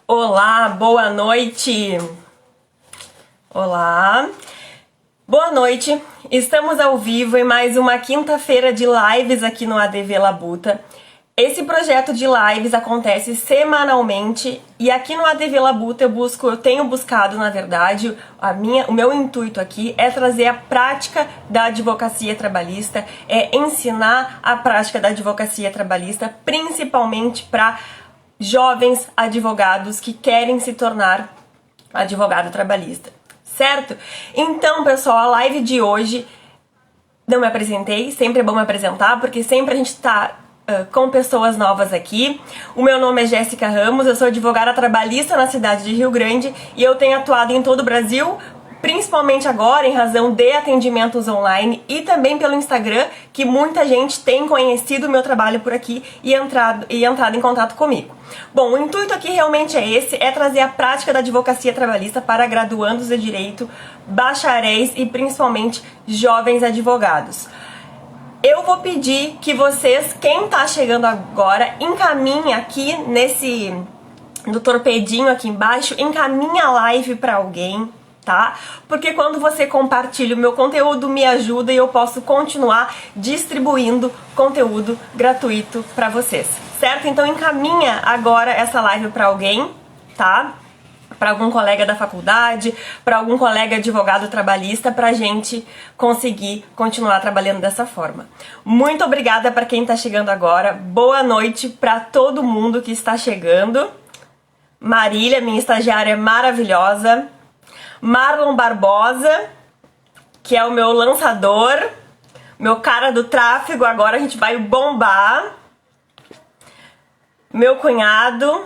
Olá, boa noite! Olá, boa noite! Estamos ao vivo em mais uma quinta-feira de lives aqui no ADV Labuta. Esse projeto de lives acontece semanalmente e aqui no ADV Labuta eu tenho buscado, na verdade, o meu intuito aqui é trazer a prática da advocacia trabalhista, é ensinar a prática da advocacia trabalhista, principalmente para jovens advogados que querem se tornar advogado trabalhista, certo? Então, pessoal, a live de hoje, não me apresentei, sempre é bom me apresentar, porque sempre a gente tá com pessoas novas aqui. O meu nome é Jéssica Ramos, eu sou advogada trabalhista na cidade de Rio Grande e eu tenho atuado em todo o Brasil, principalmente agora em razão de atendimentos online e também pelo Instagram, que muita gente tem conhecido o meu trabalho por aqui e entrado em contato comigo. Bom, o intuito aqui realmente é esse, é trazer a prática da advocacia trabalhista para graduandos de direito, bacharéis e principalmente jovens advogados. Eu vou pedir que vocês, quem tá chegando agora, encaminhe aqui no torpedinho aqui embaixo, encaminhe a live para alguém, tá? Porque quando você compartilha o meu conteúdo, me ajuda e eu posso continuar distribuindo conteúdo gratuito para vocês, certo? Então encaminha agora essa live para alguém, tá? Para algum colega da faculdade, para algum colega advogado trabalhista, para a gente conseguir continuar trabalhando dessa forma. Muito obrigada para quem está chegando agora. Boa noite para todo mundo que está chegando. Marília, minha estagiária maravilhosa. Marlon Barbosa, que é o meu lançador, meu cara do tráfego, agora a gente vai bombar. Meu cunhado,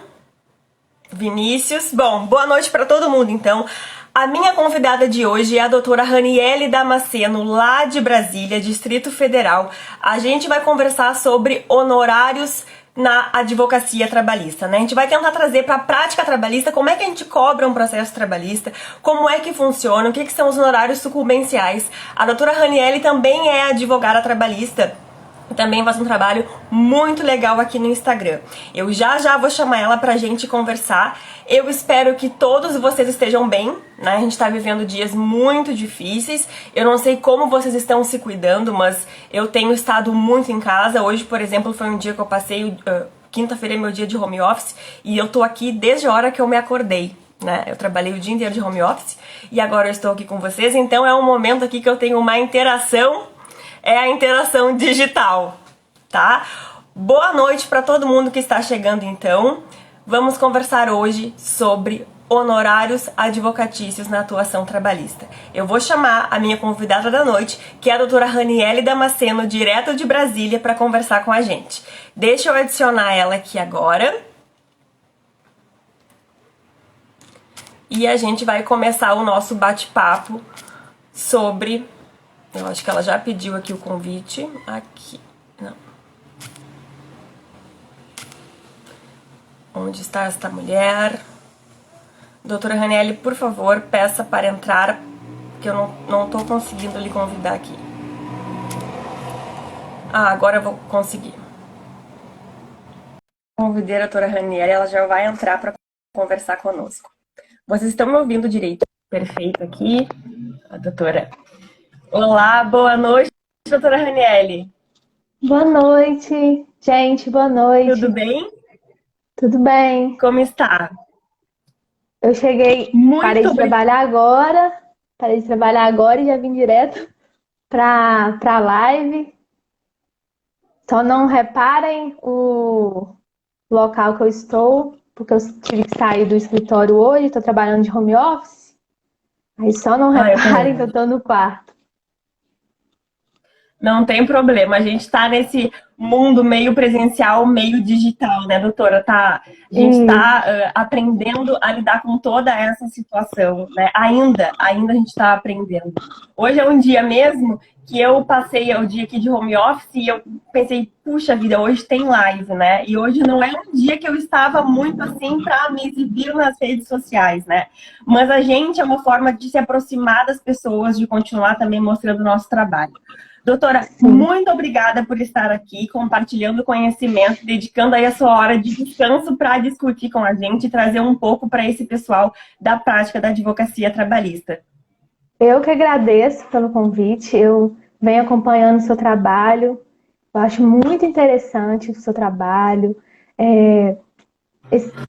Vinícius. Bom, boa noite para todo mundo, então. A minha convidada de hoje é a doutora Raniele Damasceno, lá de Brasília, Distrito Federal. A gente vai conversar sobre honorários na advocacia trabalhista, né? A gente vai tentar trazer para a prática trabalhista como é que a gente cobra um processo trabalhista, como é que funciona, o que são os honorários sucumbenciais. A doutora Raniele também é advogada trabalhista, também faz um trabalho muito legal aqui no Instagram. Eu já vou chamar ela pra gente conversar. Eu espero que todos vocês estejam bem, né? A gente tá vivendo dias muito difíceis. Eu não sei como vocês estão se cuidando, mas eu tenho estado muito em casa. Hoje, por exemplo, foi um dia que eu passei, quinta-feira é meu dia de home office, e eu tô aqui desde a hora que eu me acordei, né? Eu trabalhei o dia inteiro de home office e agora eu estou aqui com vocês. Então é um momento aqui que eu tenho uma interação, é a interação digital, tá? Boa noite para todo mundo que está chegando, então. Vamos conversar hoje sobre honorários advocatícios na atuação trabalhista. Eu vou chamar a minha convidada da noite, que é a doutora Raniele Damasceno, direto de Brasília, para conversar com a gente. Deixa eu adicionar ela aqui agora. E a gente vai começar o nosso bate-papo sobre... Eu acho que ela já pediu aqui o convite. Aqui. Não. Onde está esta mulher? Doutora Raniele, por favor, peça para entrar, que eu não tô conseguindo lhe convidar aqui. Ah, agora eu vou conseguir. Convidei a doutora Raniele, ela já vai entrar para conversar conosco. Vocês estão me ouvindo direito? Perfeito aqui. A doutora... Olá, boa noite, doutora Raniele. Boa noite, gente, boa noite. Tudo bem? Tudo bem. Como está? Eu cheguei, parei de trabalhar agora e já vim direto pra live. Só não reparem o local que eu estou, porque eu tive que sair do escritório hoje, estou trabalhando de home office. Aí só não reparem que eu estou no quarto. Não tem problema, a gente tá nesse mundo meio presencial, meio digital, né, doutora? A gente tá aprendendo a lidar com toda essa situação, né? Ainda a gente tá aprendendo. Hoje é um dia mesmo que eu passei o dia aqui de home office e eu pensei, puxa vida, hoje tem live, né? E hoje não é um dia que eu estava muito assim para me exibir nas redes sociais, né? Mas a gente é uma forma de se aproximar das pessoas, de continuar também mostrando o nosso trabalho. Doutora, Sim. muito obrigada por estar aqui, compartilhando conhecimento, dedicando aí a sua hora de descanso para discutir com a gente e trazer um pouco para esse pessoal da prática da advocacia trabalhista. Eu que agradeço pelo convite. Eu venho acompanhando o seu trabalho. Eu acho muito interessante o seu trabalho. É,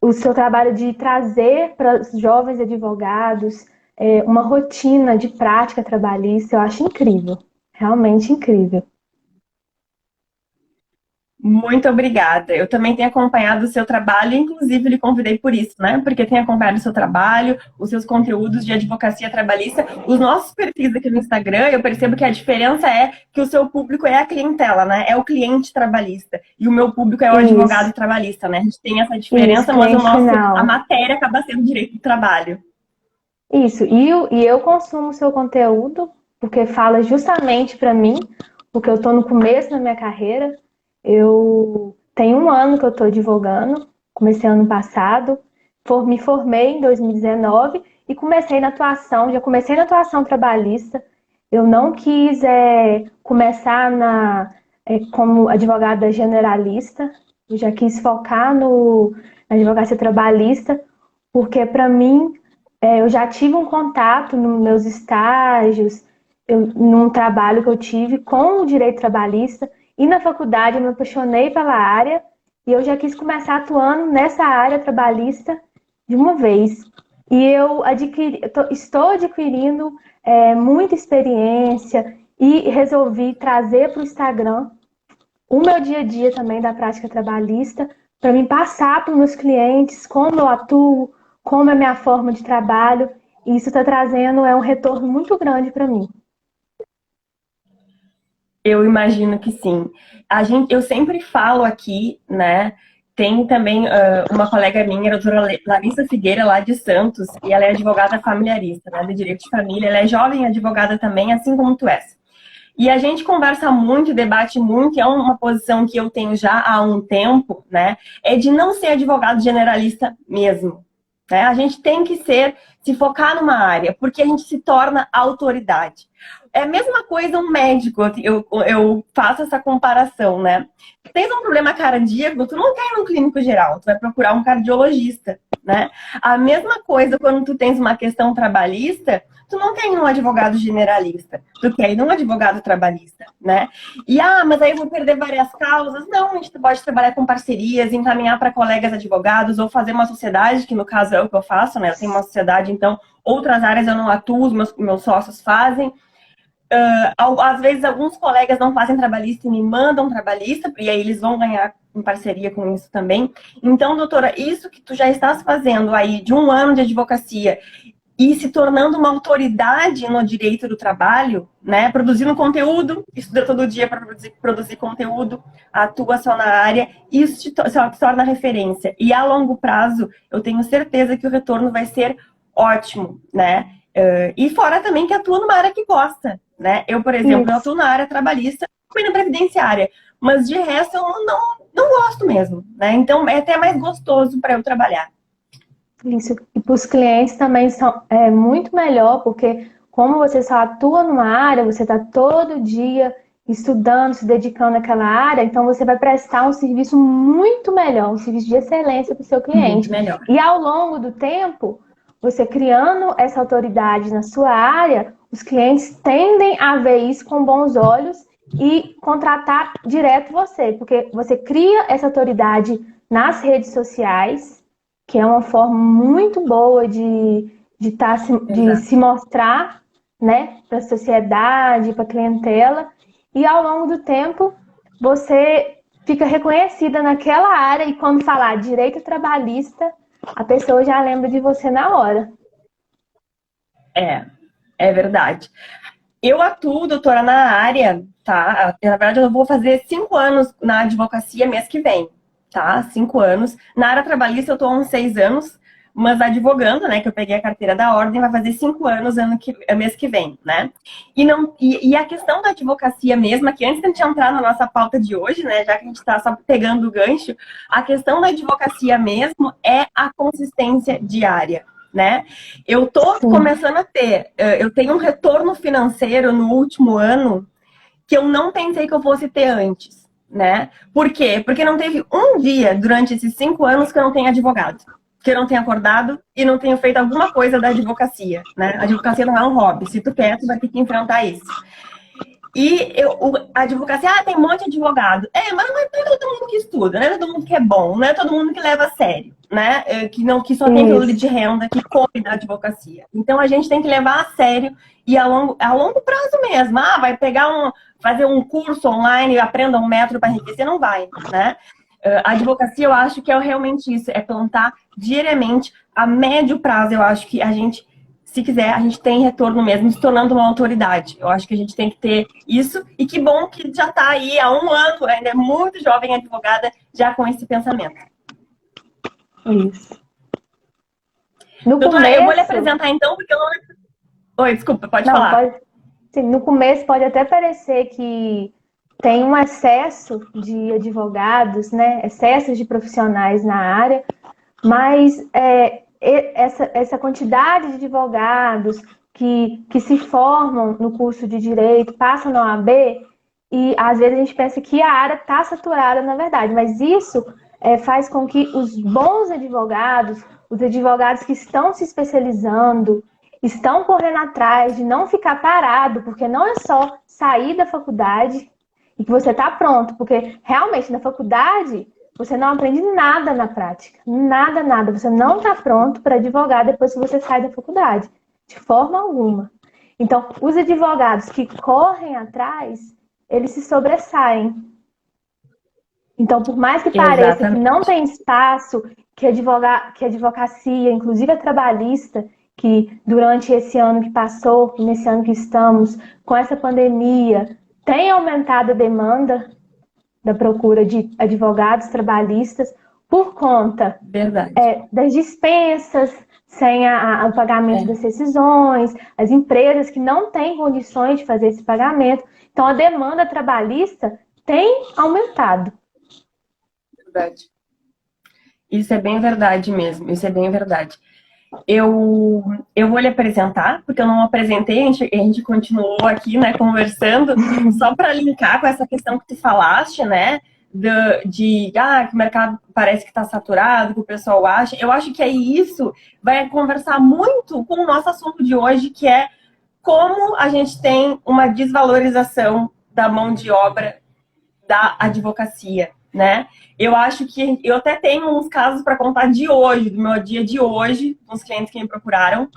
o seu trabalho de trazer para os jovens advogados uma rotina de prática trabalhista. Eu acho incrível. Realmente incrível. Muito obrigada. Eu também tenho acompanhado o seu trabalho, inclusive lhe convidei por isso, né? Porque tenho acompanhado o seu trabalho, os seus conteúdos de advocacia trabalhista, os nossos perfis aqui no Instagram. Eu percebo que a diferença é que o seu público é a clientela, né? É o cliente trabalhista. E o meu público é o Isso, advogado trabalhista, né? A gente tem essa isso, diferença, mas cliente a final. matéria acaba sendo direito do trabalho. Isso, e eu consumo o seu conteúdo porque fala justamente para mim, porque eu estou no começo da minha carreira. Eu tenho um ano que eu estou advogando, comecei ano passado, me formei em 2019 e comecei na atuação, já comecei na atuação trabalhista. Eu não quis começar como advogada generalista, eu já quis focar na advocacia trabalhista, porque para mim eu já tive um contato nos meus estágios, num trabalho que eu tive com o direito trabalhista, e na faculdade eu me apaixonei pela área e eu já quis começar atuando nessa área trabalhista de uma vez. E estou adquirindo muita experiência e resolvi trazer para o Instagram o meu dia a dia também da prática trabalhista, para me passar para os meus clientes como eu atuo, como é a minha forma de trabalho, e isso está trazendo um retorno muito grande para mim. Eu imagino que sim. Eu sempre falo aqui, né? Tem também uma colega minha, a doutora Larissa Figueira, lá de Santos, e ela é advogada familiarista, né? De direito de família. Ela é jovem advogada também, assim como tu és. E a gente conversa muito, debate muito, e é uma posição que eu tenho já há um tempo, né? É de não ser advogado generalista mesmo. Né? A gente tem que se focar numa área, porque a gente se torna autoridade. É a mesma coisa um médico, eu faço essa comparação, né? Tens um problema cardíaco, tu não quer ir num clínico geral, tu vai procurar um cardiologista, né? A mesma coisa quando tu tens uma questão trabalhista, tu não quer ir num advogado generalista, tu quer ir num advogado trabalhista, né? Mas aí eu vou perder várias causas. Não, a gente pode trabalhar com parcerias, encaminhar para colegas advogados ou fazer uma sociedade, que no caso é o que eu faço, né? Eu tenho uma sociedade, então outras áreas eu não atuo, os meus sócios fazem. Às vezes alguns colegas não fazem trabalhista e me mandam trabalhista, e aí eles vão ganhar em parceria com isso também. Então, doutora, isso que tu já estás fazendo aí de um ano de advocacia e se tornando uma autoridade no direito do trabalho, né? Produzindo conteúdo, estuda todo dia para produzir conteúdo, atua só na área, isso te torna referência. E a longo prazo, eu tenho certeza que o retorno vai ser ótimo, né? E fora também que atua numa área que gosta, né? Eu, por exemplo, eu Isso, atuo na área trabalhista e na previdenciária, mas de resto eu não gosto mesmo, né? Então é até mais gostoso para eu trabalhar. isso. E para os clientes também é muito melhor, porque como você só atua numa área, você está todo dia estudando, se dedicando àquela área, então você vai prestar um serviço muito melhor, um serviço de excelência para o seu Muito cliente. melhor. E ao longo do tempo, você criando essa autoridade na sua área, os clientes tendem a ver isso com bons olhos e contratar direto você, porque você cria essa autoridade nas redes sociais, que é uma forma muito boa de Exato. se mostrar, né, para a sociedade, para a clientela, e ao longo do tempo você fica reconhecida naquela área e quando falar direito trabalhista, a pessoa já lembra de você na hora. É verdade. Eu atuo, doutora, na área, tá? Na verdade, eu vou fazer 5 anos na advocacia mês que vem, tá? 5 anos. Na área trabalhista, eu tô há uns 6 anos, mas advogando, né? Que eu peguei a carteira da ordem, vai fazer 5 anos mês que vem, né? E a questão da advocacia mesmo, que antes de a gente entrar na nossa pauta de hoje, né? Já que a gente tá só pegando o gancho, a questão da advocacia mesmo é a consistência diária. Né? Eu tô Sim. começando a ter, eu tenho um retorno financeiro no último ano que eu não pensei que eu fosse ter antes, né? Por quê? Porque não teve um dia durante esses 5 anos que eu não tenha advogado, que eu não tenha acordado e não tenha feito alguma coisa da advocacia, né? A advocacia não é um hobby. Se tu quer, tu vai ter que enfrentar isso. E a advocacia, tem um monte de advogado. Mas não é todo mundo que estuda, não é todo mundo que é bom, não é todo mundo que leva a sério, né? Que só tem aquilo de renda, que come da advocacia. Então a gente tem que levar a sério e a longo prazo mesmo. Vai fazer um curso online e aprenda um método para enriquecer, não vai, né? A advocacia, eu acho que é realmente isso, é plantar diariamente. A médio prazo, eu acho que a gente, se quiser, a gente tem retorno mesmo, se tornando uma autoridade. Eu acho que a gente tem que ter isso. E que bom que já está aí há 1 ano, ainda é muito jovem advogada, já com esse pensamento. Isso. Doutora, eu vou lhe apresentar então, porque eu não... Oi, desculpa, pode falar. Sim, no começo pode até parecer que tem um excesso de advogados, né? Excesso de profissionais na área, mas essa quantidade de advogados que se formam no curso de Direito, passam na OAB, e às vezes a gente pensa que a área está saturada, na verdade, mas isso faz com que os bons advogados, os advogados que estão se especializando, estão correndo atrás de não ficar parado, porque não é só sair da faculdade e que você está pronto, porque realmente na faculdade você não aprende nada na prática, nada, nada. Você não está pronto para advogar depois que você sai da faculdade, de forma alguma. Então, os advogados que correm atrás, eles se sobressaem. Então, por mais que pareça que não tem espaço, que a advocacia, inclusive a trabalhista, que durante esse ano que passou, nesse ano que estamos, com essa pandemia, tem aumentado a demanda da procura de advogados trabalhistas por conta das dispensas, sem o pagamento das rescisões, as empresas que não têm condições de fazer esse pagamento. Então, a demanda trabalhista tem aumentado. Verdade. Isso é bem verdade mesmo, isso é bem verdade. Eu vou lhe apresentar, porque eu não apresentei, a gente continuou aqui, né, conversando, só para linkar com essa questão que tu falaste, né, que o mercado parece que está saturado, que o pessoal acha. Eu acho que isso vai conversar muito com o nosso assunto de hoje, que é como a gente tem uma desvalorização da mão de obra da advocacia, né? Eu acho que eu até tenho uns casos para contar de hoje, do meu dia de hoje, com os clientes que me procuraram,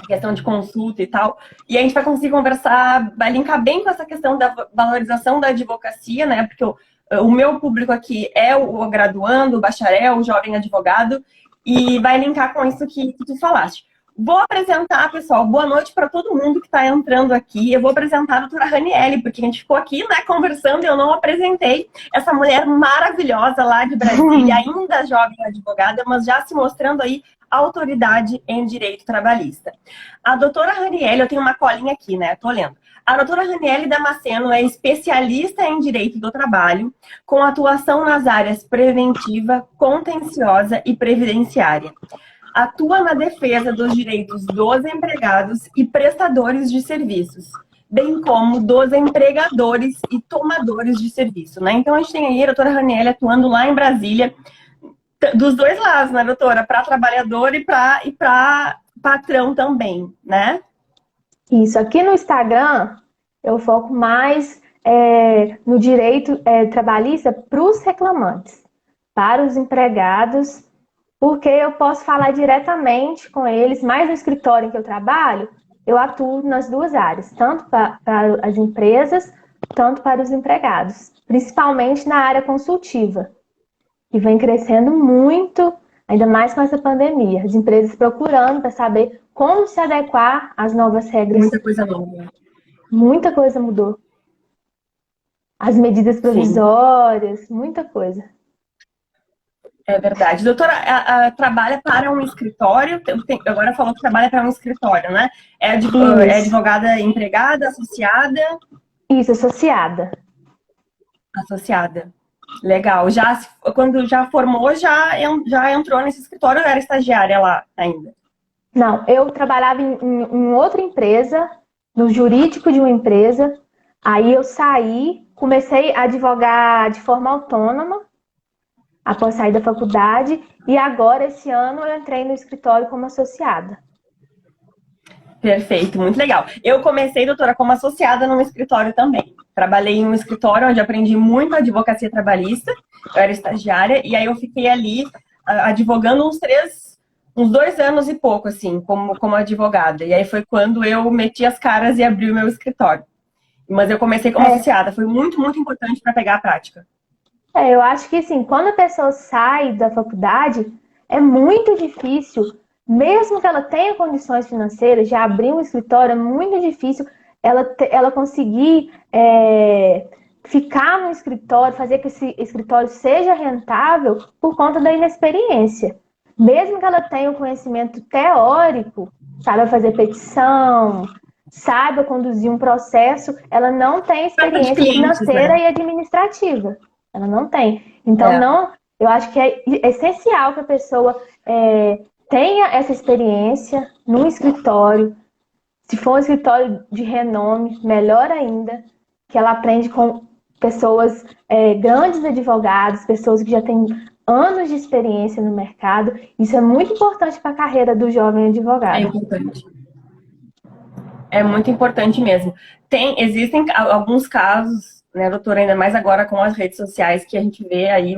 questão de consulta e tal, e a gente vai conseguir conversar, vai linkar bem com essa questão da valorização da advocacia, né? Porque o meu público aqui é o graduando, o bacharel, o jovem advogado, e vai linkar com isso que tu falaste. Vou apresentar, pessoal, boa noite para todo mundo que está entrando aqui. Eu vou apresentar a doutora Raniele, porque a gente ficou aqui, né, conversando e eu não apresentei essa mulher maravilhosa lá de Brasília, ainda jovem advogada, mas já se mostrando aí autoridade em direito trabalhista. A doutora Raniele, eu tenho uma colinha aqui, né, tô lendo. A doutora Raniele Damasceno é especialista em direito do trabalho, com atuação nas áreas preventiva, contenciosa e previdenciária. Atua na defesa dos direitos dos empregados e prestadores de serviços, bem como dos empregadores e tomadores de serviço, né? Então, a gente tem aí a doutora Raniele atuando lá em Brasília, dos dois lados, né, doutora? Para trabalhador e para patrão também, né? Isso. Aqui no Instagram, eu foco mais no direito trabalhista para os reclamantes, para os empregados, porque eu posso falar diretamente com eles, mais no escritório em que eu trabalho, eu atuo nas duas áreas, tanto para as empresas, tanto para os empregados, principalmente na área consultiva, que vem crescendo muito, ainda mais com essa pandemia. As empresas procurando para saber como se adequar às novas regras. Muita coisa nova. Muita coisa mudou. As medidas provisórias, muita coisa. É verdade. Doutora, trabalha para um escritório, agora falou que trabalha para um escritório, né? É advogada empregada, associada? Isso, associada. Associada. Legal. Quando já formou, já entrou nesse escritório ou era estagiária lá ainda? Não, eu trabalhava em outra empresa, no jurídico de uma empresa, Aí eu saí, comecei a advogar de forma autônoma, após sair da faculdade, e agora, esse ano, eu entrei no escritório como associada. Perfeito, muito legal. Eu comecei, doutora, como associada num escritório também. Trabalhei em um escritório onde aprendi muito advocacia trabalhista, eu era estagiária, e aí eu fiquei ali advogando uns 2 anos e pouco, assim, como advogada. E aí foi quando eu meti as caras e abri o meu escritório. Mas eu comecei como associada, foi muito, muito importante para pegar a prática. Eu acho que assim, quando a pessoa sai da faculdade, é muito difícil, mesmo que ela tenha condições financeiras de abrir um escritório, é muito difícil ela conseguir ficar no escritório, fazer que esse escritório seja rentável por conta da inexperiência. Mesmo que ela tenha o conhecimento teórico, saiba fazer petição, saiba conduzir um processo, ela não tem experiência Clientes, financeira né? e administrativa. Ela não tem. Então, eu acho que é essencial que a pessoa tenha essa experiência no escritório. Se for um escritório de renome, melhor ainda, que ela aprende com pessoas, grandes advogados, pessoas que já têm anos de experiência no mercado. Isso é muito importante para a carreira do jovem É advogado. importante. É muito importante mesmo. Existem alguns casos, né, doutora, ainda mais agora com as redes sociais, que a gente vê aí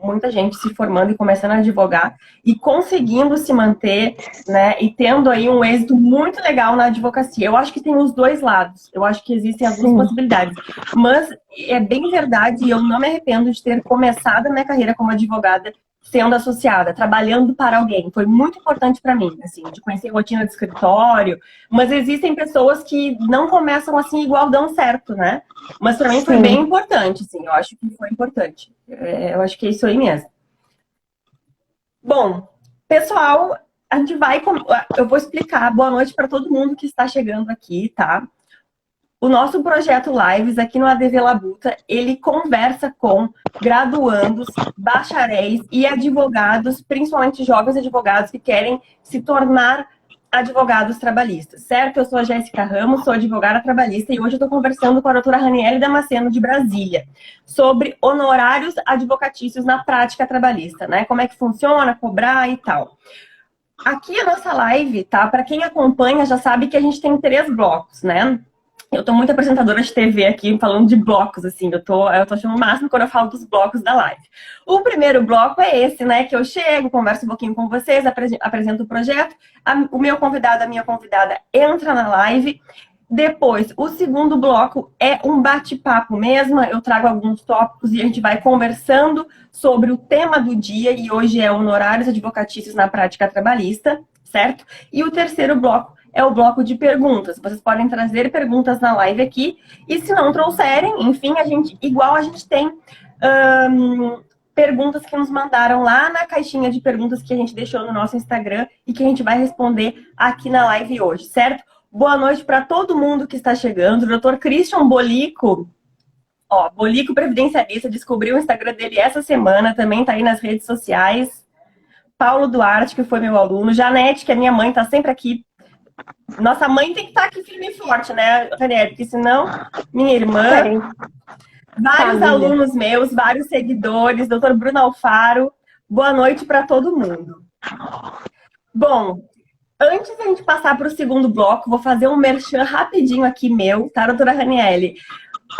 muita gente se formando e começando a advogar e conseguindo se manter, né, e tendo aí um êxito muito legal na advocacia. Eu acho que tem os dois lados. Eu acho que existem as duas possibilidades. Mas é bem verdade e eu não me arrependo de ter começado a minha carreira como advogada sendo associada, trabalhando para alguém. Foi muito importante para mim, assim, de conhecer a rotina de escritório. Mas existem pessoas que não começam assim igual dão certo, né? Mas para mim foi bem importante, assim. Eu acho que foi importante. Eu acho que é isso aí mesmo. Bom, pessoal, a gente vai... Eu vou explicar. Boa noite para todo mundo que está chegando aqui, tá? O nosso projeto Lives aqui no ADV Labuta, ele conversa com graduandos, bacharéis e advogados, principalmente jovens advogados que querem se tornar advogados trabalhistas, certo? Eu sou a Jéssica Ramos, sou advogada trabalhista e hoje eu estou conversando com a doutora Raniele Damasceno de Brasília sobre honorários advocatícios na prática trabalhista, né? Como é que funciona, cobrar e tal. Aqui a nossa live, tá? Para quem acompanha já sabe que a gente tem 3 blocos, né? Eu tô muito apresentadora de TV aqui, falando de blocos, assim. Eu tô achando o máximo quando eu falo dos blocos da live. O primeiro bloco é esse, né? Que eu chego, converso um pouquinho com vocês, apresento o projeto. O meu convidado, a minha convidada entra na live. Depois, o segundo bloco é um bate-papo mesmo. Eu trago alguns tópicos e a gente vai conversando sobre o tema do dia. E hoje é honorários advocatícios na prática trabalhista, certo? E o terceiro bloco é o bloco de perguntas. Vocês podem trazer perguntas na live aqui. E se não trouxerem, enfim, igual a gente tem perguntas que nos mandaram lá na caixinha de perguntas que a gente deixou no nosso Instagram e que a gente vai responder aqui na live hoje, certo? Boa noite para todo mundo que está chegando. O Dr. Christian Bolico, Bolico Previdencialista, descobriu o Instagram dele essa semana, também está aí nas redes sociais. Paulo Duarte, que foi meu aluno. Janete, que é minha mãe, está sempre aqui. Nossa mãe tem que estar aqui firme e forte, né, Ranieri? Porque senão, minha irmã, vários alunos meus, vários seguidores, doutor Bruno Alfaro, boa noite para todo mundo. Bom, antes da gente passar para o segundo bloco, vou fazer um merchan rapidinho aqui meu, tá, doutora Ranieri?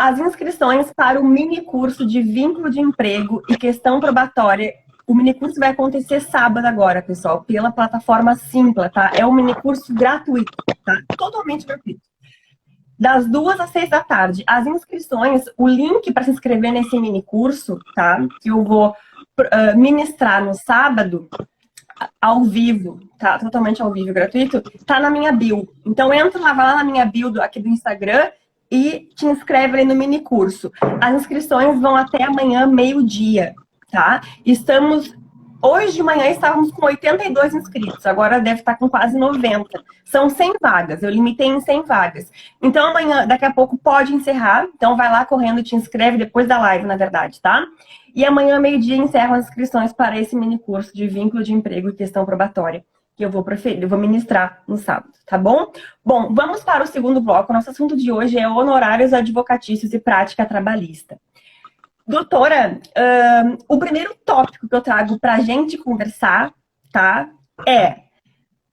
As inscrições para o mini curso de vínculo de emprego e questão probatória. O minicurso vai acontecer sábado agora, pessoal, pela plataforma Simpla, tá? É um minicurso gratuito, tá? Totalmente gratuito. Das 2 às 6 da tarde. As inscrições, o link para se inscrever nesse minicurso, tá? Que eu vou ministrar no sábado, ao vivo, tá? Totalmente ao vivo, gratuito, tá na minha bio. Então entra lá, vai lá na minha bio aqui do Instagram e te inscreve ali no minicurso. As inscrições vão até amanhã, meio-dia. Tá? Hoje de manhã estávamos com 82 inscritos, agora deve estar com quase 90. São 100 vagas, eu limitei em 100 vagas. Então amanhã, daqui a pouco, pode encerrar. Então vai lá correndo e te inscreve depois da live, na verdade, tá? E amanhã, meio-dia, encerram as inscrições para esse mini curso de vínculo de emprego e questão probatória, que eu vou ministrar no sábado, tá bom? Bom, vamos para o segundo bloco. Nosso assunto de hoje é honorários advocatícios e prática trabalhista. Doutora, o primeiro tópico que eu trago para a gente conversar, tá, é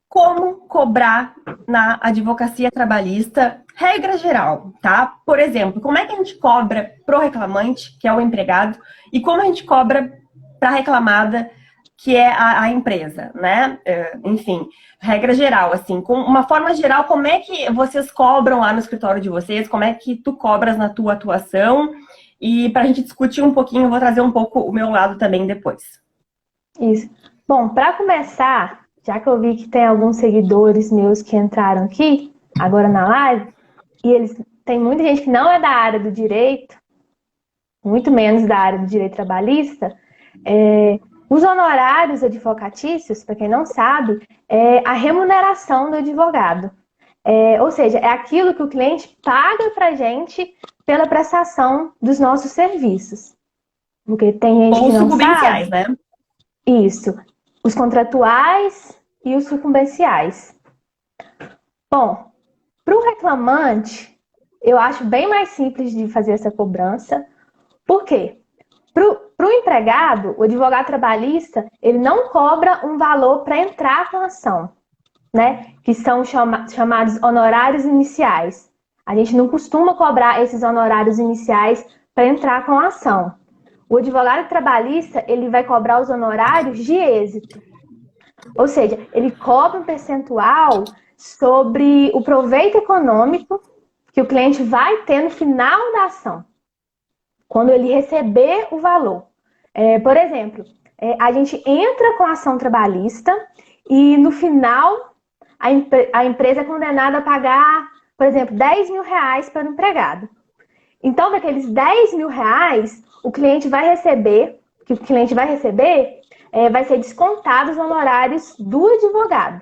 como cobrar na advocacia trabalhista, regra geral, tá? Por exemplo, como é que a gente cobra pro reclamante, que é o empregado, e como a gente cobra para a reclamada, que é a empresa, né? Enfim, regra geral, assim, com uma forma geral, como é que vocês cobram lá no escritório de vocês? Como é que tu cobras na tua atuação? E para a gente discutir um pouquinho, eu vou trazer um pouco o meu lado também depois. Isso. Bom, para começar, já que eu vi que tem alguns seguidores meus que entraram aqui, agora na live, e tem muita gente que não é da área do direito, muito menos da área do direito trabalhista, os honorários advocatícios, para quem não sabe, é a remuneração do advogado. Ou seja, é aquilo que o cliente paga para a gente pela prestação dos nossos serviços. Porque tem gente Ou que não sucumbenciais, sabe. né? Isso. Os contratuais e os sucumbenciais. Bom, para o reclamante, eu acho bem mais simples de fazer essa cobrança. Por quê? Para o empregado, o advogado trabalhista, ele não cobra um valor para entrar com a ação, né? Que são chamados honorários iniciais. A gente não costuma cobrar esses honorários iniciais para entrar com a ação. O advogado trabalhista, ele vai cobrar os honorários de êxito. Ou seja, ele cobra um percentual sobre o proveito econômico que o cliente vai ter no final da ação, quando ele receber o valor. Por exemplo, a gente entra com a ação trabalhista e no final a empresa é condenada a pagar, por exemplo, 10 mil reais para o empregado. Então, daqueles 10 mil reais, o cliente vai receber, vai ser descontado os honorários do advogado.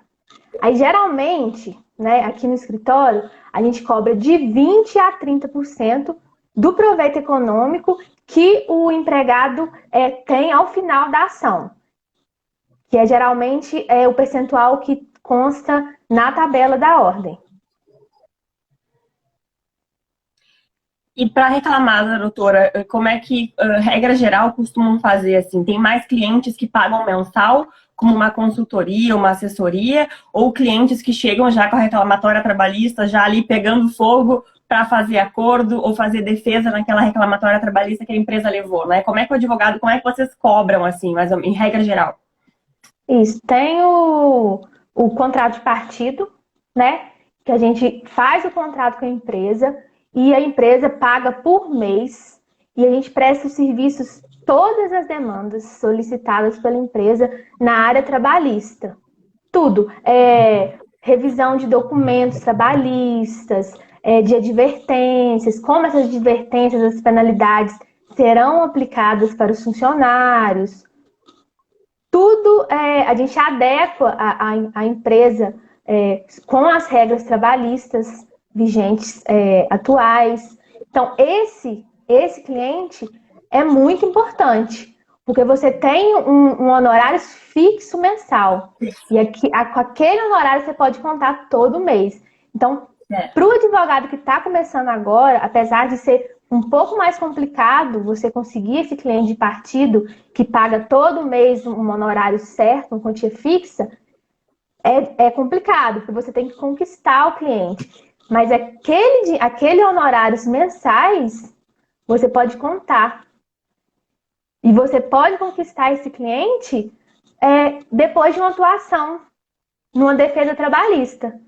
Aí, geralmente, né, aqui no escritório, a gente cobra de 20% a 30% do proveito econômico que o empregado tem ao final da ação, que é geralmente o percentual que consta na tabela da ordem. E para reclamada, doutora, como é que, regra geral, costumam fazer assim? Tem mais clientes que pagam mensal, como uma consultoria, uma assessoria, ou clientes que chegam já com a reclamatória trabalhista, já ali pegando fogo para fazer acordo ou fazer defesa naquela reclamatória trabalhista que a empresa levou, né? Como é que o advogado, como é que vocês cobram, assim, mais ou menos, em regra geral? Isso, tem o contrato de partido, né? Que a gente faz o contrato com a empresa e a empresa paga por mês e a gente presta os serviços, todas as demandas solicitadas pela empresa na área trabalhista. Tudo. Revisão de documentos trabalhistas, de advertências, como essas advertências, as penalidades serão aplicadas para os funcionários. Tudo a gente adequa a empresa com as regras trabalhistas vigentes atuais. Então, esse cliente é muito importante, porque você tem um honorário fixo mensal. E com aquele honorário você pode contar todo mês. Então, para o advogado que está começando agora, apesar de ser um pouco mais complicado você conseguir esse cliente de partido que paga todo mês um honorário certo, uma quantia fixa, é complicado, porque você tem que conquistar o cliente. Mas aquele honorários mensais, você pode contar. E você pode conquistar esse cliente depois de uma atuação numa defesa trabalhista.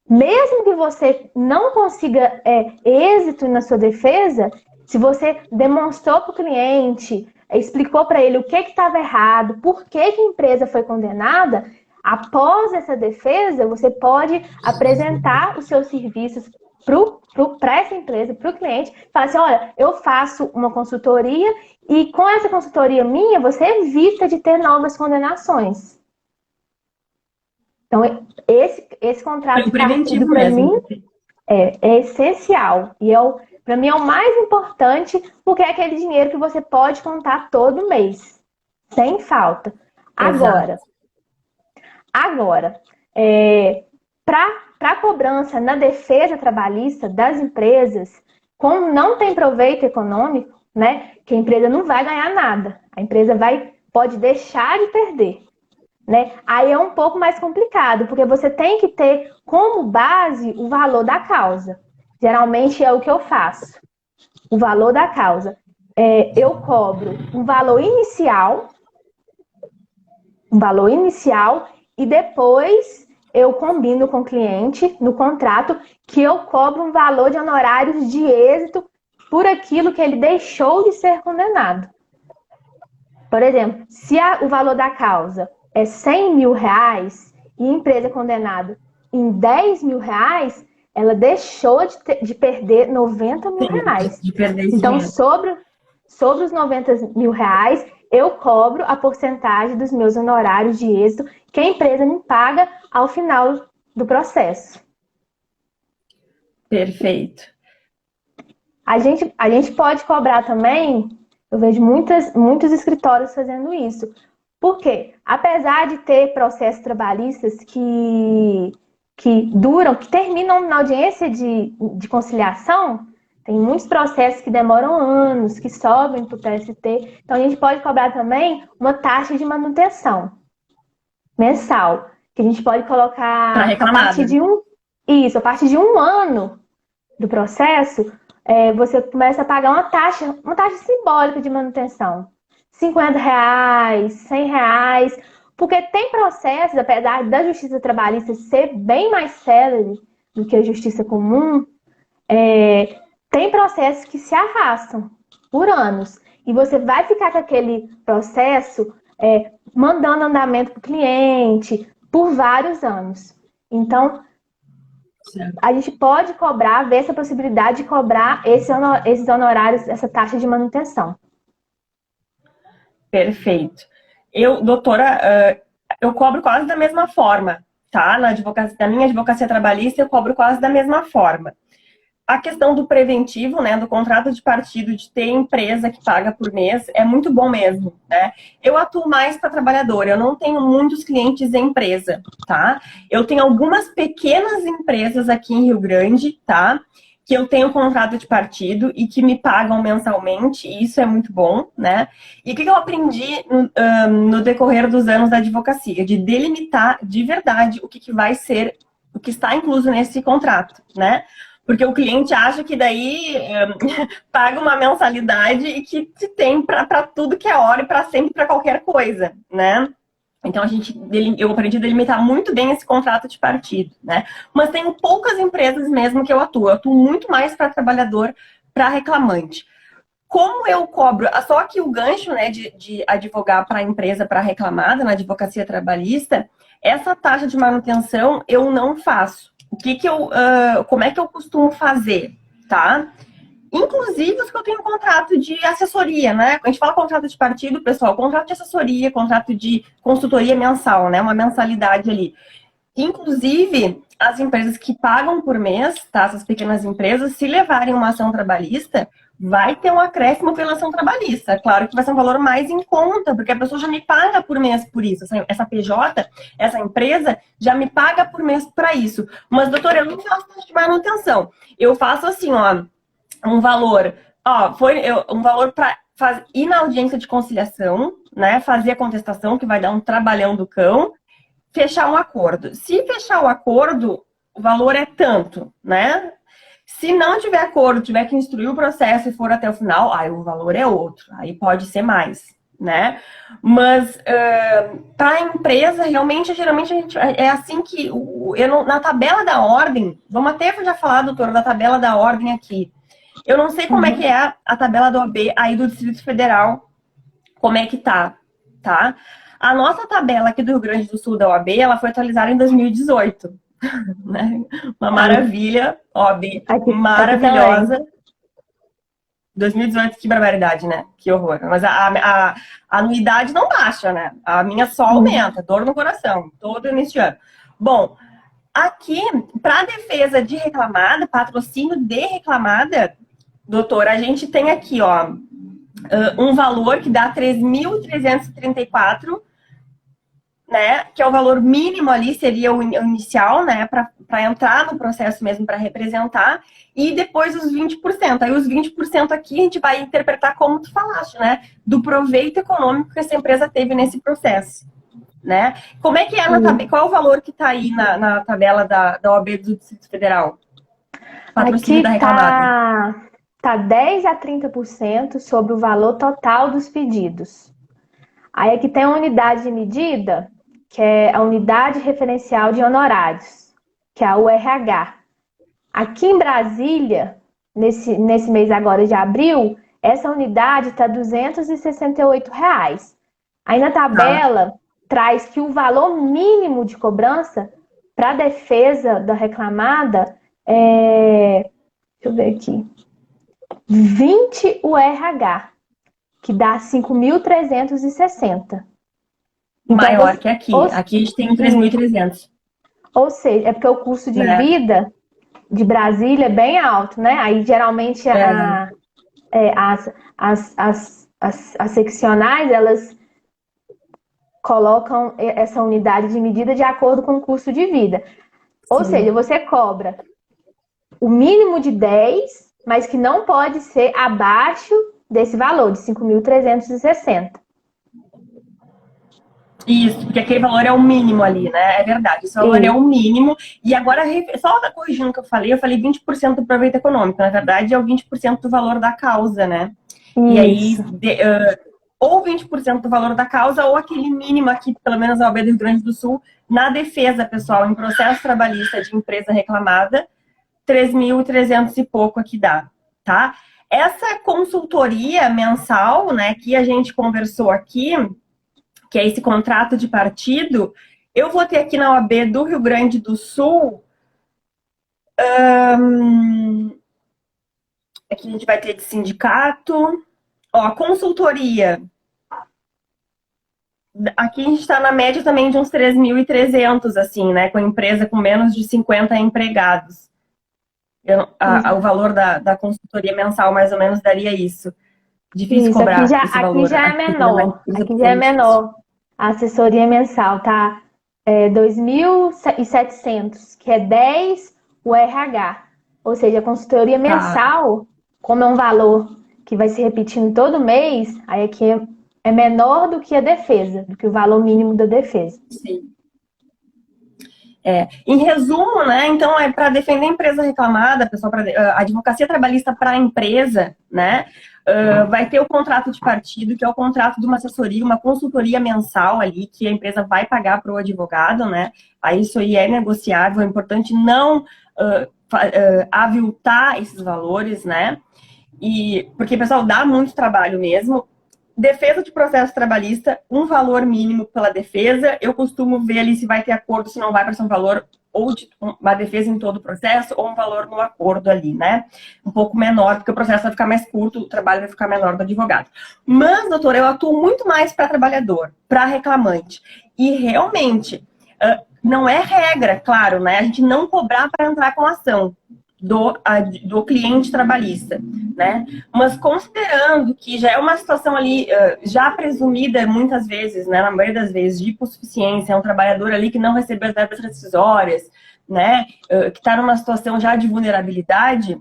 Mesmo que você não consiga êxito na sua defesa, se você demonstrou para o cliente, explicou para ele o que estava errado, por que a empresa foi condenada, após essa defesa, você pode apresentar os seus serviços para essa empresa, para o cliente, falar assim, olha, eu faço uma consultoria e com essa consultoria minha, você evita de ter novas condenações. Então, esse contrato de partido, para mim, é essencial. E para mim é o mais importante, porque é aquele dinheiro que você pode contar todo mês, sem falta. Agora, Agora, para cobrança na defesa trabalhista das empresas, como não tem proveito econômico, né, que a empresa não vai ganhar nada, a empresa pode deixar de perder, né? Aí é um pouco mais complicado, porque você tem que ter como base o valor da causa. Geralmente é o que eu faço, o valor da causa. Eu cobro um valor inicial, e depois eu combino com o cliente no contrato que eu cobro um valor de honorários de êxito por aquilo que ele deixou de ser condenado. Por exemplo, se o valor da causa é 100 mil reais e a empresa é condenada em 10 mil reais, ela deixou de perder 90 mil reais. De perder esse então, dinheiro. sobre os 90 mil reais, eu cobro a porcentagem dos meus honorários de êxito que a empresa me paga ao final do processo. Perfeito. A gente pode cobrar também, eu vejo muitos escritórios fazendo isso. Por quê? Apesar de ter processos trabalhistas que terminam na audiência de conciliação, tem muitos processos que demoram anos, que sobem para o TST. Então, a gente pode cobrar também uma taxa de manutenção mensal, que a gente pode colocar a partir de um ano do processo, você começa a pagar uma taxa simbólica de manutenção. 50 reais, 100 reais, porque tem processos, apesar da justiça trabalhista ser bem mais célere do que a justiça comum, tem processos que se arrastam por anos. E você vai ficar com aquele processo mandando andamento para o cliente por vários anos. Então, a gente pode ver essa possibilidade de cobrar esses honorários, essa taxa de manutenção. Perfeito. Doutora, eu cobro quase da mesma forma, tá? Na minha advocacia trabalhista, eu cobro quase da mesma forma. A questão do preventivo, né, do contrato de partido, de ter empresa que paga por mês, é muito bom mesmo, né? Eu atuo mais para trabalhador, eu não tenho muitos clientes em empresa, tá? Eu tenho algumas pequenas empresas aqui em Rio Grande, tá? Que eu tenho contrato de partido e que me pagam mensalmente, e isso é muito bom, né? E o que eu aprendi no decorrer dos anos da advocacia? De delimitar de verdade o que vai ser, o que está incluso nesse contrato, né? Porque o cliente acha que daí paga uma mensalidade e que tem para tudo que é hora e para sempre, para qualquer coisa, né? Então, eu aprendi a delimitar muito bem esse contrato de partido, né? Mas tenho poucas empresas mesmo que eu atuo muito mais para trabalhador, para reclamante. Como eu cobro, só que o gancho, né, de advogar para a empresa, para reclamada, na advocacia trabalhista, essa taxa de manutenção eu não faço. Como é que eu costumo fazer, tá? Inclusive os que eu tenho contrato de assessoria, né? A gente fala contrato de partido, pessoal, contrato de assessoria, contrato de consultoria mensal, né? Uma mensalidade ali. Inclusive, as empresas que pagam por mês, tá? Essas pequenas empresas, se levarem uma ação trabalhista, vai ter um acréscimo pela ação trabalhista. Claro que vai ser um valor mais em conta, porque a pessoa já me paga por mês por isso. Essa PJ, essa empresa, já me paga por mês para isso. Mas, doutora, eu não faço taxa de manutenção. Eu faço assim, ó, um valor para ir na audiência de conciliação, né? Fazer a contestação, que vai dar um trabalhão do cão, fechar um acordo. Se fechar o acordo, o valor é tanto, né? Se não tiver acordo, tiver que instruir o processo e for até o final, aí o valor é outro, aí pode ser mais, né? Mas para a empresa, geralmente a gente, é assim que na tabela da ordem, vamos até já falar, doutora, da tabela da ordem aqui. Eu não sei como é que é a tabela do OAB aí do Distrito Federal, como é que tá? A nossa tabela aqui do Rio Grande do Sul da OAB, ela foi atualizada em 2018. Né? Uma maravilha, OAB maravilhosa. 2018, que barbaridade, né? Que horror. Mas a anuidade não baixa, né? A minha só aumenta, dor no coração, todo início de ano. Bom, aqui, para defesa de reclamada, patrocínio de reclamada, doutora, a gente tem aqui, ó, um valor que dá 3.334 né, que é o valor mínimo ali, seria o inicial, né, para entrar no processo mesmo, para representar, e depois os 20%. Aí os 20% aqui a gente vai interpretar como tu falaste, né, do proveito econômico que essa empresa teve nesse processo, né? Como é que é na tabela? Qual é o valor que está aí na tabela da OAB do Distrito Federal? Patrocínio da Aqui reclamada. tá 10 a 30% sobre o valor total dos pedidos. Aí aqui tem a unidade de medida, que é a unidade referencial de honorários, que é a URH. Aqui em Brasília, nesse mês agora de abril, essa unidade está R$ 268. Aí na Tá. tabela traz que o valor mínimo de cobrança para a defesa da reclamada é, deixa eu ver aqui, 20 URH, que dá 5.360. Então, Maior que aqui. ou, Aqui a gente tem 3.300, ou seja, é porque o custo de né? vida de Brasília é bem alto, né? Aí geralmente É, as seccionais, elas colocam essa unidade de medida de acordo com o custo de vida. Ou seja, sim. você cobra o mínimo de 10, mas que não pode ser abaixo desse valor, de 5.360. Isso, porque aquele valor é o mínimo ali, né? É verdade, esse valor é o Isso. mínimo. E agora, só corrigindo o que eu falei 20% do proveito econômico. Na verdade, é o 20% do valor da causa, né? E aí, Isso. ou 20% do valor da causa, ou aquele mínimo aqui, pelo menos na OAB do Rio Grande do Sul, na defesa, pessoal, em processo trabalhista de empresa reclamada, 3.300 e pouco aqui dá, tá? Essa consultoria mensal, né, que a gente conversou aqui, que é esse contrato de partido, eu vou ter aqui na OAB do Rio Grande do Sul, aqui a gente vai ter de sindicato, ó, consultoria. Aqui a gente está na média também de uns 3.300, assim, né, com empresa com menos de 50 empregados. O valor da consultoria mensal mais ou menos daria isso. Difícil Isso, cobrar esse aqui valor já é aqui, né? Uma menor. empresa Aqui já pequena é é difícil. menor. A assessoria mensal tá 2.700, que é 10 o RH. Ou seja, a consultoria Tá, mensal, como é um valor que vai se repetindo todo mês, aí aqui é menor do que a defesa, do que o valor mínimo da defesa. sim. Em resumo, né? Então, é para defender a empresa reclamada, pessoal, a advocacia trabalhista para a empresa, né? Vai ter o contrato de partido, que é o contrato de uma assessoria, uma consultoria mensal ali, que a empresa vai pagar para o advogado, né? Aí isso aí é negociável, é importante não aviltar esses valores, né? Porque, pessoal, dá muito trabalho mesmo. Defesa de processo trabalhista, um valor mínimo pela defesa. Eu costumo ver ali se vai ter acordo, se não vai para ser um valor ou de uma defesa em todo o processo, ou um valor no acordo ali, né? Um pouco menor, porque o processo vai ficar mais curto, o trabalho vai ficar menor do advogado. Mas, doutora, eu atuo muito mais para trabalhador, para reclamante. E realmente, não é regra, claro, né? A gente não cobrar para entrar com ação do cliente trabalhista, né? Mas considerando que já é uma situação ali já presumida muitas vezes, né, na maioria das vezes, de hipossuficiência, é um trabalhador ali que não recebeu as verbas rescisórias, né, que está numa situação já de vulnerabilidade,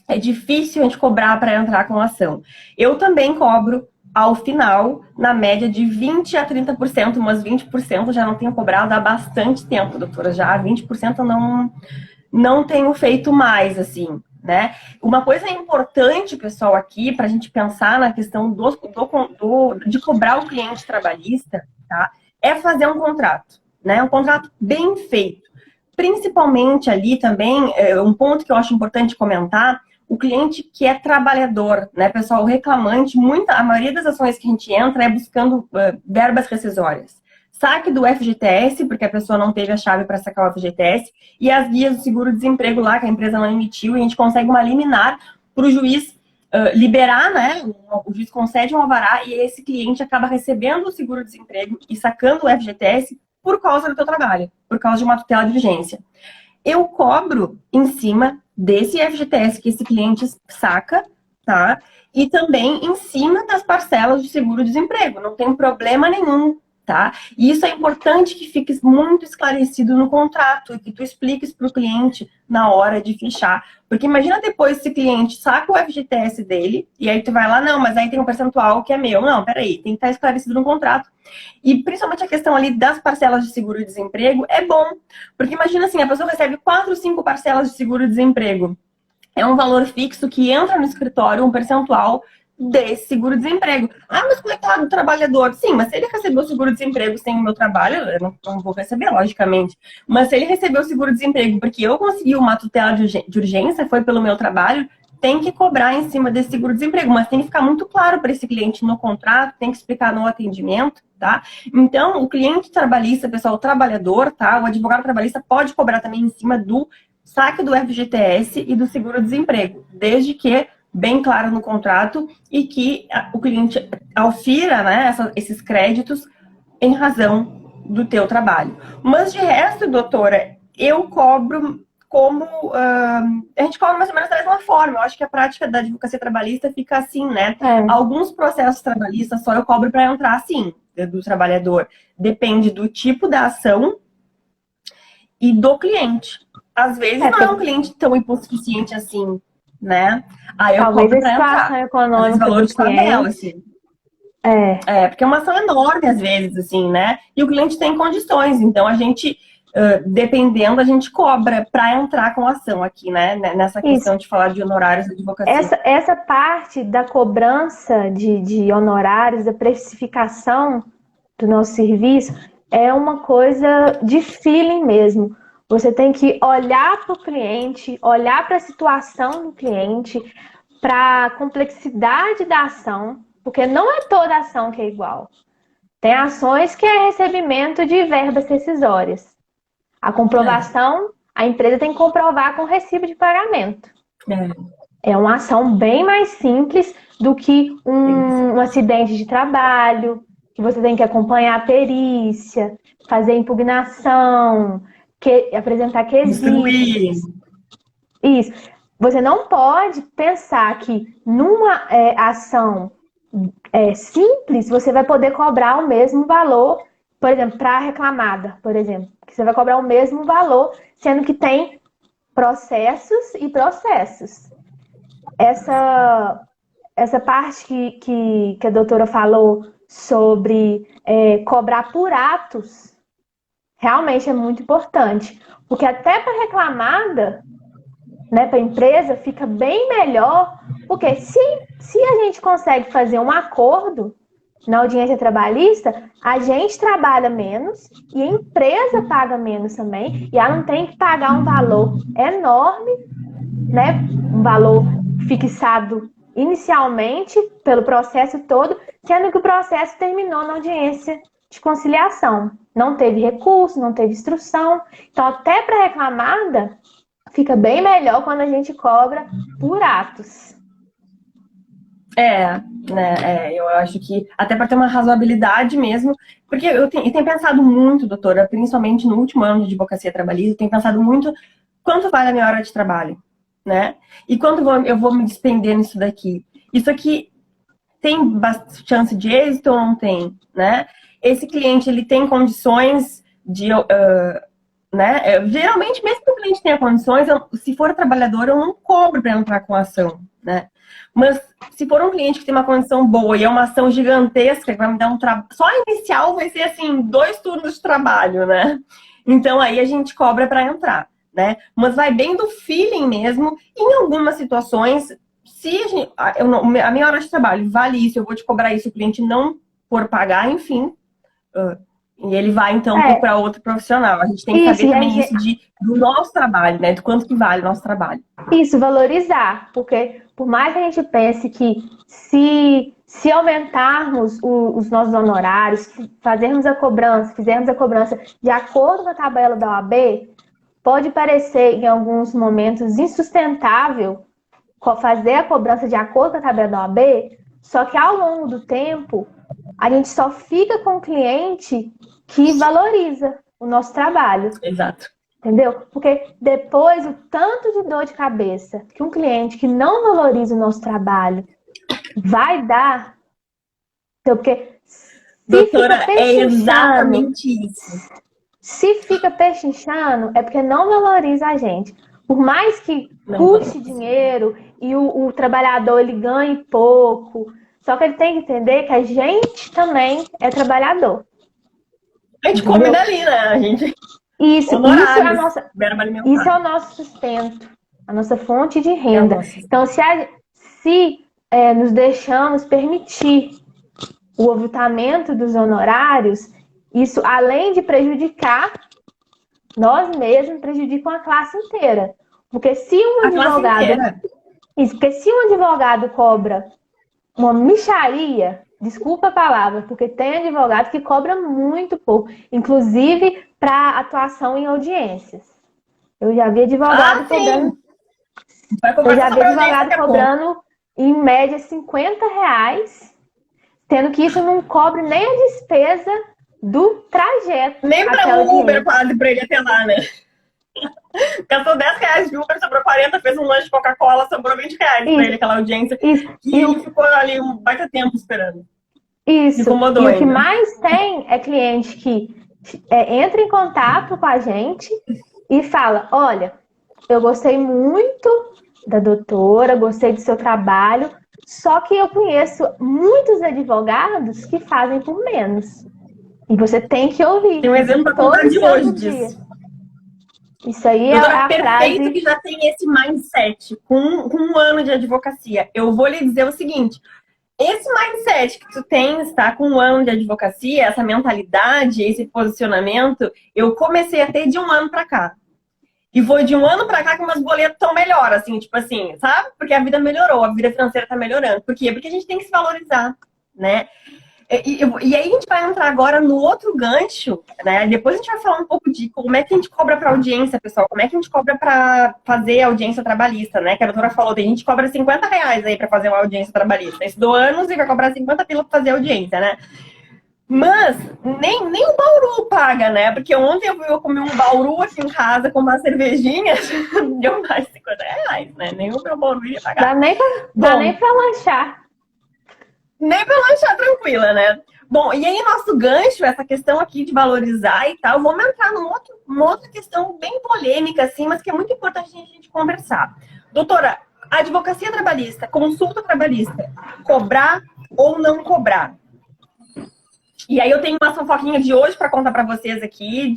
é difícil a gente cobrar para entrar com ação. Eu também cobro ao final, na média de 20 a 30%, mas 20% já não tenho cobrado há bastante tempo, doutora, já 20% não tenho feito mais, assim, né? Uma coisa importante, pessoal, aqui, para a gente pensar na questão de cobrar o cliente trabalhista, tá? É fazer um contrato, né? Um contrato bem feito. Principalmente ali também, um ponto que eu acho importante comentar, o cliente que é trabalhador, né, pessoal? O reclamante, a maioria das ações que a gente entra é buscando verbas rescisórias. Saque do FGTS, porque a pessoa não teve a chave para sacar o FGTS, e as guias do seguro-desemprego lá, que a empresa não emitiu, e a gente consegue uma liminar para o juiz liberar, né? O juiz concede um alvará e esse cliente acaba recebendo o seguro-desemprego e sacando o FGTS por causa do teu trabalho, por causa de uma tutela de urgência. Eu cobro em cima desse FGTS que esse cliente saca, tá? E também em cima das parcelas de seguro-desemprego. Não tem problema nenhum, tá? E isso é importante que fique muito esclarecido no contrato e que tu expliques para o cliente na hora de fechar. Porque imagina depois esse cliente saca o FGTS dele e aí tu vai lá, não, mas aí tem um percentual que é meu. Não, peraí, tem que estar esclarecido no contrato. E principalmente a questão ali das parcelas de seguro-desemprego é bom. Porque imagina assim, a pessoa recebe 4, 5 parcelas de seguro-desemprego. É um valor fixo que entra no escritório, um percentual desse seguro-desemprego. Ah, mas coitado do trabalhador. Sim, mas se ele recebeu o seguro-desemprego sem o meu trabalho, eu não vou receber, logicamente. Mas se ele recebeu o seguro-desemprego porque eu consegui uma tutela de urgência, foi pelo meu trabalho, tem que cobrar em cima desse seguro-desemprego. Mas tem que ficar muito claro para esse cliente no contrato, tem que explicar no atendimento, tá? Então, o cliente trabalhista, pessoal, o trabalhador, tá? O advogado trabalhista pode cobrar também em cima do saque do FGTS e do seguro-desemprego, desde que bem claro no contrato e que o cliente aufira, né, esses créditos em razão do teu trabalho. Mas de resto, doutora, eu cobro como... a gente cobra mais ou menos da mesma forma. Eu acho que a prática da advocacia trabalhista fica assim, né? Alguns processos trabalhistas só eu cobro para entrar assim, do trabalhador. Depende do tipo da ação e do cliente. Às vezes não é um cliente tão hipossuficiente assim, né? Aí eu talvez cobro a pra situação entrar. Às vezes econômica valor do de tabela, cliente. assim. Porque é uma ação enorme às vezes, assim, né? E o cliente tem condições. Então a gente, dependendo, a gente cobra pra entrar com a ação aqui, né? Nessa questão Isso. de falar de honorários da advocacia. Essa parte da cobrança de honorários, da precificação do nosso serviço, é uma coisa de feeling mesmo. Você tem que olhar para o cliente, olhar para a situação do cliente, para a complexidade da ação, porque não é toda ação que é igual. Tem ações que é recebimento de verbas rescisórias. A comprovação, a empresa tem que comprovar com recibo de pagamento. É uma ação bem mais simples do que um acidente de trabalho, que você tem que acompanhar a perícia, fazer impugnação, apresentar quesitos. Isso. Você não pode pensar que numa ação simples, você vai poder cobrar o mesmo valor, por exemplo, para a reclamada, por exemplo, que você vai cobrar o mesmo valor, sendo que tem processos e processos. Essa parte que a doutora falou sobre cobrar por atos, realmente é muito importante. Porque até para reclamada, né, para a empresa, fica bem melhor, porque se a gente consegue fazer um acordo na audiência trabalhista, a gente trabalha menos e a empresa paga menos também, e ela não tem que pagar um valor enorme, né, um valor fixado inicialmente pelo processo todo, sendo que o processo terminou na audiência de conciliação. Não teve recurso, não teve instrução. Então, até para reclamada, fica bem melhor quando a gente cobra por atos. Eu acho que até para ter uma razoabilidade mesmo, porque eu tenho pensado muito, doutora, principalmente no último ano de advocacia trabalhista, eu tenho pensado muito quanto vale a minha hora de trabalho, né? E quanto eu vou me despender nisso daqui. Isso aqui tem bastante chance de êxito ou não tem, né? Esse cliente, ele tem condições de... né? Geralmente, mesmo que o cliente tenha condições, se for trabalhador, eu não cobro para entrar com a ação, né? Mas se for um cliente que tem uma condição boa e é uma ação gigantesca, que vai me dar um trabalho... Só inicial vai ser, assim, 2 turnos de trabalho, né? Então, aí a gente cobra para entrar, né? Mas vai bem do feeling mesmo. Em algumas situações, se a minha hora de trabalho vale isso, eu vou te cobrar isso, o cliente não for pagar, enfim... E ele vai, então, procurar outro profissional. A gente tem que saber também isso do nosso trabalho, né? Do quanto que vale o nosso trabalho. Isso, valorizar. Porque por mais que a gente pense que se aumentarmos os nossos honorários, fizermos a cobrança de acordo com a tabela da OAB, pode parecer, em alguns momentos, insustentável fazer a cobrança de acordo com a tabela da OAB, só que ao longo do tempo, a gente só fica com o cliente que valoriza o nosso trabalho. Exato. Entendeu? Porque depois o tanto de dor de cabeça que um cliente que não valoriza o nosso trabalho vai dar. Então, porque Se fica Doutora, é pechinchando, exatamente isso. se fica pechinchando, é porque não valoriza a gente. Por mais que Não custe valoriza. dinheiro e o trabalhador ele ganhe pouco, só que ele tem que entender que a gente também é trabalhador, A gente come entendeu? dali, né? A gente... Isso é a Honorários, nossa, verba isso é alimentar. o nosso sustento, a nossa fonte de É o renda. nosso. Então, se nos deixamos permitir o aviltamento dos honorários, isso, além de prejudicar nós mesmos, prejudica a classe inteira. Porque se um A classe advogado, inteira. porque se um advogado cobra uma mixaria, desculpa a palavra, porque tem advogado que cobra muito pouco, inclusive para atuação em audiências. Eu já vi Ah, advogado sim. cobrando, Vai eu já conversar vi sobre a audiência advogado daqui a pouco. cobrando em média R$ 50, tendo que isso não cobre nem a despesa do trajeto Nem até para a um Uber audiência. quase para ele até lá, né? Gastou R$ 10 de Uber, sobrou 40, fez um lanche de Coca-Cola, sobrou R$ 20 para ele, Isso, aquela audiência. isso. E ele ficou ali um baita tempo esperando. Se Isso. incomodou E o que ainda. mais tem é cliente que entra em contato com a gente e fala: olha, eu gostei muito da doutora, gostei do seu trabalho, só que eu conheço muitos advogados que fazem por menos. E você tem que ouvir Tem um exemplo para contar todo de hoje santo dia. disso. Isso aí é Doutora, a perfeito que frase. já tem esse mindset com um ano de advocacia. Eu vou lhe dizer o seguinte: esse mindset que tu tens, tá? Com um ano de advocacia, essa mentalidade, esse posicionamento, eu comecei a ter de um ano pra cá. E foi de um ano pra cá que meus boletos estão melhor, assim, tipo assim, sabe? Porque a vida melhorou, a vida financeira tá melhorando. Por quê? Porque a gente tem que se valorizar, né? E aí a gente vai entrar agora no outro gancho, né? Depois a gente vai falar um pouco de como é que a gente cobra para audiência, pessoal. Como é que a gente cobra para fazer audiência trabalhista, né? Que a doutora falou, tem gente que cobra R$ 50 aí para fazer uma audiência trabalhista. Estudou anos e vai cobrar 50 pila para fazer audiência, né? Mas nem o Bauru paga, né? Porque ontem eu comi um Bauru aqui em casa com uma cervejinha, deu mais de R$ 50, né? Nem o meu Bauru ia pagar. Dá nem pra lanchar. Nem pra lanchar tranquila, né? Bom, e aí nosso gancho, essa questão aqui de valorizar e tal, vamos entrar numa outra questão bem polêmica, assim, mas que é muito importante a gente conversar. Doutora, advocacia trabalhista, consulta trabalhista, cobrar ou não cobrar? E aí eu tenho uma fofoquinha de hoje para contar para vocês aqui,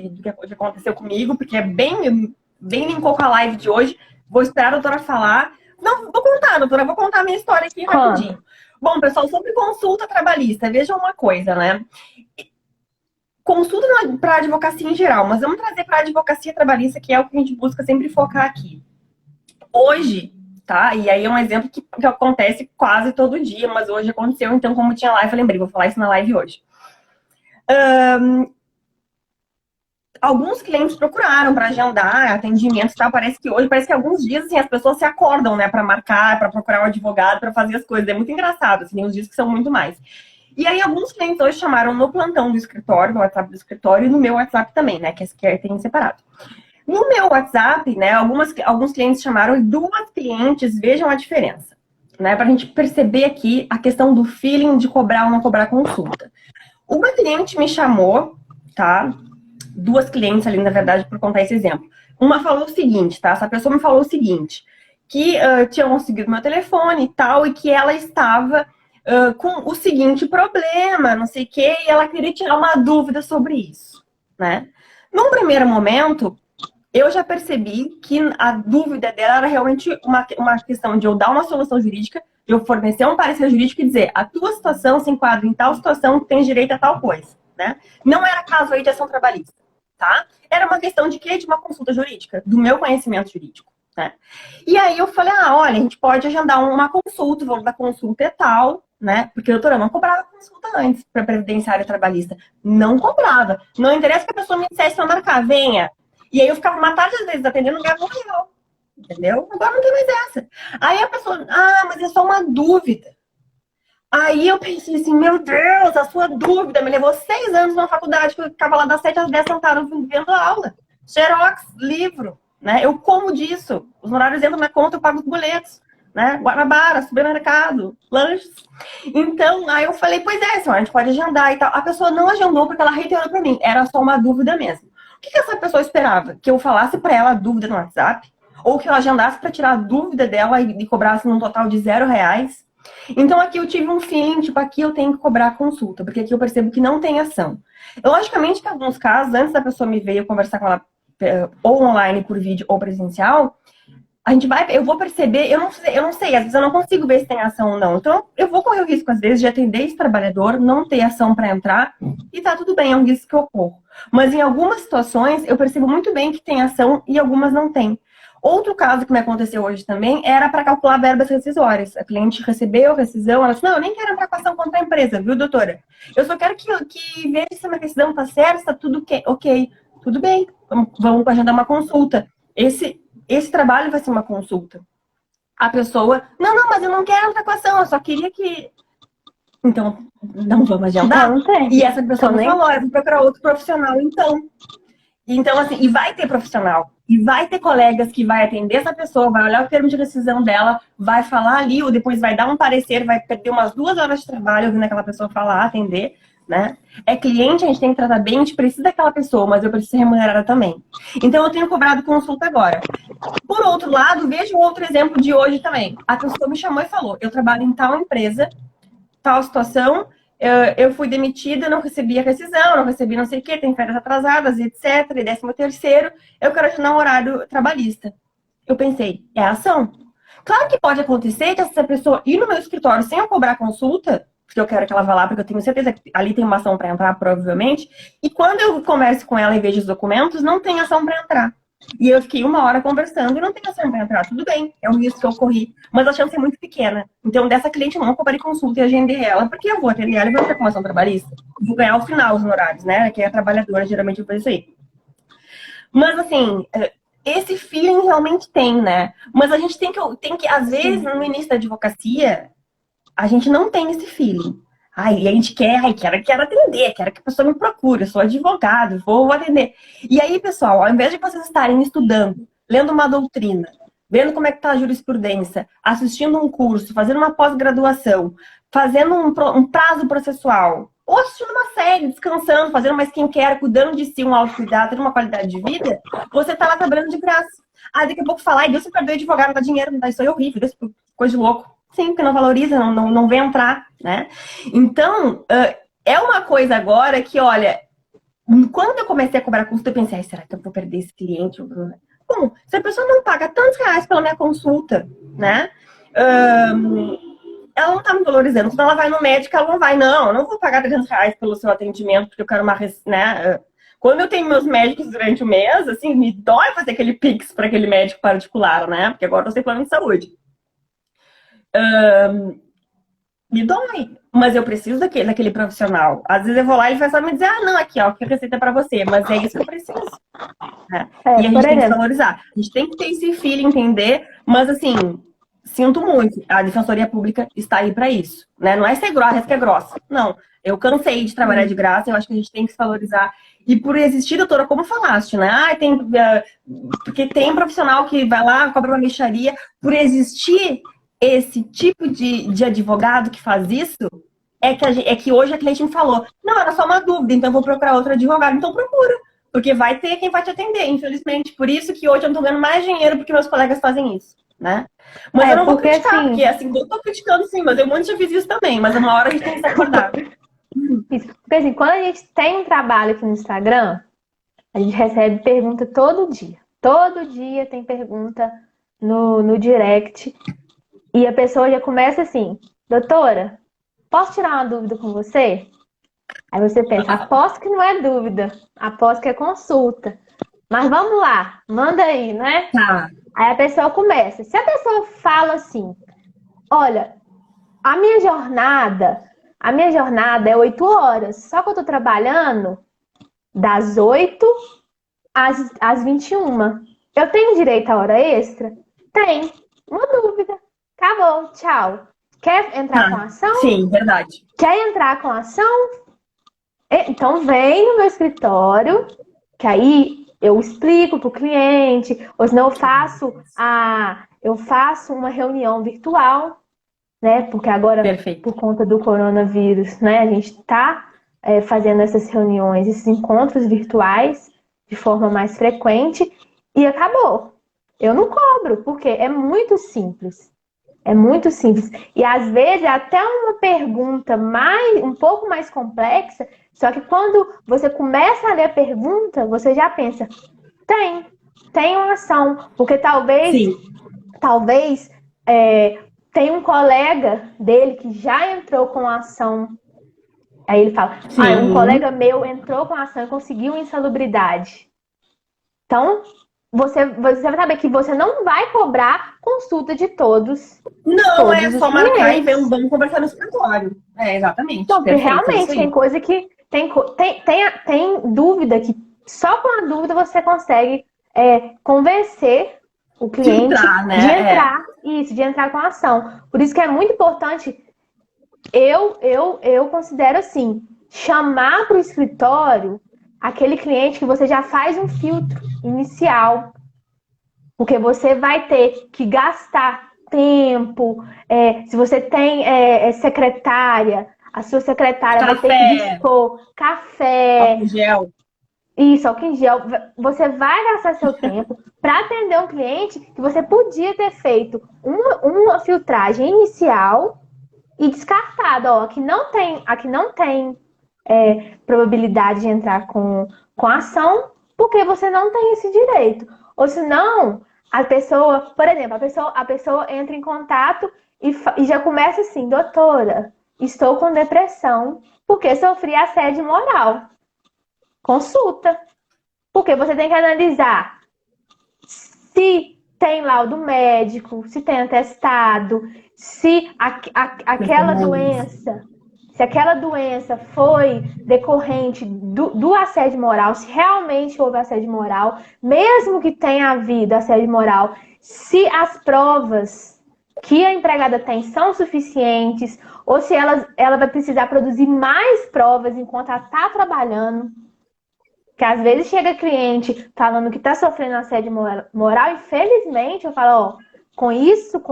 do que aconteceu comigo, porque é bem linkou com a live de hoje. Vou esperar a doutora falar. Não, vou contar, doutora, vou contar a minha história aqui rapidinho. Bom, pessoal, sobre consulta trabalhista, vejam uma coisa, né? Consulta para advocacia em geral, mas vamos trazer para advocacia trabalhista, que é o que a gente busca sempre focar aqui. Hoje, tá? E aí é um exemplo que acontece quase todo dia, mas hoje aconteceu, então como tinha live, eu lembrei, vou falar isso na live hoje. Alguns clientes procuraram para agendar atendimento e tal. Parece que alguns dias assim, as pessoas se acordam, né, para marcar, para procurar um advogado, para fazer as coisas. É muito engraçado, assim, tem uns dias que são muito mais. E aí alguns clientes hoje chamaram no plantão do escritório, no WhatsApp do escritório e no meu WhatsApp também, né, que tem separado. No meu WhatsApp, né, alguns clientes chamaram e duas clientes, vejam a diferença, né, para a gente perceber aqui a questão do feeling de cobrar ou não cobrar consulta. Uma cliente me chamou, tá? Duas clientes ali, na verdade, por contar esse exemplo. Uma falou o seguinte, tá? Essa pessoa me falou o seguinte, que tinha conseguido meu telefone e tal, e que ela estava com o seguinte problema, não sei o quê, e ela queria tirar uma dúvida sobre isso, né? Num primeiro momento, eu já percebi que a dúvida dela era realmente uma questão de eu dar uma solução jurídica, de eu fornecer um parecer jurídico e dizer, a tua situação se enquadra em tal situação que tem direito a tal coisa, né? Não era caso aí de ação trabalhista. Tá? Era uma questão de quê? De uma consulta jurídica, do meu conhecimento jurídico, né? E aí eu falei, olha, a gente pode agendar uma consulta, o valor da consulta é tal, né? Porque a doutora não cobrava consulta antes para previdenciária trabalhista. Não cobrava. Não interessa que a pessoa me dissesse para marcar, venha. E aí eu ficava uma tarde, às vezes, atendendo, não ganhava R$ 1. Entendeu? Agora não tem mais essa. Aí a pessoa, mas é só uma dúvida. Aí eu pensei assim, meu Deus, a sua dúvida me levou 6 anos na faculdade, que eu ficava lá das 7 às 10 sentada vendo aula. Xerox, livro, né? Eu como disso. Os horários entram na conta, eu pago os boletos. né? Guanabara, supermercado, lanches. Então, aí eu falei, pois é, senhora, a gente pode agendar e tal. A pessoa não agendou porque ela reiterou pra mim, era só uma dúvida mesmo. O que essa pessoa esperava? Que eu falasse pra ela a dúvida no WhatsApp? Ou que eu agendasse pra tirar a dúvida dela e cobrasse num total de R$ 0? Então aqui eu tive um feeling, tipo, aqui eu tenho que cobrar a consulta, porque aqui eu percebo que não tem ação. Logicamente que em alguns casos, antes da pessoa me ver eu conversar com ela ou online, por vídeo, ou presencial, eu vou perceber, eu não sei, às vezes eu não consigo ver se tem ação ou não. Então eu vou correr o risco, às vezes, de atender esse trabalhador, não ter ação para entrar, e tá tudo bem, é um risco que eu corro. Mas em algumas situações, eu percebo muito bem que tem ação e algumas não tem. Outro caso que me aconteceu hoje também era para calcular verbas rescisórias. A cliente recebeu a rescisão, ela disse, não, eu nem quero entrar com ação contra a empresa, viu, doutora? Eu só quero que veja se a minha rescisão está certa, está tudo ok. Tudo bem, vamos agendar uma consulta. Esse trabalho vai ser uma consulta. A pessoa, não, mas eu não quero entrar com ação, eu só queria que... Então, não vamos agendar? Não tem. E essa pessoa Então, me falou, eu vou procurar outro profissional, então. Então, assim, e vai ter profissional. E vai ter colegas que vai atender essa pessoa, vai olhar o termo de rescisão dela, vai falar ali, ou depois vai dar um parecer, vai perder umas 2 horas de trabalho ouvindo aquela pessoa falar, atender, né? É cliente, a gente tem que tratar bem, a gente precisa daquela pessoa, mas eu preciso ser remunerada também. Então, eu tenho cobrado consulta agora. Por outro lado, vejo outro exemplo de hoje também. A pessoa me chamou e falou, eu trabalho em tal empresa, tal situação, eu fui demitida, não recebi a rescisão, não recebi não sei o quê, tem férias atrasadas, etc, e 13º, eu quero assinar um horário trabalhista. Eu pensei, é ação. Claro que pode acontecer que essa pessoa ir no meu escritório sem eu cobrar consulta, porque eu quero que ela vá lá, porque eu tenho certeza que ali tem uma ação para entrar, provavelmente, e quando eu converso com ela e vejo os documentos, não tem ação para entrar. E eu fiquei 1 hora conversando e não tem ação para entrar. Tudo bem, é um risco que eu corri. Mas a chance é muito pequena. Então, dessa cliente, eu não cobrei consulta e agendei ela, porque eu vou atender ela e vou ter com ação trabalhista. Vou ganhar ao final os honorários, né? Que é a trabalhadora, geralmente eu faço isso aí. Mas, assim, esse feeling realmente tem, né? Mas a gente tem que às vezes, no início da advocacia, a gente não tem esse feeling. E a gente quero atender, quero que a pessoa me procure, eu sou advogado, vou atender. E aí, pessoal, ao invés de vocês estarem estudando, lendo uma doutrina, vendo como é que está a jurisprudência, assistindo um curso, fazendo uma pós-graduação, fazendo um prazo processual, ou assistindo uma série, descansando, fazendo uma skincare, cuidando de si, um autocuidado, tendo uma qualidade de vida, você está lá trabalhando de graça. Daqui a pouco falar, Deus se perdoe advogado, não dá dinheiro, não dá, isso é horrível, Deus, coisa de louco. Sim, porque não valoriza, não vem entrar, né? Então, é uma coisa agora que, olha, quando eu comecei a cobrar custo, eu pensei, será que eu vou perder esse cliente? Bom, se a pessoa não paga tantos reais pela minha consulta, né? Ela não tá me valorizando. Quando ela vai no médico, ela não vai, não, eu não vou pagar R$ 300 pelo seu atendimento, porque eu quero uma, né? Quando eu tenho meus médicos durante o mês, assim, me dói fazer aquele Pix para aquele médico particular, né? Porque agora eu sei plano de saúde. Me dói, mas eu preciso daquele profissional. Às vezes eu vou lá e ele vai só me dizer, não, aqui, ó, que receita é pra você, mas é isso que eu preciso. Né? E a gente tem que valorizar. A gente tem que ter esse feeling, entender, mas assim, sinto muito, a Defensoria Pública está aí pra isso, né? Não é ser grossa, é que é grossa. Não, eu cansei de trabalhar de graça, eu acho que a gente tem que se valorizar. E por existir, doutora, como falaste, né? Porque tem profissional que vai lá, cobra uma mixaria, por existir esse tipo de advogado que faz isso, é que hoje a cliente me falou, não, era só uma dúvida, então eu vou procurar outro advogado. Então procura, porque vai ter quem vai te atender, infelizmente. Por isso que hoje eu não tô ganhando mais dinheiro porque meus colegas fazem isso, né? Mas eu não vou criticar, assim, porque assim, eu tô criticando sim, mas eu muito já fiz isso também, mas uma hora a gente tem que se acordar. Isso. Porque assim, quando a gente tem um trabalho aqui no Instagram, a gente recebe pergunta todo dia. Todo dia tem pergunta no direct. E a pessoa já começa assim, doutora, posso tirar uma dúvida com você? Aí você pensa, aposto que não é dúvida, aposto que é consulta. Mas vamos lá, manda aí, né? Tá. Aí a pessoa começa. Se a pessoa fala assim, olha, a minha jornada é 8 horas, só que eu tô trabalhando das 8 às 21. Eu tenho direito à hora extra? Tem. Uma dúvida. Acabou, tchau. Quer entrar com ação? Sim, verdade. Quer entrar com ação? Então vem no meu escritório, que aí eu explico para o cliente, ou senão eu faço uma reunião virtual, né? Porque agora, Perfeito. por conta do coronavírus, né, a gente está fazendo essas reuniões, esses encontros virtuais de forma mais frequente e acabou. Eu não cobro, porque é muito simples. É muito simples. E às vezes até uma pergunta um pouco mais complexa, só que quando você começa a ler a pergunta, você já pensa, tem uma ação. Porque talvez tem um colega dele que já entrou com a ação. Aí ele fala, um colega meu entrou com a ação e conseguiu insalubridade. Então, você vai saber que você não vai cobrar consulta de todos. Não, é só marcar e ver, vamos conversar no escritório. Exatamente. Então, realmente, tem coisa que tem dúvida que só com a dúvida você consegue convencer o cliente de entrar com a ação. Por isso que é muito importante, eu considero assim, chamar para o escritório aquele cliente que você já faz um filtro inicial. Porque você vai ter que gastar tempo. Se você tem secretária, a sua secretária vai ter que dispor café. Álcool gel. Isso, álcool em gel. Você vai gastar seu tempo para atender um cliente que você podia ter feito uma filtragem inicial e descartado. Aqui não tem probabilidade de entrar com ação, porque você não tem esse direito. Ou senão, a pessoa, por exemplo, a pessoa entra em contato e já começa assim, doutora, estou com depressão porque sofri assédio moral. Consulta. Porque você tem que analisar se tem laudo médico, se tem atestado, se aquela doença foi decorrente do assédio moral, se realmente houve assédio moral, mesmo que tenha havido assédio moral, se as provas que a empregada tem são suficientes, ou se ela vai precisar produzir mais provas enquanto ela está trabalhando. Porque às vezes chega cliente falando que está sofrendo assédio moral, infelizmente eu falo, com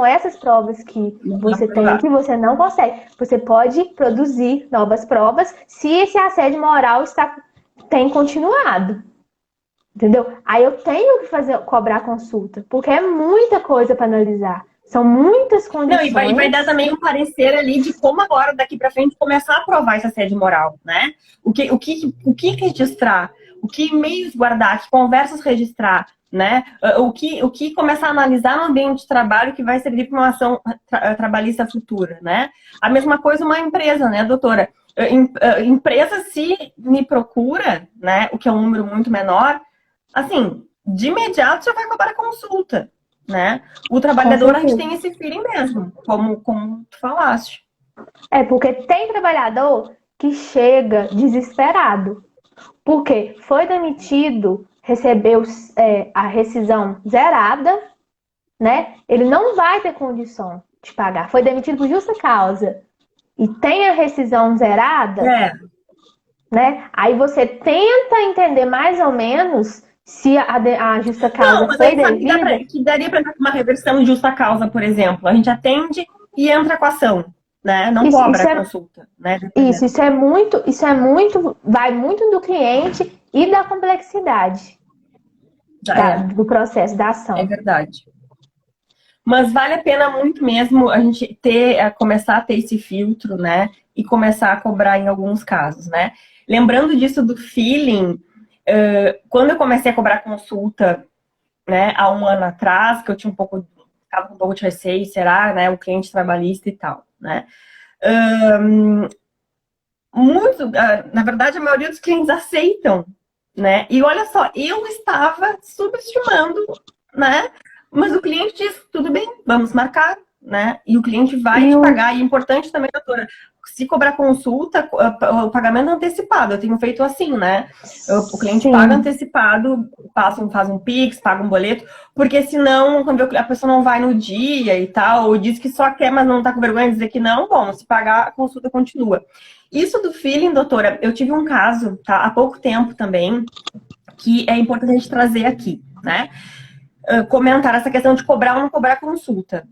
essas provas que você tem aqui, você não consegue. Você pode produzir novas provas se esse assédio moral tem continuado. Entendeu? Aí eu tenho que cobrar consulta, porque é muita coisa para analisar. São muitas condições. Não, e vai dar também um parecer ali de como agora, daqui para frente, começar a provar esse assédio moral, né? O que registrar? O que e-mails guardar? Que conversas registrar? Né? O que começar a analisar no ambiente de trabalho que vai servir para uma ação trabalhista futura, né? A mesma coisa uma empresa, né, doutora? Empresa, se me procura, né, o que é um número muito menor, assim, de imediato já vai cobrar consulta, né? O trabalhador, a gente tem esse feeling mesmo, como tu falaste. Porque tem trabalhador que chega desesperado, porque foi demitido, recebeu a rescisão zerada, né? Ele não vai ter condição de pagar. Foi demitido por justa causa e tem a rescisão zerada, né? Aí você tenta entender mais ou menos se a justa causa foi devida. Que daria para entrar com uma reversão de justa causa, por exemplo. A gente atende e entra com a ação, né? Não cobra a consulta, né? Vai muito do cliente e da complexidade do processo da ação. É verdade. Mas vale a pena muito mesmo a gente começar a ter esse filtro, né? E começar a cobrar em alguns casos, né? Lembrando disso do feeling, quando eu comecei a cobrar consulta, né, há um ano atrás, que eu tinha ficava com um pouco de receio, será, né? O cliente trabalhista e tal, né? Na verdade, a maioria dos clientes aceitam, né? E olha só, eu estava subestimando, né? Mas o cliente diz, tudo bem, vamos marcar, né? E o cliente vai te pagar. E é importante também, doutora, se cobrar consulta, o pagamento antecipado. Eu tenho feito assim, né? O cliente paga antecipado, faz um Pix, paga um boleto, porque senão, quando a pessoa não vai no dia e tal, ou diz que só quer, mas não tá com vergonha de dizer que não, bom, se pagar, a consulta continua. Isso do feeling, doutora, eu tive um caso, tá? Há pouco tempo também, que é importante a gente trazer aqui, né? Comentar essa questão de cobrar ou não cobrar consulta.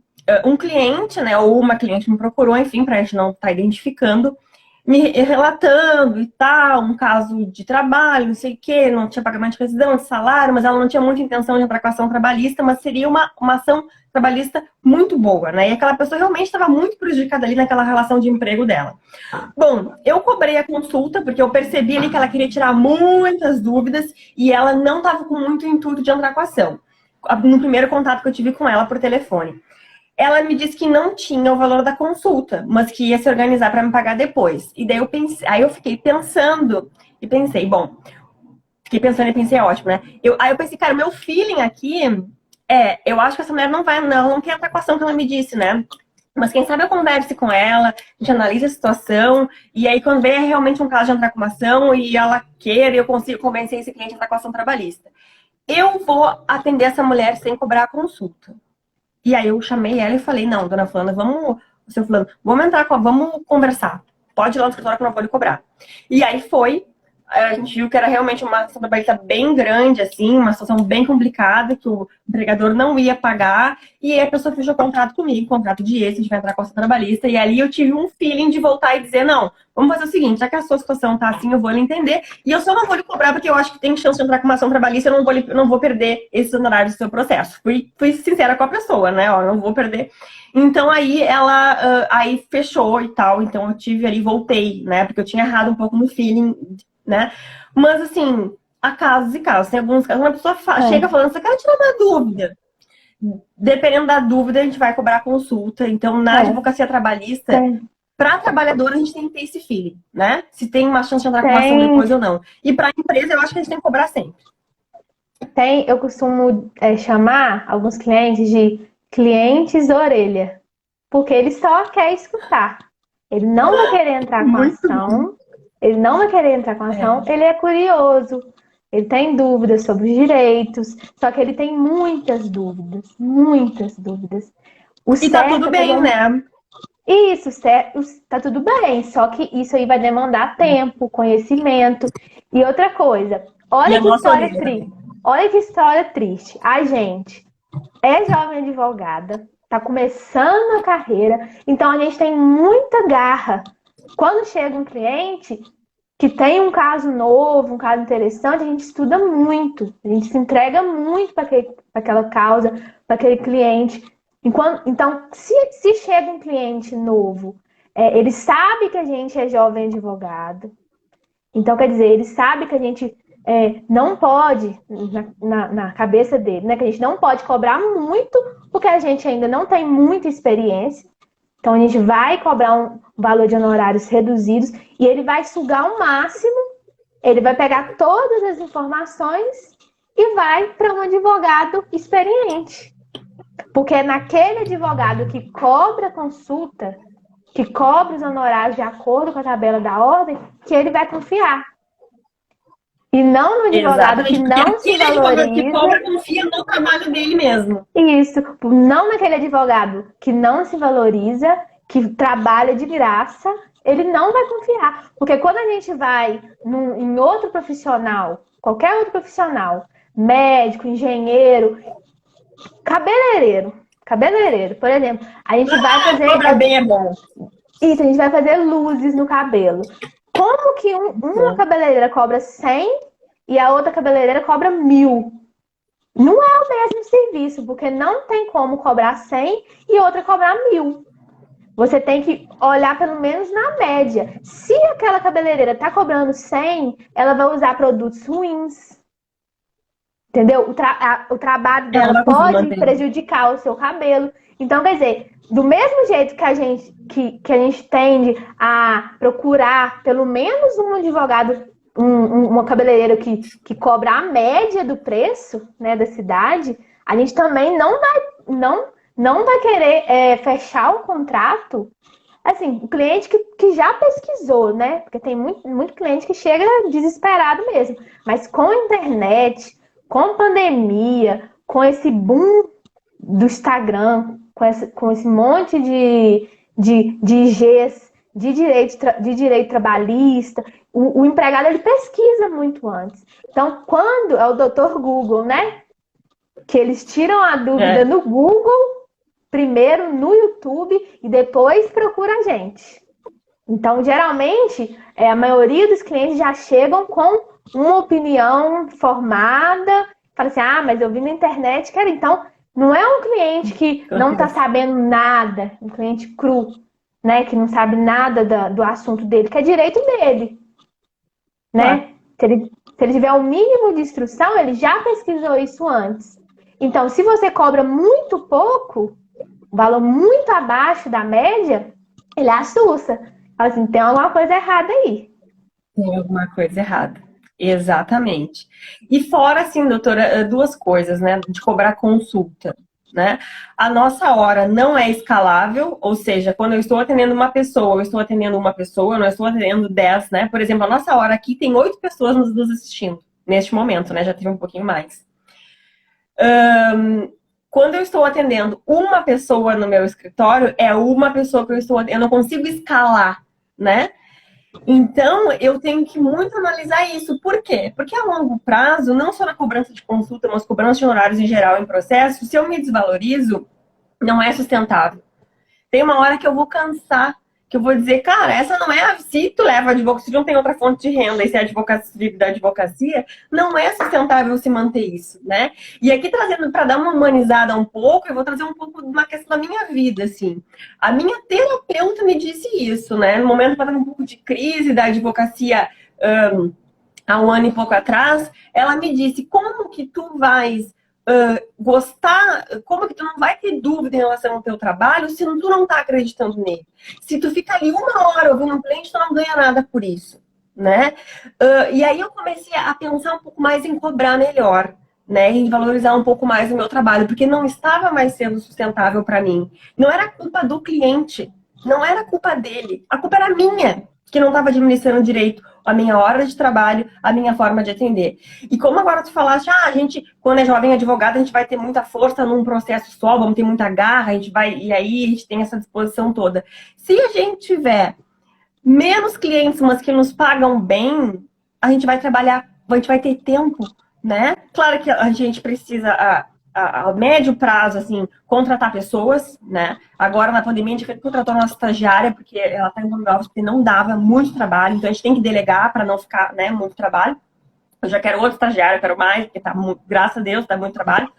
Um cliente, né, ou uma cliente me procurou, enfim, para a gente não estar identificando, me relatando e tal, um caso de trabalho, não sei o quê, não tinha pagamento de rescisão, de salário, mas ela não tinha muita intenção de entrar com a ação trabalhista, mas seria uma ação trabalhista muito boa, né? E aquela pessoa realmente estava muito prejudicada ali naquela relação de emprego dela. Bom, eu cobrei a consulta, porque eu percebi ali que ela queria tirar muitas dúvidas e ela não estava com muito intuito de entrar com a ação. No primeiro contato que eu tive com ela por telefone. Ela me disse que não tinha o valor da consulta, mas que ia se organizar para me pagar depois. E daí eu pensei, aí eu fiquei pensando e pensei, bom, fiquei pensando e pensei, ótimo, né? Aí eu pensei, cara, meu feeling aqui eu acho que essa mulher não quer entrar com a ação que ela me disse, né? Mas quem sabe eu converse com ela, a gente analisa a situação, e aí quando vem realmente um caso de entrar com uma ação e ela queira, eu consigo convencer esse cliente a entrar com a ação trabalhista. Eu vou atender essa mulher sem cobrar a consulta. E aí eu chamei ela e falei, não, dona fulana, seu fulano, vamos conversar. Pode ir lá no escritório que eu não vou lhe cobrar. E aí foi, a gente viu que era realmente uma situação trabalhista bem grande, assim, uma situação bem complicada, que o empregador não ia pagar, e aí a pessoa fechou contrato comigo, contrato de esse, a gente vai entrar com a ação trabalhista, e ali eu tive um feeling de voltar e dizer, não, vamos fazer o seguinte, já que a sua situação tá assim, eu vou lhe entender, e eu só não vou lhe cobrar porque eu acho que tem chance de entrar com uma ação trabalhista, eu não vou perder esses honorários do seu processo. Fui sincera com a pessoa, né, ó, não vou perder. Então aí ela aí fechou e tal, então eu tive ali, voltei, né, porque eu tinha errado um pouco no feeling, né? Mas assim, há casos e casos. Tem alguns casos, uma pessoa chega falando, você quer tirar uma dúvida. Dependendo da dúvida, a gente vai cobrar consulta. Então, na advocacia trabalhista, para trabalhador, a gente tem que ter esse feeling, né? Se tem uma chance de entrar com uma ação depois ou não. E para empresa, eu acho que a gente tem que cobrar sempre. Eu costumo chamar alguns clientes de clientes orelha, porque ele só quer escutar. Ele não vai querer entrar com a ação. Ele não vai querer entrar com a ação, ele é curioso, ele tem dúvidas sobre os direitos, só que ele tem muitas dúvidas, muitas dúvidas. E tá tudo bem, né? Isso, tá tudo bem, só que isso aí vai demandar tempo, conhecimento. E outra coisa, olha que história triste. Olha que história triste. A gente é jovem advogada, tá começando a carreira, então a gente tem muita garra. Quando chega um cliente que tem um caso novo, um caso interessante, a gente estuda muito, a gente se entrega muito para aquela causa, para aquele cliente. Então, se chega um cliente novo, ele sabe que a gente é jovem advogado, então quer dizer, ele sabe que a gente não pode, na cabeça dele, né, que a gente não pode cobrar muito, porque a gente ainda não tem muita experiência. Então, a gente vai cobrar um valor de honorários reduzidos e ele vai sugar o máximo, ele vai pegar todas as informações e vai para um advogado experiente. Porque é naquele advogado que cobra consulta, que cobra os honorários de acordo com a tabela da ordem, que ele vai confiar. E não no advogado que não se valoriza. Que cobra, confia no trabalho dele mesmo. Isso. Não naquele advogado que não se valoriza, que trabalha de graça, ele não vai confiar. Porque quando a gente vai em outro profissional, qualquer outro profissional, médico, engenheiro, cabeleireiro, por exemplo, a gente vai fazer... Cobrar bem é bom. Isso, a gente vai fazer luzes no cabelo. Como que uma cabeleireira cobra 100 e a outra cabeleireira cobra 1.000? Não é o mesmo serviço, porque não tem como cobrar 100 e outra cobrar 1.000. Você tem que olhar pelo menos na média. Se aquela cabeleireira está cobrando 100, ela vai usar produtos ruins. Entendeu? O trabalho dela pode prejudicar o seu cabelo. Então, quer dizer, do mesmo jeito que a gente tende a procurar pelo menos um advogado, uma cabeleireira que cobra a média do preço, né, da cidade, a gente também não vai querer fechar o contrato. Assim, o cliente que já pesquisou, né? Porque tem muito cliente que chega desesperado mesmo. Mas com a internet, com pandemia, com esse boom do Instagram, com esse monte de IGs de direito trabalhista. O empregado, ele pesquisa muito antes. Então, quando é o doutor Google, né? Que eles tiram a dúvida no Google, primeiro no YouTube e depois procura a gente. Então, geralmente, a maioria dos clientes já chegam com uma opinião formada, fala assim, mas eu vi na internet, cara, então não é um cliente que não está sabendo nada, um cliente cru, né, que não sabe nada do assunto dele, que é direito dele, né? Se ele tiver o mínimo de instrução, ele já pesquisou isso antes. Então, se você cobra muito pouco, valor muito abaixo da média, ele assusta. Fala assim, tem alguma coisa errada aí. Tem alguma coisa errada. Exatamente. E fora, assim, doutora, duas coisas, né? De cobrar consulta, né? A nossa hora não é escalável, ou seja, quando eu estou atendendo uma pessoa, eu estou atendendo uma pessoa, eu não estou atendendo 10, né? Por exemplo, a nossa hora aqui tem 8 pessoas nos assistindo, neste momento, né? Já teve um pouquinho mais. Quando eu estou atendendo uma pessoa no meu escritório, é uma pessoa que eu não consigo escalar, né? Então, eu tenho que muito analisar isso. Por quê? Porque a longo prazo, não só na cobrança de consulta, mas cobrança de honorários em geral em processo, se eu me desvalorizo, não é sustentável. Tem uma hora que eu vou cansar, que eu vou dizer, cara, essa não é. Se tu leva advocacia, se não tem outra fonte de renda e se é advocacia da advocacia, não é sustentável se manter isso, né? E aqui trazendo, para dar uma humanizada um pouco, eu vou trazer um pouco de uma questão da minha vida, assim. A minha terapeuta me disse isso, né? No momento que eu estava um pouco de crise da advocacia há um ano e pouco atrás, ela me disse, como que tu vais gostar, como que tu não vai ter dúvida em relação ao teu trabalho se tu não tá acreditando nele? Se tu fica ali uma hora ouvindo um cliente, tu não ganha nada por isso, né? E aí eu comecei a pensar um pouco mais em cobrar melhor, né? Em valorizar um pouco mais o meu trabalho, porque não estava mais sendo sustentável para mim. Não era culpa do cliente, não era culpa dele, a culpa era minha, que não estava administrando direito a minha hora de trabalho, a minha forma de atender. E como agora tu falaste, a gente, quando é jovem advogado, a gente vai ter muita força num processo só, vamos ter muita garra, a gente vai, e aí a gente tem essa disposição toda. Se a gente tiver menos clientes, mas que nos pagam bem, a gente vai trabalhar, a gente vai ter tempo, né? Claro que a gente precisa, a médio prazo, assim, contratar pessoas, né? Agora, na pandemia, a gente contratou a nossa estagiária, porque ela está em home office, porque não dava muito trabalho, então a gente tem que delegar para não ficar, né, muito trabalho. Eu já quero outro estagiário, eu quero mais, porque tá, graças a Deus, dá muito trabalho.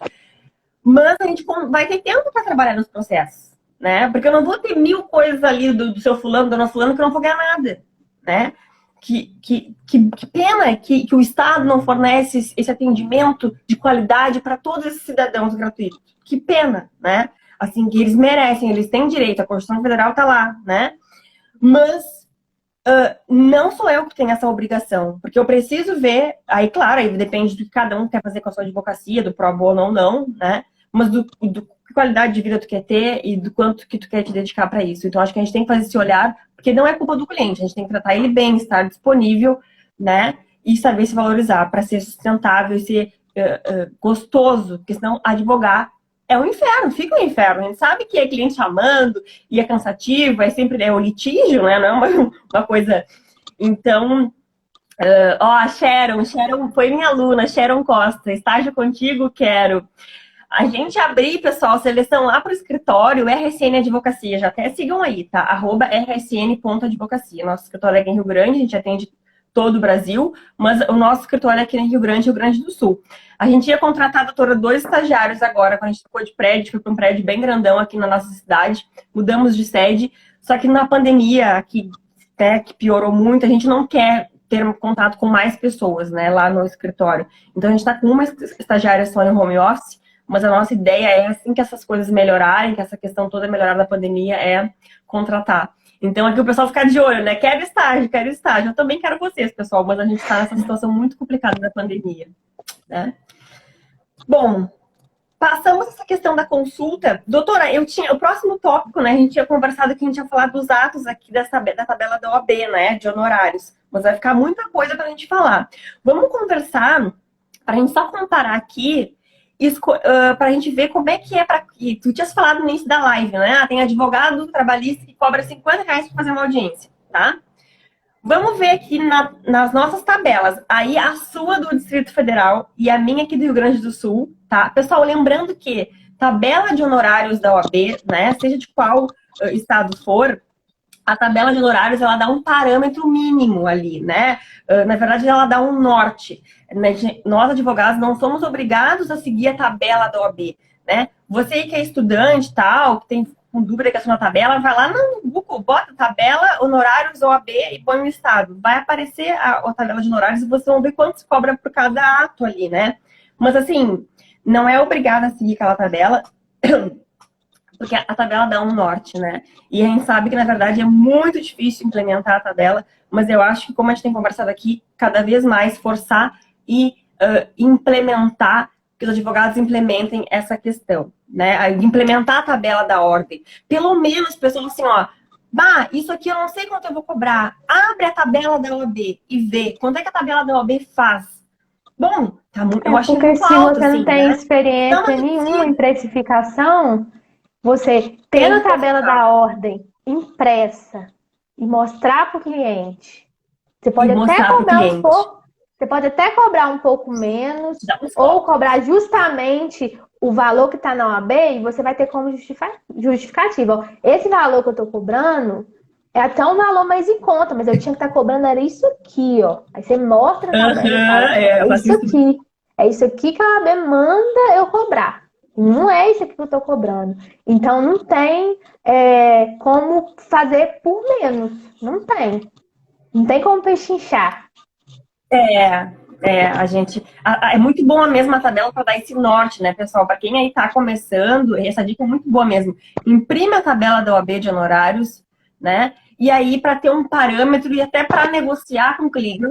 Mas a gente vai ter tempo para trabalhar nos processos, né? Porque eu não vou ter 1000 coisas ali do seu fulano, do nosso fulano, que eu não vou ganhar nada, né? Que pena que o Estado não fornece esse atendimento de qualidade para todos esses cidadãos gratuitos. Que pena, né? Assim, que eles merecem, eles têm direito, a Constituição Federal está lá, né? Mas não sou eu que tenho essa obrigação, porque eu preciso ver, aí claro, aí depende do que cada um quer fazer com a sua advocacia, do pro bono ou não, né? Mas do que qualidade de vida tu quer ter e do quanto que tu quer te dedicar para isso. Então acho que a gente tem que fazer esse olhar, porque não é culpa do cliente, a gente tem que tratar ele bem, estar disponível, né? E saber se valorizar para ser sustentável e ser gostoso, porque senão advogar é um inferno, fica um inferno. A gente sabe que é cliente chamando e é cansativo, é sempre o litígio, né? Não é uma coisa. Então, a Sharon foi minha aluna, Sharon Costa, estágio contigo, quero. A gente abrir, pessoal, seleção lá para o escritório, RSN Advocacia, já até sigam aí, tá? @rsn.advocacia. Nosso escritório é aqui em Rio Grande, a gente atende todo o Brasil, mas o nosso escritório é aqui em Rio Grande do Sul. A gente ia contratar a doutora 2 estagiários agora, quando a gente ficou de prédio, foi para um prédio bem grandão aqui na nossa cidade, mudamos de sede, só que na pandemia, que piorou muito, a gente não quer ter contato com mais pessoas, né, lá no escritório. Então a gente está com uma estagiária só em home office, mas a nossa ideia é, assim que essas coisas melhorarem, que essa questão toda melhorar da pandemia, é contratar. Então aqui o pessoal fica de olho, né? Quero estágio. Eu também quero vocês, pessoal, mas a gente está nessa situação muito complicada da pandemia, né? Bom, passamos essa questão da consulta. Doutora, o próximo tópico, né? A gente tinha conversado que a gente ia falar dos atos aqui da tabela da OAB, né? De honorários. Mas vai ficar muita coisa para a gente falar. Vamos conversar, para a gente só comparar aqui para a gente ver como é que é para. Tu tinhas falado no início da live, né? Ah, tem advogado trabalhista que cobra R$ 50 para fazer uma audiência, tá? Vamos ver aqui nas nossas tabelas. Aí a sua do Distrito Federal e a minha aqui do Rio Grande do Sul, tá? Pessoal, lembrando que tabela de honorários da OAB, né? Seja de qual estado for, a tabela de honorários, ela dá um parâmetro mínimo ali, né? Na verdade, ela dá um norte. Nós, advogados, não somos obrigados a seguir a tabela da OAB, né? Você que é estudante tal, que tem com dúvida que na tabela, vai lá no Google, bota tabela, honorários OAB e põe o estado. Vai aparecer a tabela de honorários e vocês vão ver quanto se cobra por cada ato ali, né? Mas, assim, não é obrigado a seguir aquela tabela, porque a tabela dá um norte, né? E a gente sabe que, na verdade, é muito difícil implementar a tabela, mas eu acho que, como a gente tem conversado aqui, cada vez mais forçar e implementar, que os advogados implementem essa questão, né? Implementar a tabela da ordem. Pelo menos, pessoal, assim, ó, bah, isso aqui eu não sei quanto eu vou cobrar. Abre a tabela da OAB e vê quanto é que a tabela da OAB faz. Bom, tá muito, eu achei Porque muito se alto, você assim, não tem né? experiência Então, nenhuma em precificação, você tendo tem a que tabela testar da ordem impressa e mostrar para o cliente, você e pode até mostrar para o cobrar um cliente. pouco, você pode até cobrar um pouco menos, Dá uns ou focos. cobrar justamente o valor que está na OAB e você vai ter como justificativa. Ó, esse valor que eu estou cobrando é até um valor mais em conta, mas eu tinha que estar cobrando era isso aqui, ó. Aí você mostra a tabela e fala, Eu é faço isso isso. aqui. É isso aqui que a OAB manda eu cobrar. Não é isso aqui que eu estou cobrando. Então não tem como fazer por menos. Não tem. Não tem como pechinchar. A gente. É muito bom a mesma tabela para dar esse norte, né, pessoal? Para quem aí está começando, essa dica é muito boa mesmo. Imprime a tabela da OAB de honorários, né? E aí, para ter um parâmetro e até para negociar com o cliente.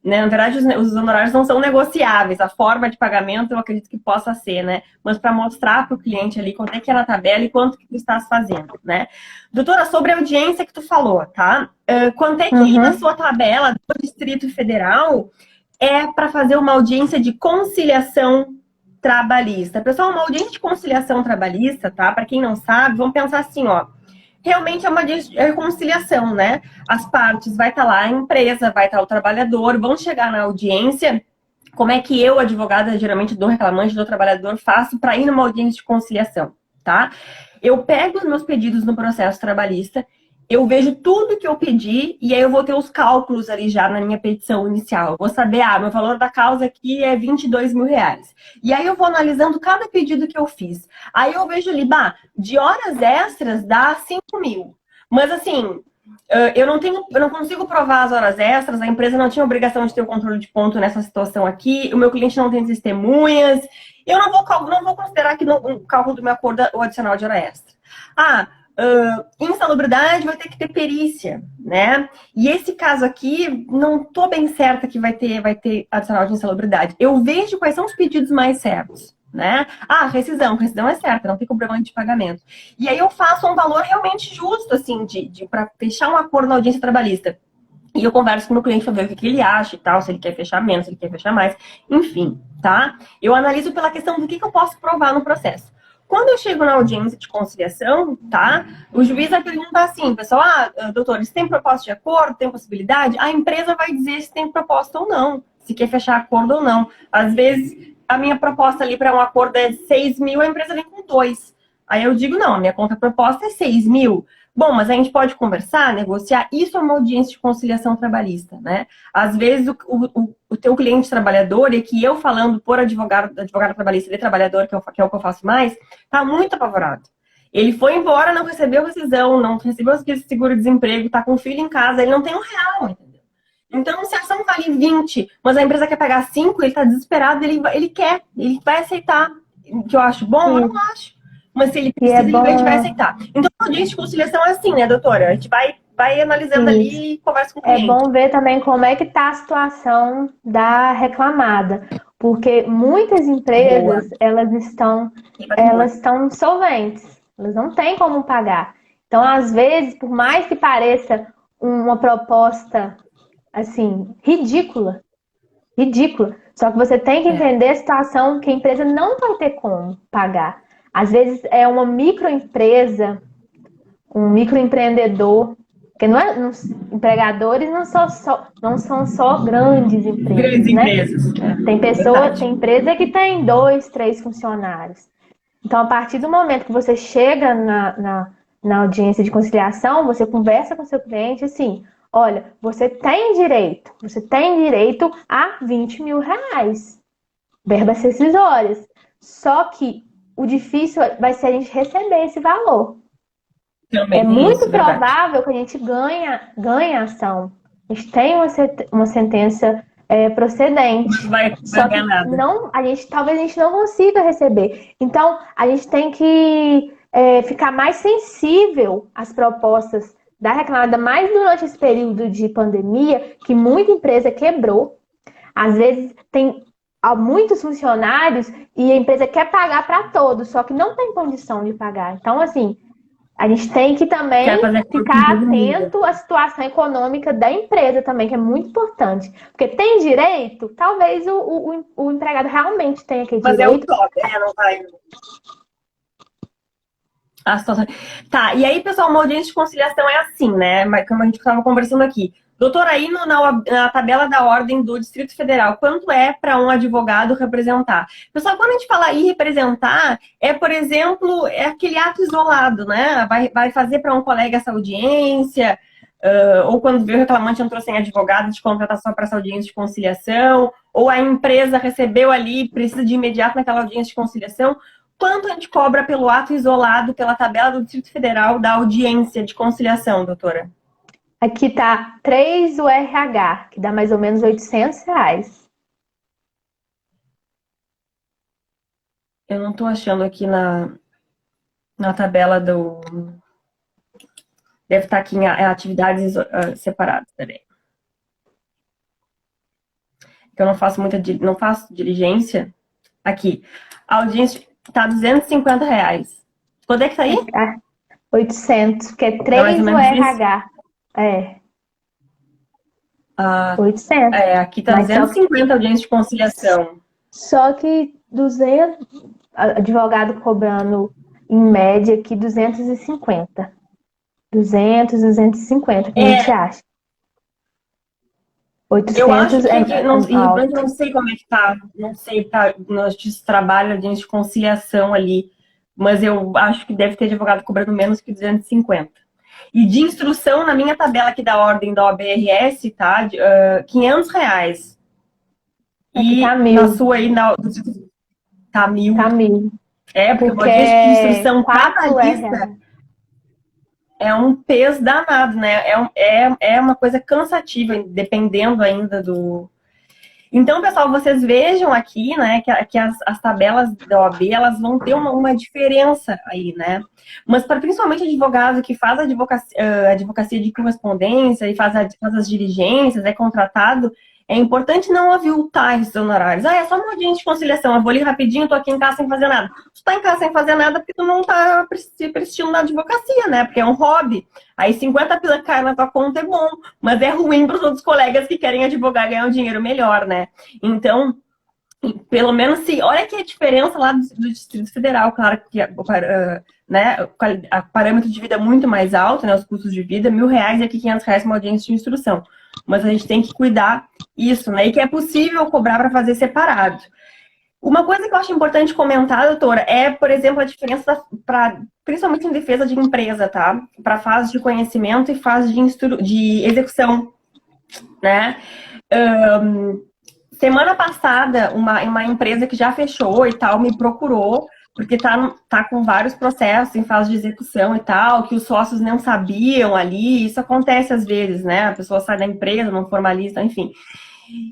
Né, na verdade, os honorários não são negociáveis. A forma de pagamento eu acredito que possa ser, né? Mas para mostrar para o cliente ali quanto é que é na tabela e quanto que tu estás fazendo, né? Doutora, sobre a audiência que tu falou, tá? Quanto é que aí na sua tabela do Distrito Federal é para fazer uma audiência de conciliação trabalhista? Pessoal, uma audiência de conciliação trabalhista, tá? Para quem não sabe, vamos pensar assim, ó. Realmente é uma conciliação, né? As partes, vai estar lá a empresa, vai estar o trabalhador, vão chegar na audiência. Como é que eu, advogada, geralmente do reclamante, do trabalhador, faço para ir numa audiência de conciliação, tá? Eu pego os meus pedidos no processo trabalhista, eu vejo tudo que eu pedi e aí eu vou ter os cálculos ali já na minha petição inicial. Eu vou saber, meu valor da causa aqui é R$ 22.000. E aí eu vou analisando cada pedido que eu fiz. Aí eu vejo ali, de horas extras dá 5.000. Mas assim, eu não consigo provar as horas extras, a empresa não tinha obrigação de ter o controle de ponto nessa situação aqui, o meu cliente não tem testemunhas, eu não vou considerar que no cálculo do meu acordo o adicional de hora extra. Insalubridade vai ter que ter perícia, né? E esse caso aqui, não tô bem certa que vai ter adicional de insalubridade. Eu vejo quais são os pedidos mais certos, né? Rescisão é certa, não tem comprovante de pagamento. E aí eu faço um valor realmente justo, assim, para fechar um acordo na audiência trabalhista. E eu converso com o meu cliente para ver o que ele acha e tal, se ele quer fechar menos, se ele quer fechar mais, enfim, tá? Eu analiso pela questão do que eu posso provar no processo. Quando eu chego na audiência de conciliação, tá? O juiz vai perguntar assim, pessoal, doutor, se tem proposta de acordo, tem possibilidade? A empresa vai dizer se tem proposta ou não, se quer fechar acordo ou não. Às vezes, a minha proposta ali para um acordo é 6.000, a empresa vem com 2. Aí eu digo, não, a minha contraproposta é 6.000. Bom, mas a gente pode conversar, negociar. Isso é uma audiência de conciliação trabalhista, né? Às vezes, o teu cliente trabalhador, e que eu falando por advogado trabalhista de trabalhador, que é o que eu faço mais, tá muito apavorado. Ele foi embora, não recebeu rescisão, não recebeu seguro-desemprego, tá com o filho em casa, ele não tem R$ 1, entendeu? Então, se a ação vale 20, mas a empresa quer pagar 5, ele tá desesperado, ele vai aceitar. O que eu acho bom, eu não acho. Mas se ele precisa, a gente vai aceitar. Então, a audiência de conciliação é assim, né, doutora? A gente vai analisando ali e conversa com o cliente. É bom ver também como é que está a situação da reclamada. Porque muitas empresas, elas estão insolventes. Elas não têm como pagar. Então, às vezes, por mais que pareça uma proposta, assim, ridícula, Só que você tem que É. entender a situação que a empresa não vai ter como pagar. Às vezes é uma microempresa, um microempreendedor, porque empregadores não são só grandes Grandes empresas, né? empresas. Tem É pessoa, verdade. tem empresa que tem 2, 3 funcionários. Então, a partir do momento que você chega na audiência de conciliação, você conversa com seu cliente assim: olha, você tem direito a R$ 20.000, verbas rescisórias. Só que o difícil vai ser a gente receber esse valor. É Também tem muito isso, verdade. provável que a gente ganhe a ação. A gente tem uma sentença procedente. Vai Só ganhar que nada. não, talvez a gente não consiga receber. Então, a gente tem que ficar mais sensível às propostas da reclamada, mais durante esse período de pandemia, que muita empresa quebrou. Às vezes tem muitos funcionários e a empresa quer pagar para todos, só que não tem condição de pagar. Então, assim, a gente tem que Quer também fazer acordo com ficar todo mundo. atento à situação econômica da empresa também, que é muito importante. Porque tem direito, talvez o empregado realmente tenha aquele Mas é direito. utópico, né? Não vai. A situação. Tá, e aí, pessoal, uma audiência de conciliação é assim, né? Mas como a gente estava conversando aqui. Doutora, aí na tabela da ordem do Distrito Federal, quanto é para um advogado representar? Pessoal, quando a gente fala em representar, por exemplo, aquele ato isolado, né? Vai fazer para um colega essa audiência, ou quando vê o reclamante entrou sem advogado, de contratar só para essa audiência de conciliação, ou a empresa recebeu ali, precisa de imediato naquela audiência de conciliação. Quanto a gente cobra pelo ato isolado, pela tabela do Distrito Federal da audiência de conciliação, doutora? Aqui tá 3 URH, que dá mais ou menos R$ 800. Eu não estou achando aqui na tabela do. Deve estar aqui em atividades separadas, peraí. Que eu não faço não faço diligência. Aqui. A audiência está R$ 250. Quando é que tá aí? 800, que é É mais ou 3 menos isso? URH. É, Ah, 800. aqui tá Mas 250 audiências de conciliação. só que 200, advogado cobrando em média aqui 250. 250 que a gente É, acha. eu acho 800 que é aqui em Rio Grande eu alto. não sei como é que tá. Não sei, tá, nós trabalho de conciliação ali. Mas eu acho que deve ter advogado cobrando menos que 250. E de instrução, na minha tabela aqui da ordem da OBRS, tá? R$ 500. Aqui tá E na 1.000. sua aí, tá 1.000. Tá 1.000. Porque o Porque audiência de é instrução 4 trabalhista RH. é um peso danado, né? É uma coisa cansativa, dependendo ainda do. Então, pessoal, vocês vejam aqui, né, que as tabelas da OAB, elas vão ter uma diferença aí, né? Mas para principalmente advogado que faz advocacia de correspondência e faz as diligências, é contratado, é importante não aviltar esses honorários. É só uma audiência de conciliação, eu vou ali rapidinho, tô aqui em casa sem fazer nada. Tu tá em casa sem fazer nada porque tu não tá se prestigiando na advocacia, né? Porque é um hobby. Aí 50 pila cai na tua conta é bom, mas é ruim para os outros colegas que querem advogar e ganhar um dinheiro melhor, né? Então, pelo menos se. Olha que a diferença lá do Distrito Federal, claro que né, o parâmetro de vida é muito mais alto, né? Os custos de vida, R$ 1.000 e aqui R$ 500 uma audiência de instrução. Mas a gente tem que cuidar isso, né? E que é possível cobrar para fazer separado. Uma coisa que eu acho importante comentar, doutora, é, por exemplo, a diferença principalmente em defesa de empresa, tá? Para fase de conhecimento e fase de execução, né? Semana passada, uma empresa que já fechou e tal me procurou, porque tá com vários processos em fase de execução e tal, que os sócios não sabiam ali. Isso acontece às vezes, né? A pessoa sai da empresa, não formaliza, enfim.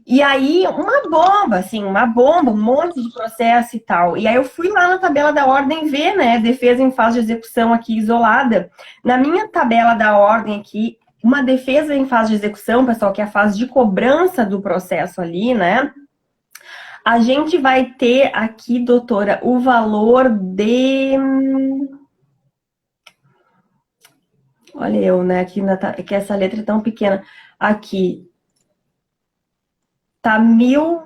E aí, uma bomba, um monte de processo e tal. E aí eu fui lá na tabela da ordem ver, né, defesa em fase de execução aqui isolada. Na minha tabela da ordem aqui, uma defesa em fase de execução, pessoal, que é a fase de cobrança do processo ali, né? A gente vai ter aqui, doutora, o valor de... Olha eu, né, aqui que essa letra é tão pequena. Aqui, tá 1.000...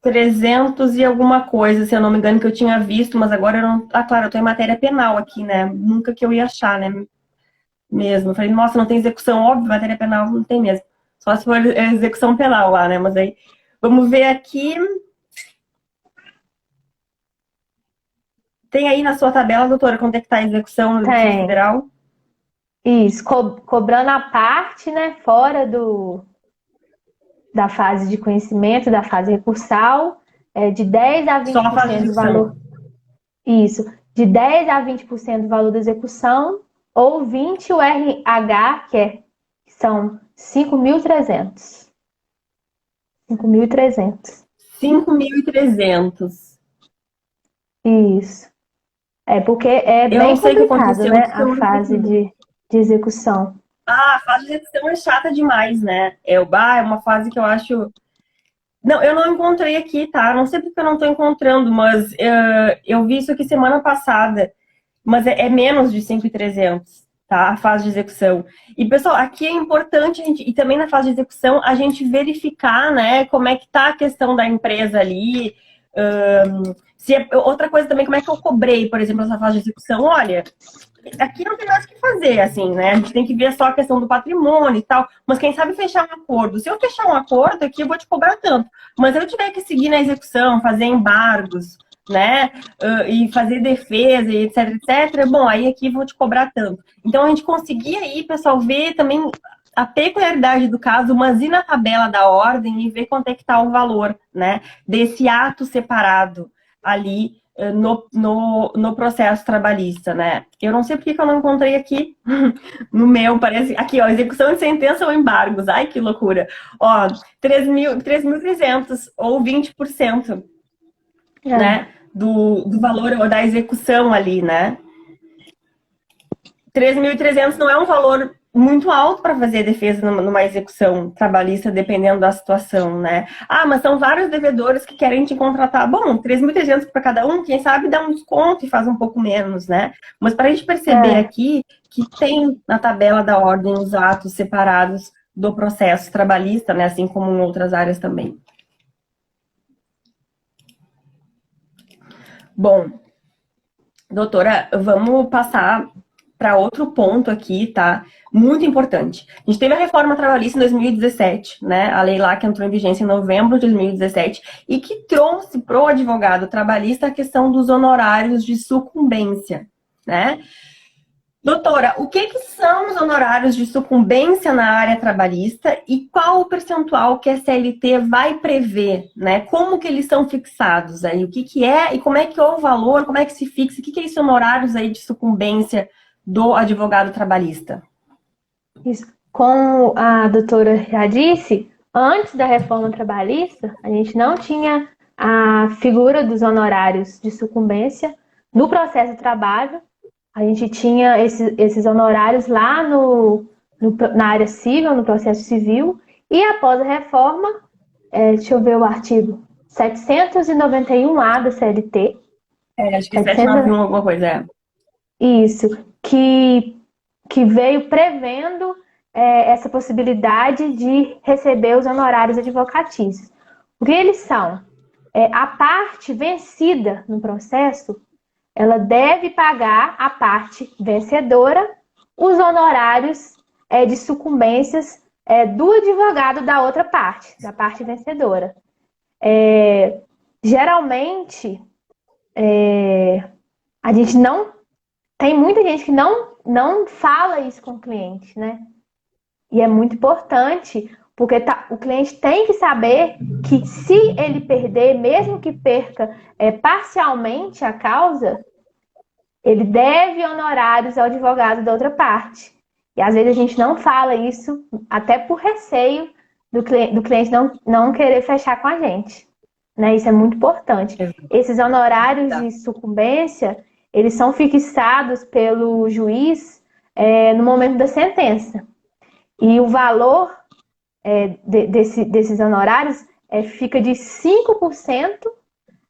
300 e alguma coisa, se eu não me engano, que eu tinha visto, mas agora eu não. Ah, claro, eu tô em matéria penal aqui, né? Nunca que eu ia achar, né? Mesmo. Eu falei, nossa, não tem execução, óbvio, matéria penal não tem mesmo. Só se for execução penal lá, né? Mas aí, vamos ver aqui. Tem aí na sua tabela, doutora, quanto é que tá a execução no Distrito Tem. Federal? Isso, cobrando a parte, né, fora da fase de conhecimento, da fase recursal, de 10 a Só a fase de 20% do execução. valor. Isso, de 10 a 20% do valor da execução, ou 20 o RH, que são 5.300. 5.300. 5.300. Isso. É porque é Eu não bem sei o que complicado, aconteceu né, de a semana fase passada. de execução. Ah, a fase de execução é chata demais, né? É uma fase que eu acho. Não, eu não encontrei aqui, tá? Não sei porque eu não tô encontrando, mas eu vi isso aqui semana passada. Mas é menos de 5.300, tá? A fase de execução. E, pessoal, aqui é importante, e também na fase de execução, a gente verificar, né, como é que tá a questão da empresa ali. Outra coisa também, como é que eu cobrei, por exemplo, essa fase de execução? Olha, aqui não tem mais o que fazer, assim, né? A gente tem que ver só a questão do patrimônio e tal, mas quem sabe fechar um acordo. Se eu fechar um acordo aqui, eu vou te cobrar tanto. Mas se eu tiver que seguir na execução, fazer embargos, né? E fazer defesa, e etc, etc, bom, aí aqui eu vou te cobrar tanto. Então a gente conseguir aí, pessoal, ver também a peculiaridade do caso, mas ir na tabela da ordem e ver quanto é que está o valor, né? Desse ato separado ali no processo trabalhista, né? Eu não sei porque que eu não encontrei aqui no meu, parece. Aqui, ó, execução de sentença ou embargos. Ai, que loucura. Ó, 3.300 ou 20%, É. né? Do valor ou da execução ali, né? 3.300 não é um valor muito alto para fazer defesa numa execução trabalhista, dependendo da situação, né? Ah, mas são vários devedores que querem te contratar. Bom, 3.300 para cada um, quem sabe dá um desconto e faz um pouco menos, né? Mas para a gente perceber É. aqui que tem na tabela da ordem os atos separados do processo trabalhista, né? Assim como em outras áreas também. Bom, doutora, vamos passar para outro ponto aqui, tá? Muito importante. A gente teve a reforma trabalhista em 2017, né? A lei lá que entrou em vigência em novembro de 2017 e que trouxe para o advogado trabalhista a questão dos honorários de sucumbência, né? Doutora, o que são os honorários de sucumbência na área trabalhista e qual o percentual que a CLT vai prever, né? Como que eles são fixados aí? O que é e como é que é o valor, como é que se fixa? O que é esses honorários aí de sucumbência do advogado trabalhista? Isso. Como a doutora já disse, antes da reforma trabalhista, a gente não tinha a figura dos honorários de sucumbência no processo de trabalho. A gente tinha esses honorários lá na área civil, no processo civil, e após a reforma, deixa eu ver o artigo 791A da CLT, Acho que 700, 791 alguma coisa, isso, que veio prevendo essa possibilidade de receber os honorários advocatícios. O que eles são? A parte vencida no processo, ela deve pagar a parte vencedora os honorários de sucumbências do advogado da outra parte, da parte vencedora. Geralmente, a gente não tem muita gente que não fala isso com o cliente, né? E é muito importante, porque o cliente tem que saber que se ele perder, mesmo que perca parcialmente a causa, ele deve honorários ao advogado da outra parte. E às vezes a gente não fala isso, até por receio do cliente não querer fechar com a gente. Né? Isso é muito importante. Esses honorários de sucumbência, eles são fixados pelo juiz no momento da sentença. E o valor desses honorários fica de 5%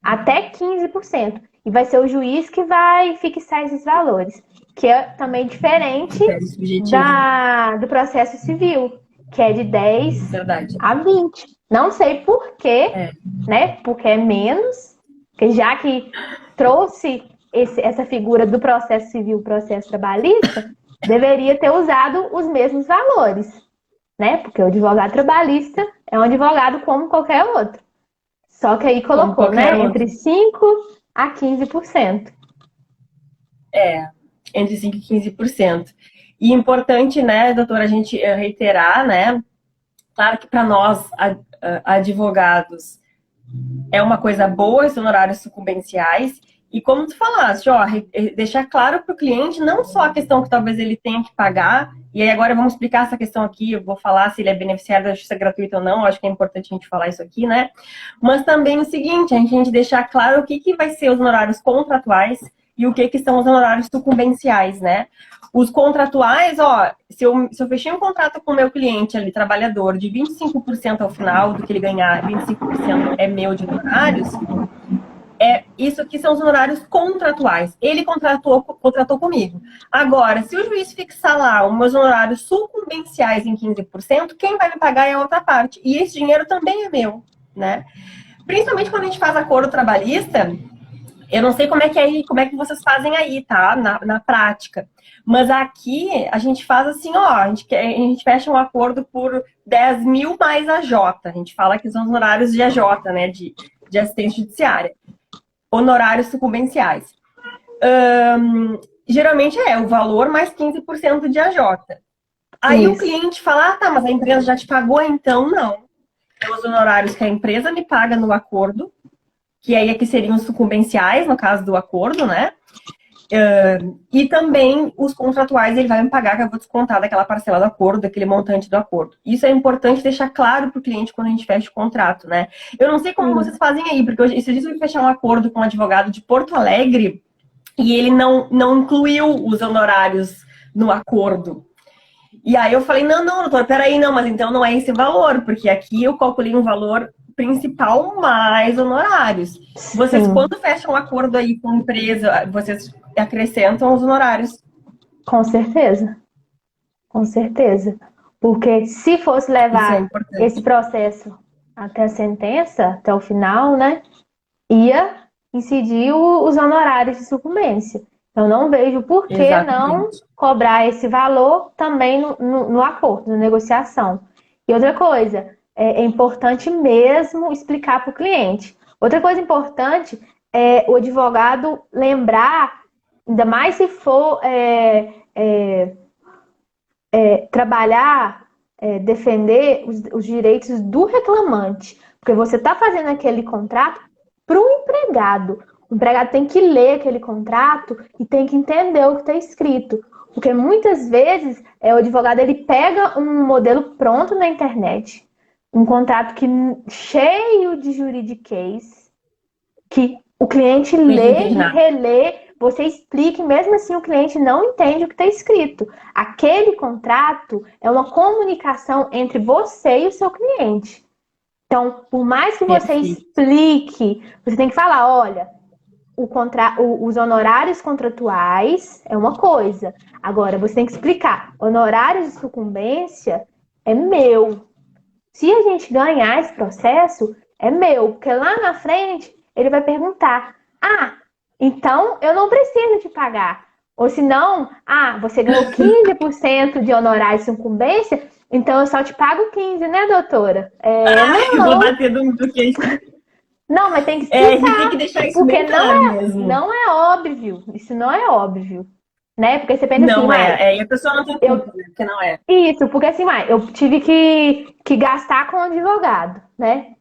até 15%. E vai ser o juiz que vai fixar esses valores, que é também diferente do processo civil, que é de 10 Verdade. a 20. Não sei por quê, É. né? Porque é menos, que já que trouxe essa figura do processo civil, processo trabalhista, deveria ter usado os mesmos valores, né? Porque o advogado trabalhista é um advogado como qualquer outro. Só que aí Como colocou, qualquer né? outro. Entre 5 a 15%. Entre 5% e 15%. E importante, né, doutora, a gente reiterar, né? Claro que para nós, advogados, é uma coisa boa esses honorários sucumbenciais. E como tu falaste, ó, deixar claro para o cliente não só a questão que talvez ele tenha que pagar, e aí agora vamos explicar essa questão aqui, eu vou falar se ele é beneficiário da justiça gratuita ou não, acho que é importante a gente falar isso aqui, né? Mas também o seguinte, a gente deixar claro o que vai ser os honorários contratuais e o que são os honorários sucumbenciais, né? Os contratuais, ó, se eu fechei um contrato com o meu cliente ali, trabalhador, de 25% ao final do que ele ganhar, 25% é meu de honorários, isso aqui são os honorários contratuais. Ele contratou comigo. Agora, se o juiz fixar lá os meus honorários sucumbenciais em 15%, quem vai me pagar é a outra parte. E esse dinheiro também é meu, né? Principalmente quando a gente faz acordo trabalhista, eu não sei como é que vocês fazem aí, tá? Na prática. Mas aqui a gente faz assim, ó, a gente fecha um acordo por 10 mil mais a J. A gente fala que são os honorários de AJ, né? De assistência judiciária. Honorários sucumbenciais. Geralmente é o valor mais 15% de AJ. Aí o cliente fala, tá, mas a empresa já te pagou, então não. Então, os honorários que a empresa me paga no acordo, que aí aqui seriam os sucumbenciais, no caso do acordo, né? E também os contratuais ele vai me pagar, que eu vou descontar daquela parcela do acordo, daquele montante do acordo. Isso é importante deixar claro para o cliente quando a gente fecha o contrato, né? Eu não sei como vocês fazem aí, porque esses dias eu fui fechar um acordo com um advogado de Porto Alegre e ele não incluiu os honorários no acordo. E aí eu falei, não, doutor, peraí, não, mas então não é esse valor, porque aqui eu calculei um valor principal mais honorários. Vocês, quando fecham um acordo aí com a empresa, vocês acrescentam os honorários? Com certeza. Com certeza. Porque se fosse levar esse processo até a sentença, até o final, né, ia incidir os honorários de sucumbência. Eu não vejo por que não cobrar esse valor também no acordo, na negociação. E outra coisa, é importante mesmo explicar para o cliente. Outra coisa importante é o advogado lembrar, ainda mais se for trabalhar, defender os direitos do reclamante. Porque você está fazendo aquele contrato para o empregado. O empregado tem que ler aquele contrato e tem que entender o que está escrito. Porque muitas vezes o advogado ele pega um modelo pronto na internet, um contrato cheio de juridiquês, que o cliente lê e relê, você explica e mesmo assim o cliente não entende o que está escrito. Aquele contrato é uma comunicação entre você e o seu cliente. Então, por mais que você explique, você tem que falar, olha, os honorários contratuais é uma coisa. Agora, você tem que explicar, honorários de sucumbência é meu. Se a gente ganhar esse processo, é meu. Porque lá na frente, ele vai perguntar, então eu não preciso te pagar. Ou se não, você ganhou 15% de honorários de sucumbência, então eu só te pago 15%, né, doutora? Eu vou bater do queixo. Não, mas tem que explicar. A gente tem que deixar isso porque bem claro mesmo. Não é óbvio. Isso não é óbvio. Né? Porque você pensa não assim, e a pessoa não tem culpa, porque não é. Isso, porque assim, eu tive que gastar com um advogado, né?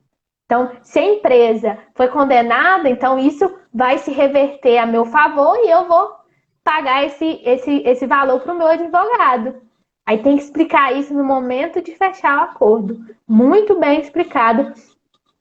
Então, se a empresa foi condenada, então isso vai se reverter a meu favor e eu vou pagar esse valor para o meu advogado. Aí tem que explicar isso no momento de fechar o acordo. Muito bem explicado,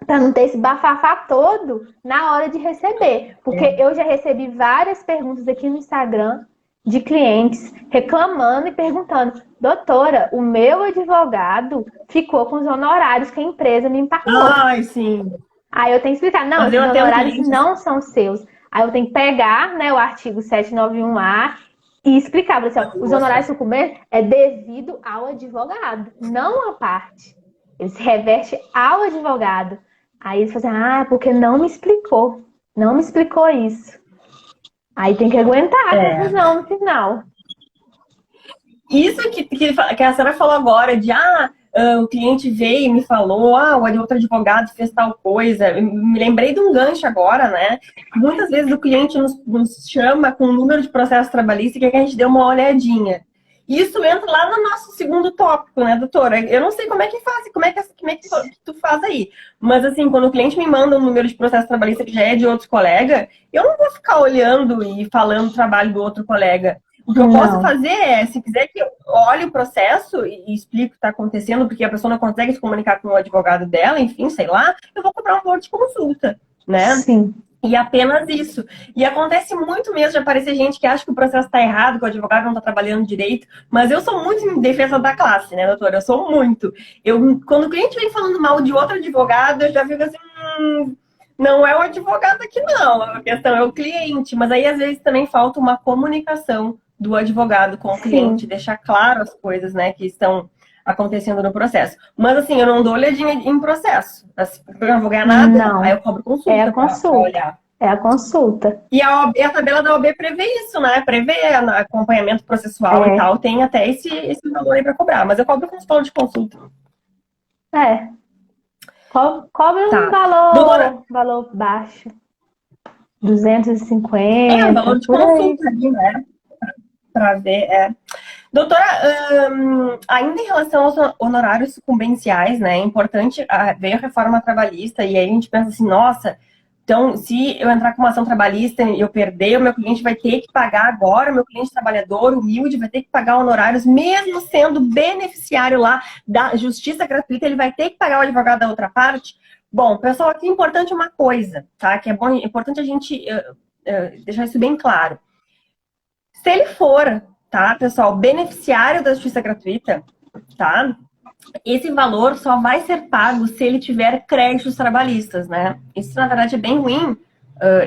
para não ter esse bafafá todo na hora de receber. Porque eu já recebi várias perguntas aqui no Instagram de clientes reclamando e perguntando, doutora, o meu advogado ficou com os honorários que a empresa me pagou. Ai, sim. Aí eu tenho que explicar, não, esses honorários não são seus. Aí eu tenho que pegar, né, o artigo 791A E explicava assim, ó, os honorários sucumbentes é devido ao advogado, não à parte. Ele se reverte ao advogado. Aí eles falam assim, porque não me explicou. Não me explicou isso. Aí tem que aguentar a confusão no final. Isso que a Sara falou agora, de o cliente veio e me falou, o outro advogado fez tal coisa. Me lembrei de um gancho agora, né? Muitas vezes o cliente nos chama com um número de processo trabalhista e quer que a gente dê uma olhadinha. Isso entra lá no nosso segundo tópico, né, doutora? Eu não sei como é que faz, como é que tu faz aí. Mas assim, quando o cliente me manda um número de processo trabalhista que já é de outros colegas, eu não vou ficar olhando e falando o trabalho do outro colega. O que eu posso fazer é, se quiser que eu olhe o processo e explique o que está acontecendo, porque a pessoa não consegue se comunicar com o advogado dela, enfim, sei lá, eu vou cobrar um valor de consulta, né? Sim. E apenas isso. E acontece muito mesmo de aparecer gente que acha que o processo está errado, que o advogado não está trabalhando direito, mas eu sou muito em defesa da classe, né, doutora? Eu sou muito. Quando o cliente vem falando mal de outro advogado, eu já fico assim, não é o advogado aqui não, a questão é o cliente. Mas aí, às vezes, também falta uma comunicação do advogado com o cliente, deixar claro as coisas, né, que estão acontecendo no processo. Mas assim, eu não dou olhadinha em processo. Eu não vou ganhar nada, não. Aí eu cobro consulta. É a consulta. Pra olhar. É a consulta. E a tabela da OAB prevê isso, né? Prevê acompanhamento processual e tal. Tem até esse valor aí para cobrar. Mas eu cobro com os valores de consulta. Cobre um valor baixo. 250. Um valor de consulta ali, né? Para ver, Doutora, ainda em relação aos honorários sucumbenciais, né? É importante, veio a reforma trabalhista e aí a gente pensa assim, nossa, então se eu entrar com uma ação trabalhista e eu perder, o meu cliente vai ter que pagar agora, o meu cliente trabalhador, humilde, vai ter que pagar honorários, mesmo sendo beneficiário lá da justiça gratuita, ele vai ter que pagar o advogado da outra parte. Bom, pessoal, aqui é importante uma coisa, tá? Que é importante a gente deixar isso bem claro. Se ele for, tá, pessoal, beneficiário da justiça gratuita, tá? Esse valor só vai ser pago se ele tiver créditos trabalhistas, né? Isso, na verdade, é bem ruim,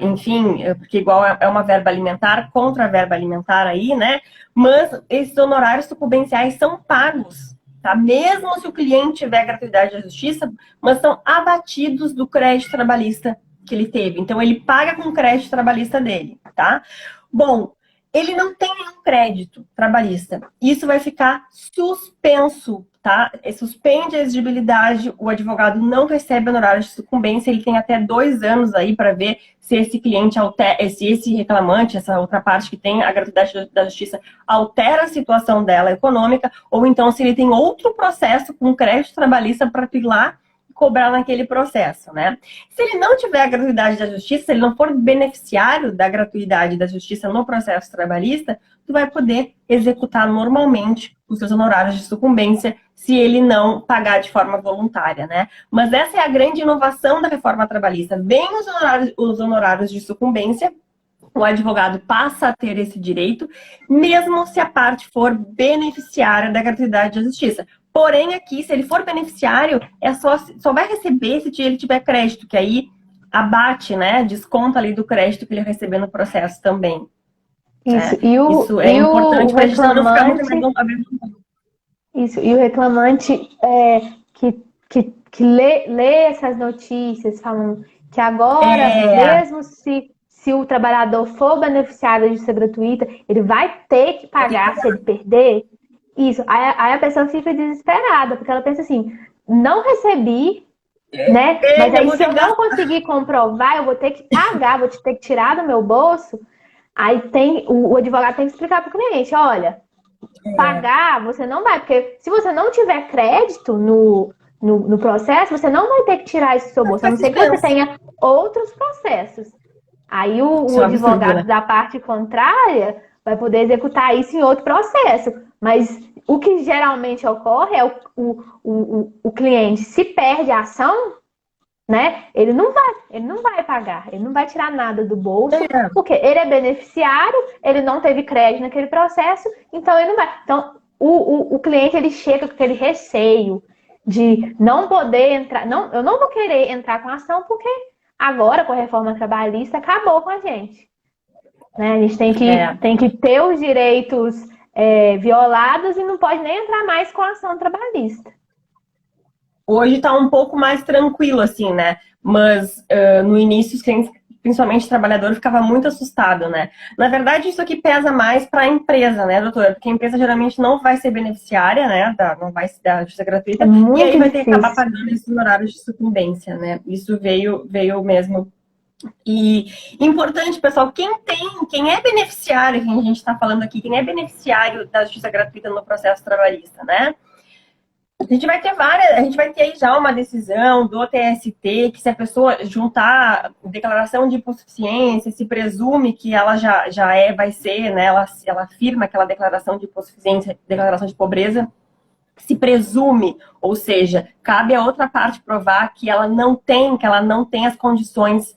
enfim, porque igual é uma verba alimentar contra a verba alimentar aí, né? Mas esses honorários sucumbenciais são pagos, tá? Mesmo se o cliente tiver gratuidade da justiça, mas são abatidos do crédito trabalhista que ele teve. Então, ele paga com o crédito trabalhista dele, tá? Bom, ele não tem nenhum crédito trabalhista. Isso vai ficar suspenso, tá? Suspende a exigibilidade, o advogado não recebe honorário de sucumbência, ele tem até 2 anos aí para ver se esse cliente se esse reclamante, essa outra parte que tem a gratuidade da justiça, altera a situação dela econômica, ou então se ele tem outro processo com crédito trabalhista para ir lá cobrar naquele processo, né? Se ele não tiver a gratuidade da justiça, se ele não for beneficiário da gratuidade da justiça no processo trabalhista, tu vai poder executar normalmente os seus honorários de sucumbência se ele não pagar de forma voluntária, né? Mas essa é a grande inovação da reforma trabalhista. Vem os honorários de sucumbência, o advogado passa a ter esse direito, mesmo se a parte for beneficiária da gratuidade da justiça. Porém, aqui, se ele for beneficiário, só vai receber se ele tiver crédito, que aí abate, né? Desconta ali do crédito que ele receber no processo também. Isso, Isso é importante para a gente não ficar muito. Isso, e o reclamante que lê essas notícias falando que agora, mesmo se o trabalhador for beneficiário da justiça gratuita, ele vai ter que pagar se ele perder. Isso, aí a pessoa fica desesperada, porque ela pensa assim, não recebi, né? Mas aí se eu não conseguir comprovar, eu vou ter que pagar, vou ter que tirar do meu bolso. Aí o advogado tem que explicar para o cliente, olha, pagar você não vai, porque se você não tiver crédito no processo, você não vai ter que tirar isso do seu bolso, a não ser que você tenha outros processos. Aí o advogado da parte contrária vai poder executar isso em outro processo. Mas o que geralmente ocorre é o cliente, se perde a ação, né? Ele não vai pagar, ele não vai tirar nada do bolso, porque ele é beneficiário, ele não teve crédito naquele processo, então ele não vai. Então, o cliente, ele chega com aquele receio de não poder entrar, eu não vou querer entrar com a ação, porque agora, com a reforma trabalhista, acabou com a gente. né? A gente É. tem que ter os direitos violados e não pode nem entrar mais com a ação trabalhista. Hoje tá um pouco mais tranquilo, assim, né? Mas no início, os clientes, principalmente o trabalhador, ficava muito assustado, né? Na verdade, isso aqui pesa mais para a empresa, né, doutora? Porque a empresa geralmente não vai ser beneficiária, né? Não vai se dar justiça gratuita, É e aí muito vai ter que acabar difícil. pagando esses horários de sucumbência, né? Isso veio mesmo. E importante, pessoal, quem é beneficiário, quem a gente está falando aqui, quem é beneficiário da justiça gratuita no processo trabalhista, né? A gente vai ter aí já uma decisão do TST, que se a pessoa juntar declaração de hipossuficiência, se presume que ela vai ser, né? Ela afirma aquela declaração de hipossuficiência, declaração de pobreza, se presume, ou seja, cabe a outra parte provar que ela não tem as condições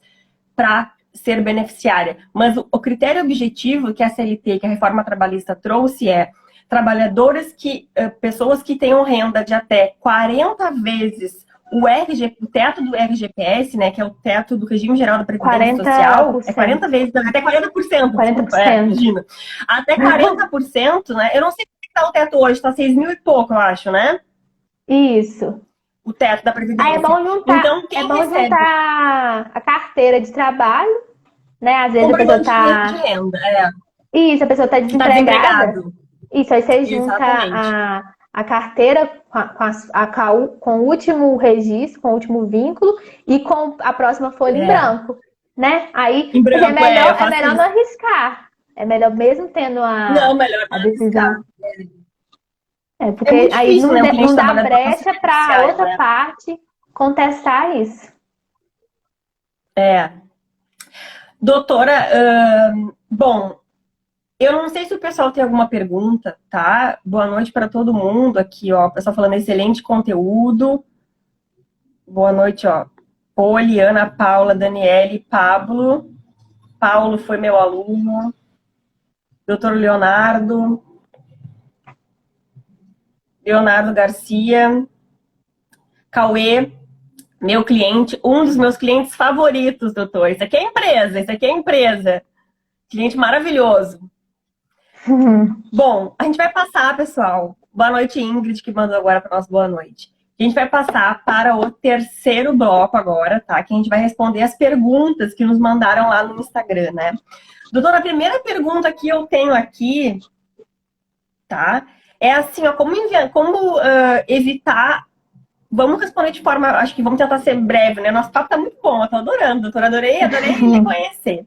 para ser beneficiária. Mas o critério objetivo que a CLT, que a reforma trabalhista trouxe pessoas que tenham renda de até 40 vezes o teto do RGPS, né, que é o teto do regime geral da Previdência Social, é 40 vezes, não, até 40%, desculpa, 40%. imagina. Até 40%, né, eu não sei como está o teto hoje, está 6 mil e pouco, eu acho, né? Isso. O teto da Previdência. Aí Então, é quem bom recebe juntar a carteira de trabalho, né? Às vezes a pessoa comprovante de tá. renda, Isso, a pessoa tá que está desempregada. desempregado. Isso, aí você junta Exatamente. a carteira com o último registro, com o último vínculo e com a próxima folha em branco, né? Aí Em assim, branco, eu é faço melhor isso. não arriscar. É melhor mesmo tendo Não, melhor a não arriscar. decisão. É Porque muito aí difícil, né, o cliente não dá trabalhador não ser brecha para beneficiário, outra né? parte contestar isso. É. Doutora, bom, eu não sei se o pessoal tem alguma pergunta, tá? Boa noite para todo mundo aqui, ó. O pessoal falando excelente conteúdo. Boa noite, ó. Poliana, Paula, Daniele, Pablo. Paulo foi meu aluno. Doutor Leonardo. Leonardo Garcia. Cauê, meu cliente, um dos meus clientes favoritos, doutor. Isso aqui é empresa, isso aqui é empresa. Cliente maravilhoso. Bom, a gente vai passar, pessoal. Boa noite, Ingrid, que mandou agora para nós boa noite. A gente vai passar para o terceiro bloco agora, tá? Que a gente vai responder as perguntas que nos mandaram lá no Instagram, né? Doutora, a primeira pergunta que eu tenho aqui, tá? É assim, ó, como evitar. Vamos responder de forma, acho que vamos tentar ser breve, né? Nosso papo tá muito bom, eu tô adorando, doutora, adorei lhe conhecer.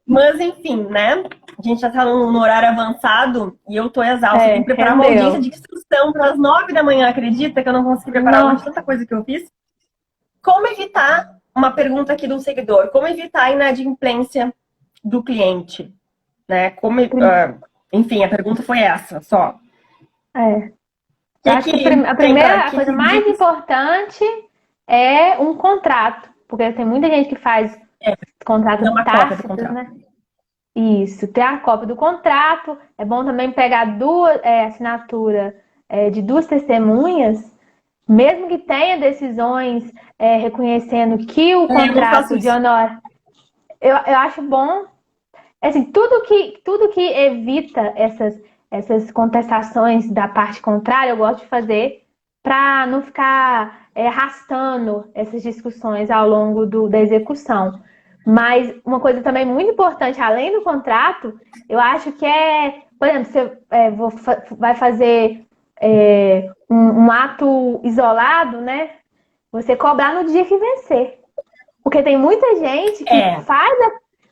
Mas, enfim, né? A gente já tá no horário avançado e eu tô exausta. Eu tenho que preparar uma audiência de instrução para as 9 da manhã, acredita que eu não consegui preparar hoje tanta coisa que eu fiz? Como evitar, uma pergunta aqui do seguidor, como evitar a inadimplência do cliente? Né? Enfim, a pergunta foi essa, só. Eu acho que a coisa mais importante é um contrato, porque tem muita gente que faz contrato tácito, né? Isso, ter a cópia do contrato. É bom também pegar assinatura de duas testemunhas, mesmo que tenha decisões reconhecendo que o contrato de honor. Eu acho bom, assim, tudo que evita essas contestações da parte contrária, eu gosto de fazer para não ficar arrastando essas discussões ao longo da execução. Mas uma coisa também muito importante, além do contrato, eu acho que por exemplo, você vai fazer um ato isolado, né? Você cobrar no dia que vencer. Porque tem muita gente que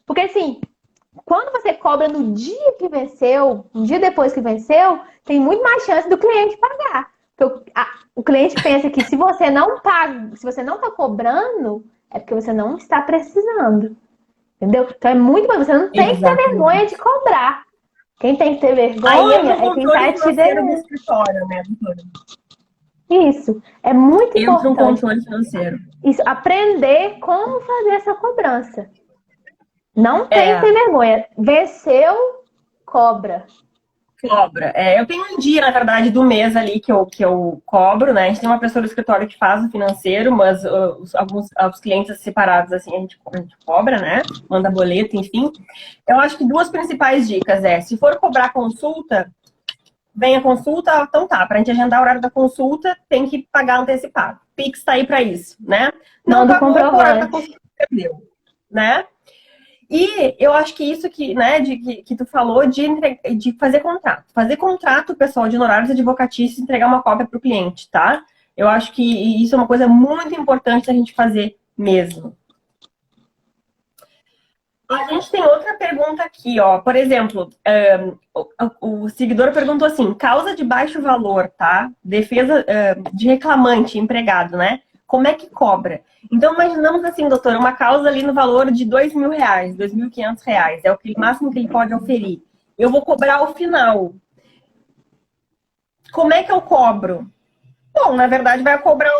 Porque assim, quando você cobra no dia que venceu, um dia depois que venceu, tem muito mais chance do cliente pagar. Porque o cliente pensa que se você não paga, se você não está cobrando, é porque você não está precisando. Entendeu? Então é muito bom. Você não tem que ter vergonha de cobrar. Quem tem que ter vergonha é quem está te devendo. Escritório, né, doutora? Isso. É muito importante. Entra um controle financeiro. Isso. Aprender como fazer essa cobrança. Não tem que ter vergonha. Venceu, cobra. Cobra. Eu tenho um dia, na verdade, do mês ali que eu cobro, né? A gente tem uma pessoa do escritório que faz o financeiro, mas alguns clientes separados, assim, a gente cobra, né? Manda boleto, enfim. Eu acho que duas principais dicas se for cobrar consulta, vem a consulta, então tá, pra gente agendar o horário da consulta, tem que pagar antecipado. Pix tá aí pra isso, né? Não Manda o pagou, o horário da comprovante. consulta perdeu, né? E eu acho que isso que, né, que tu falou de fazer contrato. Fazer contrato, pessoal, de honorários advocatícios e entregar uma cópia para o cliente, tá? Eu acho que isso é uma coisa muito importante a gente fazer mesmo. A gente tem outra pergunta aqui, ó. Por exemplo, o seguidor perguntou assim: causa de baixo valor, tá? Defesa de reclamante, empregado, né? Como é que cobra? Então, imaginamos assim, doutor, uma causa ali no valor de R$ 2.000, R$ 2.500, é o máximo que ele pode oferir. Eu vou cobrar ao final. Como é que eu cobro? Bom, na verdade, vai cobrar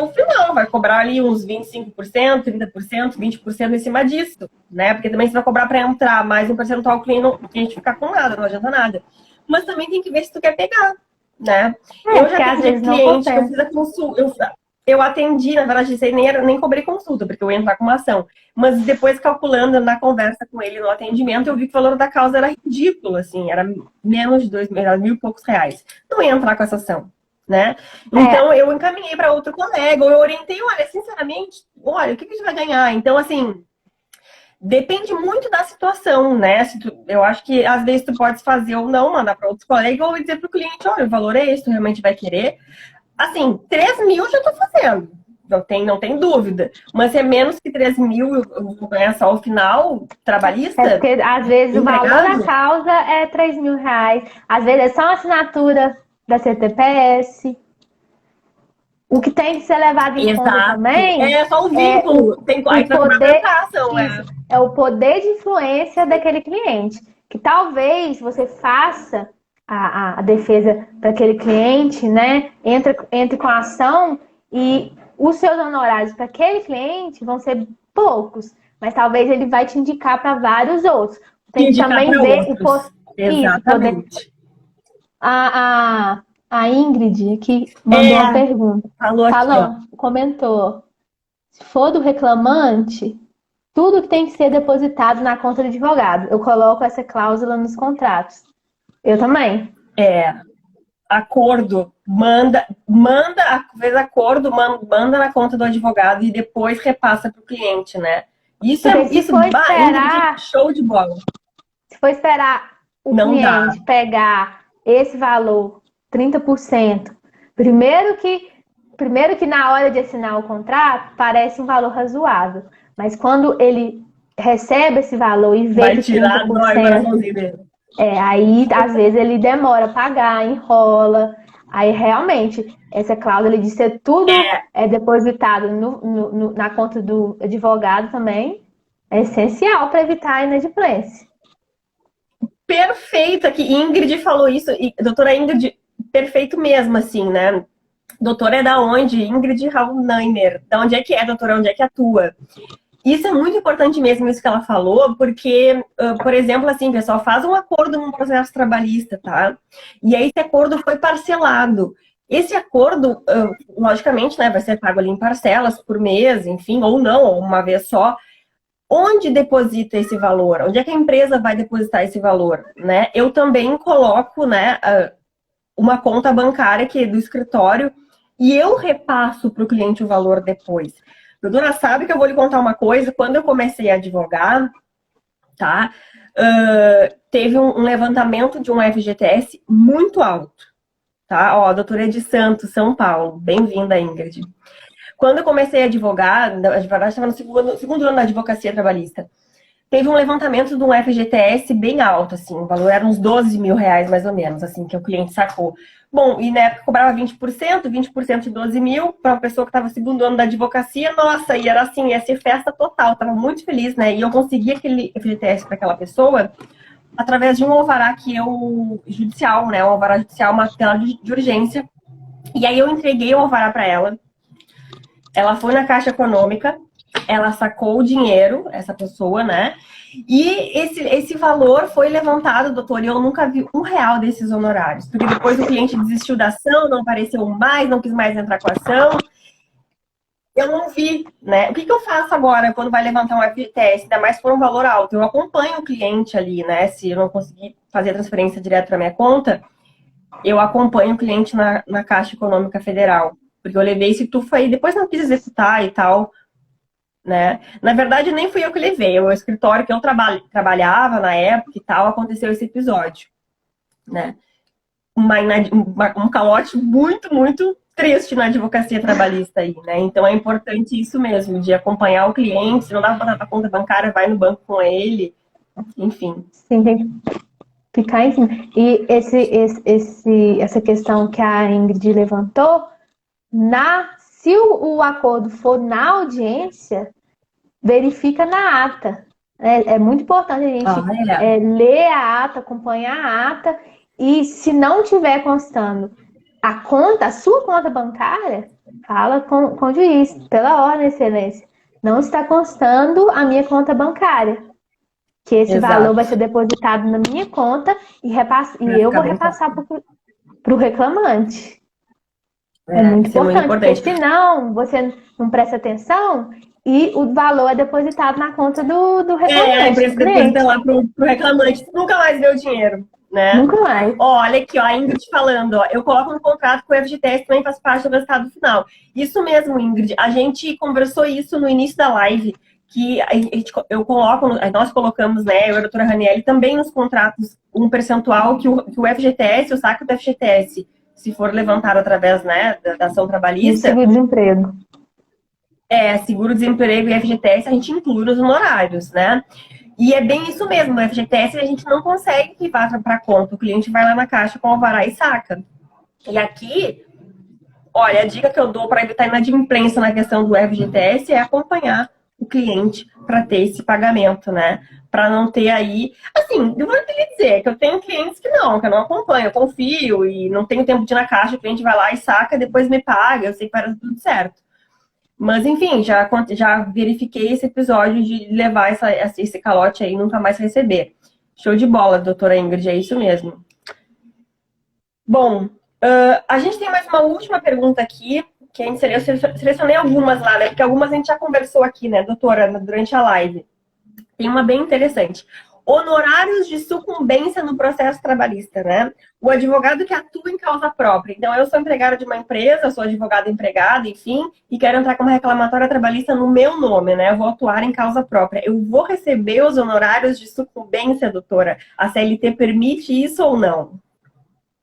o final, vai cobrar ali uns 25%, 30%, 20% em cima disso, né? Porque também você vai cobrar para entrar mais um percentual, o cliente ficar com nada, não adianta nada. Mas também tem que ver se tu quer pegar, né? Eu já Porque às atendi vezes não cliente que eu compensa. fiz a consulta, eu atendi, na verdade, nem cobrei consulta, porque eu ia entrar com uma ação. Mas depois, calculando na conversa com ele no atendimento, eu vi que o valor da causa era ridículo, assim, era menos de 2.000, era mil e poucos reais. Não ia entrar com essa ação, né? Então, eu encaminhei para outro colega, ou eu orientei, olha, sinceramente, olha, o que a gente vai ganhar? Então, assim, depende muito da situação, né? Eu acho que às vezes tu pode fazer ou não, mandar para outros colegas, ou dizer para o cliente, olha, o valor é esse, tu realmente vai querer. Assim, 3.000 eu já estou fazendo, não tem dúvida. Mas se é menos que 3.000, eu vou ganhar só o final trabalhista. É porque às vezes empregado. O valor da causa é R$ 3.000, às vezes é só uma assinatura da CTPS. O que tem que ser levado em conta também É só o vínculo. Aí tu vai cobrar pra entrar a ação, é o poder de influência daquele cliente. Que talvez você faça a defesa para aquele cliente, né? Entre com a ação e os seus honorários para aquele cliente vão ser poucos, mas talvez ele vai te indicar para vários outros. Tem que também ver outros. Exatamente. A Ingrid que mandou uma pergunta. Comentou. Se for do reclamante, tudo que tem que ser depositado na conta do advogado. Eu coloco essa cláusula nos contratos. Eu também. Acordo, fez acordo, manda na conta do advogado e depois repassa para o cliente, né? Isso show de bola. Se for esperar o cliente pegar esse valor, 30%, primeiro que na hora de assinar o contrato parece um valor razoável, mas quando ele recebe esse valor e vê que 30%, aí às vezes ele demora a pagar, enrola. Aí realmente essa cláusula de ser tudo depositado na conta do advogado também é essencial para evitar a inadimplência. Perfeito, que Ingrid falou isso, e doutora Ingrid, perfeito mesmo, assim, né? Doutora é da onde? Ingrid Raunheimer. Da onde é que é, doutora? Onde é que atua? Isso é muito importante mesmo, isso que ela falou, porque, por exemplo, assim, pessoal, faz um acordo num processo trabalhista, tá? E aí esse acordo foi parcelado. Esse acordo, logicamente, né, vai ser pago ali em parcelas por mês, enfim, ou não, ou uma vez só. Onde deposita esse valor? Onde é que a empresa vai depositar esse valor, né? Eu também coloco, né, uma conta bancária que é do escritório e eu repasso para o cliente o valor depois. Doutora, sabe que eu vou lhe contar uma coisa? Quando eu comecei a advogar, tá? Teve um levantamento de um FGTS muito alto, tá? Ó, doutora de Santos, São Paulo. Bem-vinda, Ingrid. Quando eu comecei a advogar, estava no segundo ano da advocacia trabalhista, teve um levantamento de um FGTS bem alto, assim, o valor era uns R$ 12.000, mais ou menos, assim, que o cliente sacou. Bom, e na época cobrava 20% de 12 mil, para uma pessoa que estava no segundo ano da advocacia, nossa, e era assim, ia ser festa total, estava muito feliz, né? E eu consegui aquele FGTS para aquela pessoa através de um alvará judicial, né? Um alvará judicial, uma tela de urgência. E aí eu entreguei o alvará para ela. Ela foi na Caixa Econômica, ela sacou o dinheiro, essa pessoa, né? E esse valor foi levantado, doutor, e eu nunca vi R$ 1 desses honorários. Porque depois o cliente desistiu da ação, não apareceu mais, não quis mais entrar com a ação. Eu não vi, né? O que eu faço agora quando vai levantar um FGTS, ainda mais se for um valor alto? Eu acompanho o cliente ali, né? Se eu não conseguir fazer a transferência direto para minha conta, eu acompanho o cliente na Caixa Econômica Federal. Porque eu levei esse tufo aí, depois não quis executar e tal, né? Na verdade, nem fui eu que levei. O escritório que eu trabalhava na época e tal, aconteceu esse episódio, né? Um calote muito, muito triste na advocacia trabalhista aí, né? Então é importante isso mesmo, de acompanhar o cliente. Se não dá para botar para conta bancária, vai no banco com ele, enfim. Sim, tem que ficar em cima. E essa questão que a Ingrid levantou, se o acordo for na audiência, verifica na ata. É muito importante a gente ler a ata, acompanhar a ata, e se não tiver constando a sua conta bancária, fala com o juiz, pela ordem, excelência. Não está constando a minha conta bancária. Que esse valor vai ser depositado na minha conta e eu vou repassar para o reclamante. É muito importante, porque senão você não presta atenção e o valor é depositado na conta do reclamante. A empresa deposita lá pro reclamante, nunca mais vê o dinheiro, né? Nunca mais. Olha aqui, ó, a Ingrid falando, ó, eu coloco no contrato que o FGTS também faz parte do resultado final. Isso mesmo, Ingrid, a gente conversou isso no início da live, que nós colocamos, né, eu e a doutora Raniele, também nos contratos um percentual que o FGTS, o saque do FGTS, se for levantado através, né, da ação trabalhista... Seguro-desemprego. Seguro-desemprego e FGTS a gente inclui nos honorários, né? E é bem isso mesmo, no FGTS a gente não consegue que vá para conta, o cliente vai lá na caixa com o alvará e saca. E aqui, olha, a dica que eu dou para evitar inadimplência na questão do FGTS é acompanhar o cliente para ter esse pagamento, né? Para não ter aí... Assim, eu vou lhe dizer que eu tenho clientes que eu não acompanho, eu confio e não tenho tempo de ir na caixa, o cliente vai lá e saca, depois me paga, eu sei que vai dar tudo certo. Mas, enfim, já verifiquei esse episódio de levar esse calote aí e nunca mais receber. Show de bola, doutora Ingrid, é isso mesmo. Bom, a gente tem mais uma última pergunta aqui, que eu selecionei algumas lá, né? Porque algumas a gente já conversou aqui, né, doutora, durante a live. Tem uma bem interessante. Honorários de sucumbência no processo trabalhista, né? O advogado que atua em causa própria. Então, eu sou empregada de uma empresa, sou advogada empregada, enfim, e quero entrar com uma reclamatória trabalhista no meu nome, né? Eu vou atuar em causa própria. Eu vou receber os honorários de sucumbência, doutora? A CLT permite isso ou não?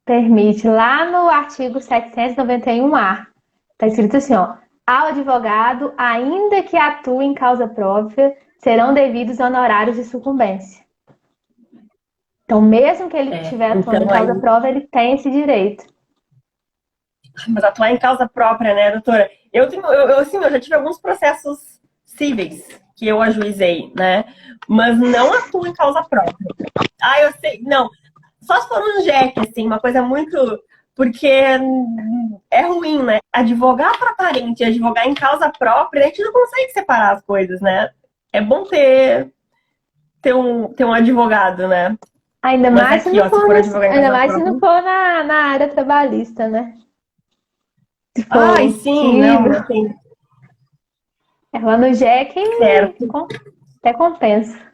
Permite. Lá no artigo 791-A, está escrito assim, ó. Ao advogado, ainda que atue em causa própria, serão devidos honorários de sucumbência. Então, mesmo que ele estiver atuando em causa própria, ele tem esse direito. Mas atuar em causa própria, né, doutora? Eu já tive alguns processos cíveis que eu ajuizei, né? Mas não atuo em causa própria. Eu sei, não. Só se for um JEC, assim, uma coisa muito... Porque é ruim, né? Advogar para parente e advogar em causa própria, a gente não consegue separar as coisas, né? É bom ter um advogado, né? Ainda mais se não for na área trabalhista, né? Sim, não tem. Lá no JEC, até compensa.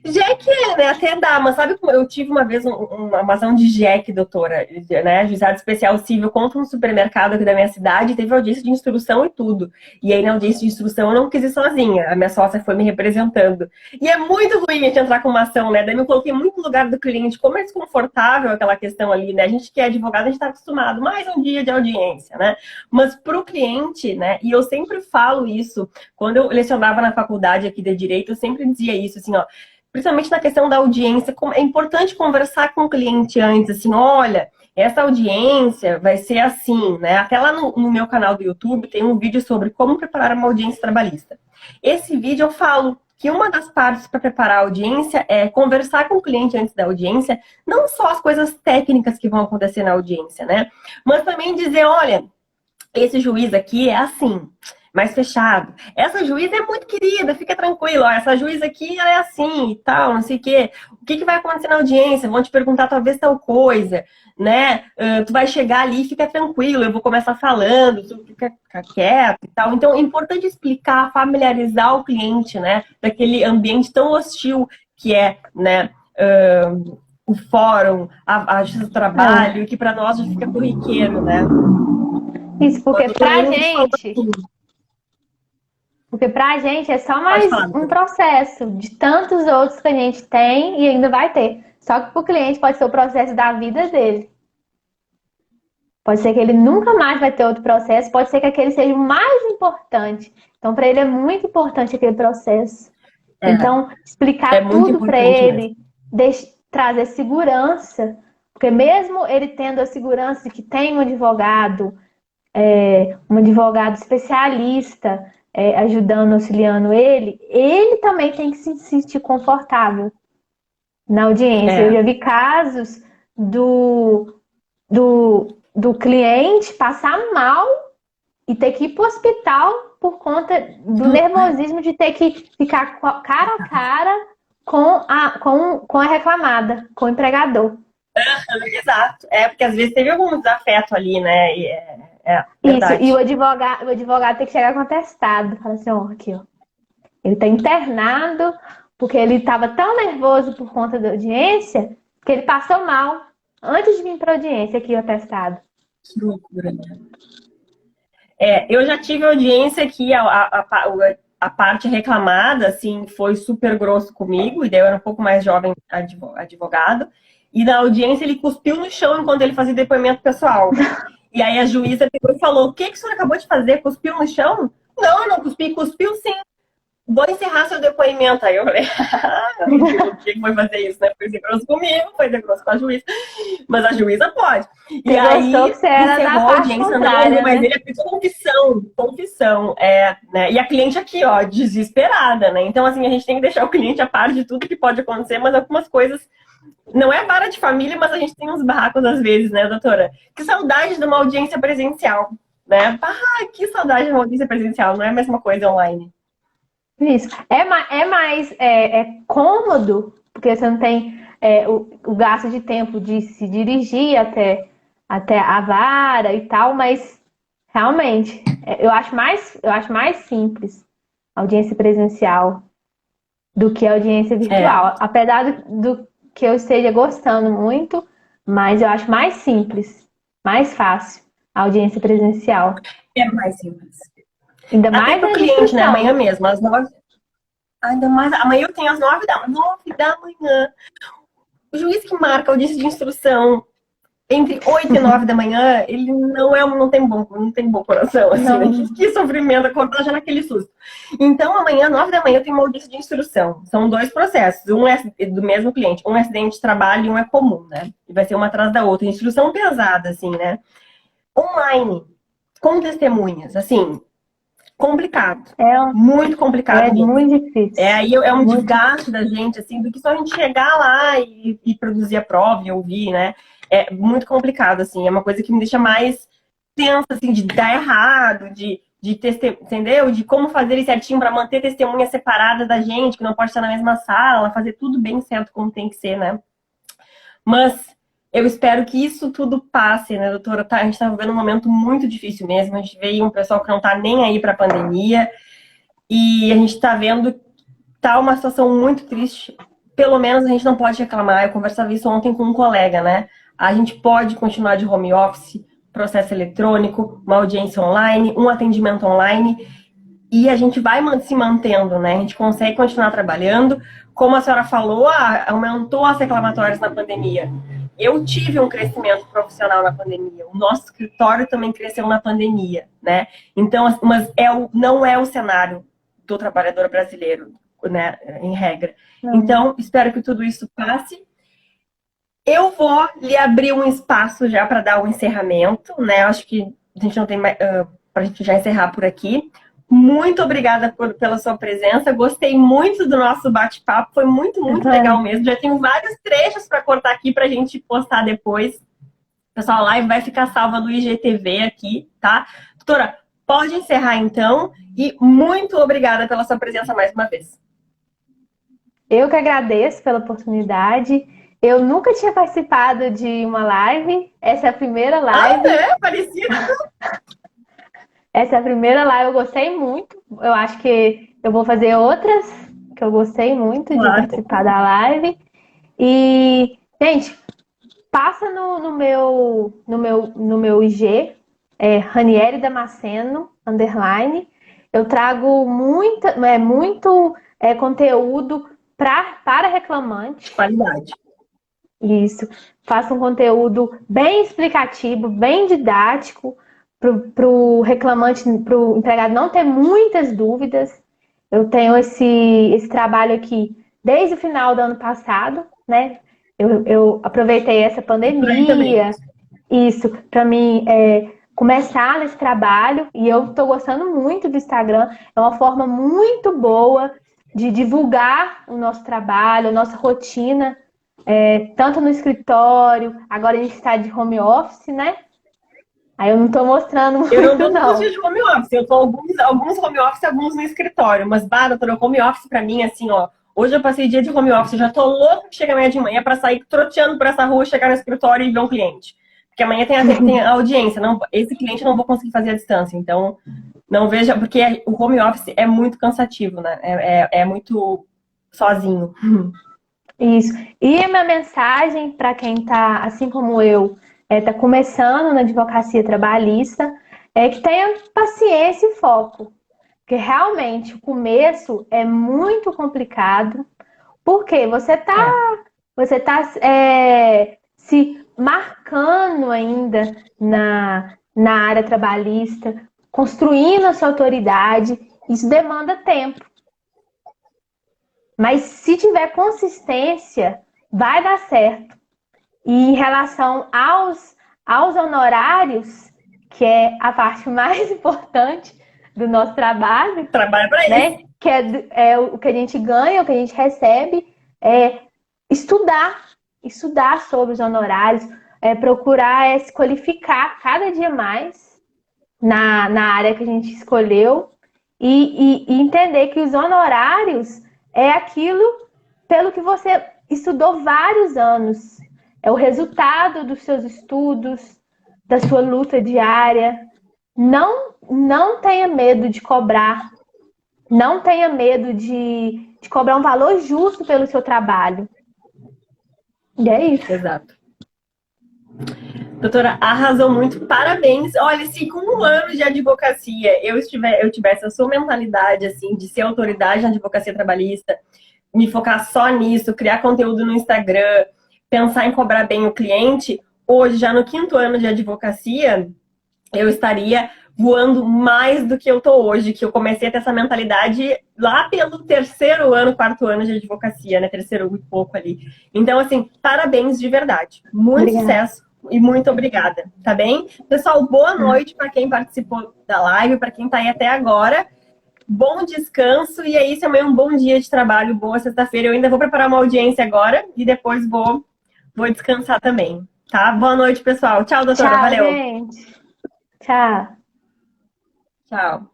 JEC, né, até dá, mas sabe como eu tive uma vez uma ação de JEC, doutora, né, juizado especial civil contra um supermercado aqui da minha cidade, teve audiência de instrução e tudo. E aí na audiência de instrução eu não quis ir sozinha, a minha sócia foi me representando. E é muito ruim a gente entrar com uma ação, né, daí eu coloquei muito no lugar do cliente, como é desconfortável aquela questão ali, né, a gente que é advogado, a gente tá acostumado, mais um dia de audiência, né, mas pro cliente, né, e eu sempre falo isso, quando eu lecionava na faculdade aqui de Direito, eu sempre dizia isso, assim, ó, principalmente na questão da audiência, é importante conversar com o cliente antes, assim, olha, essa audiência vai ser assim, né? Até lá no meu canal do YouTube tem um vídeo sobre como preparar uma audiência trabalhista. Esse vídeo eu falo que uma das partes para preparar a audiência é conversar com o cliente antes da audiência, não só as coisas técnicas que vão acontecer na audiência, né? Mas também dizer, olha, esse juiz aqui é assim, mais fechado. Essa juíza é muito querida, fica tranquilo. Ó, essa juíza aqui, ela é assim e tal, não sei o quê. O que vai acontecer na audiência? Vão te perguntar talvez tal coisa, né? Tu vai chegar ali, fica tranquilo, eu vou começar falando, tu fica quieto e tal. Então, é importante explicar, familiarizar o cliente, né? Daquele ambiente tão hostil que é, né? O fórum, a justiça do trabalho, que para nós já fica corriqueiro, né? Isso, Assim, porque pra gente é só pode mais falar, um processo de tantos outros que a gente tem e ainda vai ter. Só que pro cliente pode ser o processo da vida dele. Pode ser que ele nunca mais vai ter outro processo, pode ser que aquele seja o mais importante. Então, para ele é muito importante aquele processo. Então, é explicar muito tudo para importante mesmo. ele, trazer segurança, porque mesmo ele tendo a segurança de que tem um advogado especialista ajudando, auxiliando ele também tem que se sentir confortável na audiência. Eu já vi casos do cliente passar mal e ter que ir para o hospital por conta do nervosismo de ter que ficar cara a cara com a reclamada, com o empregador. Exato. Porque às vezes teve algum desafeto ali, né? Isso, Verdade. e o advogado tem que chegar com atestado. Fala assim, ó, aqui, ó. Ele tá internado porque ele estava tão nervoso por conta da audiência que ele passou mal antes de vir para a audiência aqui, o atestado. Que loucura, né? Eu já tive audiência que a parte reclamada, assim, foi super grosso comigo, e daí eu era um pouco mais jovem advogado, e na audiência ele cuspiu no chão enquanto ele fazia depoimento pessoal. E aí a juíza pegou e falou, o que o senhor acabou de fazer? Cuspiu no chão? Não, não cuspi, cuspiu sim. Vou encerrar seu depoimento. Aí eu falei, por que foi fazer isso, né? Foi ser grosso comigo, foi ser grosso com a juíza. Mas a juíza pode. E aí, que você era encerrou a audiência, não, mas ele pediu confissão. Né? E a cliente aqui, ó, desesperada, né? Então, assim, a gente tem que deixar o cliente a par de tudo que pode acontecer, mas algumas coisas... Não é vara de família, mas a gente tem uns barracos às vezes, né, doutora? Que saudade de uma audiência presencial, né? Que saudade de uma audiência presencial, não é a mesma coisa online. Isso. É mais cômodo, porque você não tem o gasto de tempo de se dirigir até a vara e tal, mas realmente, eu acho mais simples a audiência presencial do que a audiência virtual. Apesar do que eu esteja gostando muito, mas eu acho mais simples, mais fácil a audiência presencial. É mais simples. Ainda mais para o cliente, né? Amanhã mesmo, às 9. Ainda mais. Amanhã eu tenho às 9 da manhã. O juiz que marca a audiência de instrução entre 8 e 9 da manhã, ele não tem bom coração, assim, né? Que sofrimento, acordar já naquele susto. Então, amanhã, 9 da manhã, eu tenho uma audiência de instrução. São 2 processos, um é do mesmo cliente, um é acidente de trabalho e um é comum, né? E vai ser uma atrás da outra. Instrução pesada, assim, né? Online, com testemunhas, assim, complicado. Muito complicado. É muito difícil. Aí é um desgaste da gente, assim, do que só a gente chegar lá e produzir a prova e ouvir, né? É muito complicado, assim. É uma coisa que me deixa mais tensa, assim, de dar errado, entendeu? De como fazer isso certinho para manter testemunha separada da gente, que não pode estar na mesma sala, fazer tudo bem certo como tem que ser, né? Mas eu espero que isso tudo passe, né, doutora? A gente tá vivendo um momento muito difícil mesmo. A gente vê um pessoal que não tá nem aí pra pandemia. E a gente tá vendo tá uma situação muito triste. Pelo menos a gente não pode reclamar. Eu conversava isso ontem com um colega, né? A gente pode continuar de home office, processo eletrônico, uma audiência online, um atendimento online. E a gente vai se mantendo, né? A gente consegue continuar trabalhando. Como a senhora falou, aumentou as reclamatórias na pandemia. Eu tive um crescimento profissional na pandemia. O nosso escritório também cresceu na pandemia, né? Então, mas não é o cenário do trabalhador brasileiro, né? Em regra. Não. Então, espero que tudo isso passe. Eu vou lhe abrir um espaço já para dar o encerramento, né? Eu acho que a gente não tem mais para a gente já encerrar por aqui. Muito obrigada pela sua presença. Gostei muito do nosso bate-papo. Foi muito legal mesmo. Já tenho vários trechos para cortar aqui para a gente postar depois. Pessoal, a live vai ficar salva no IGTV aqui, tá? Doutora, pode encerrar então e muito obrigada pela sua presença mais uma vez. Eu que agradeço pela oportunidade. Eu nunca tinha participado de uma live. Essa é a primeira live. É parecido. Essa é a primeira live, eu gostei muito. Eu acho que eu vou fazer outras, que eu gostei muito de participar da live. E, gente, passa no meu IG, Ranieri Damasceno, _. Eu trago muito conteúdo para reclamante. Qualidade. Isso. Faço um conteúdo bem explicativo, bem didático, para o reclamante, para o empregado não ter muitas dúvidas. Eu tenho esse trabalho aqui desde o final do ano passado, né? Eu aproveitei essa pandemia, isso, para mim começar nesse trabalho, e eu estou gostando muito do Instagram. É uma forma muito boa de divulgar o nosso trabalho, a nossa rotina, tanto no escritório, agora a gente está de home office, né? Aí eu não tô mostrando muito, eu não tô todos os dias de home office. Eu tô alguns home office, alguns no escritório. Mas, doutora, home office pra mim, assim, ó. Hoje eu passei dia de home office. Eu já tô louco que chega amanhã de manhã pra sair troteando por essa rua, chegar no escritório e ver um cliente. Porque amanhã tem a audiência. Não, esse cliente eu não vou conseguir fazer à distância. Então, não veja... Porque o home office é muito cansativo, né? É muito sozinho. Isso. E a minha mensagem para quem tá, assim como eu, tá começando na advocacia trabalhista, é que tenha paciência e foco. Porque realmente o começo é muito complicado, porque você tá se marcando ainda na área trabalhista, construindo a sua autoridade. Isso demanda tempo. Mas se tiver consistência, vai dar certo. E em relação aos honorários, que é a parte mais importante do nosso trabalho, Trabalha para né? isso. Que é o que a gente ganha, o que a gente recebe, é estudar sobre os honorários, procurar se qualificar cada dia mais na área que a gente escolheu e entender que os honorários é aquilo pelo que você estudou vários anos. É o resultado dos seus estudos, da sua luta diária. Não tenha medo de cobrar. Não tenha medo de cobrar um valor justo pelo seu trabalho. E é isso. Exato. Doutora, arrasou muito, parabéns. Olha, se com 1 ano de advocacia eu tivesse a sua mentalidade, assim, de ser autoridade na advocacia trabalhista, me focar só nisso, criar conteúdo no Instagram, pensar em cobrar bem o cliente, hoje, já no 5º ano de advocacia, eu estaria voando mais do que eu tô hoje, que eu comecei a ter essa mentalidade lá pelo 3º ano, 4º ano de advocacia, né? 3º e pouco ali. Então, assim, parabéns de verdade. Muito sucesso e muito obrigada, tá bem? Pessoal, boa noite para quem participou da live, para quem tá aí até agora. Bom descanso e é isso, amanhã um bom dia de trabalho, boa sexta-feira. Eu ainda vou preparar uma audiência agora e depois vou descansar também, tá? Boa noite, pessoal. Tchau, doutora. Tchau, Valeu. gente. Tchau. Tchau.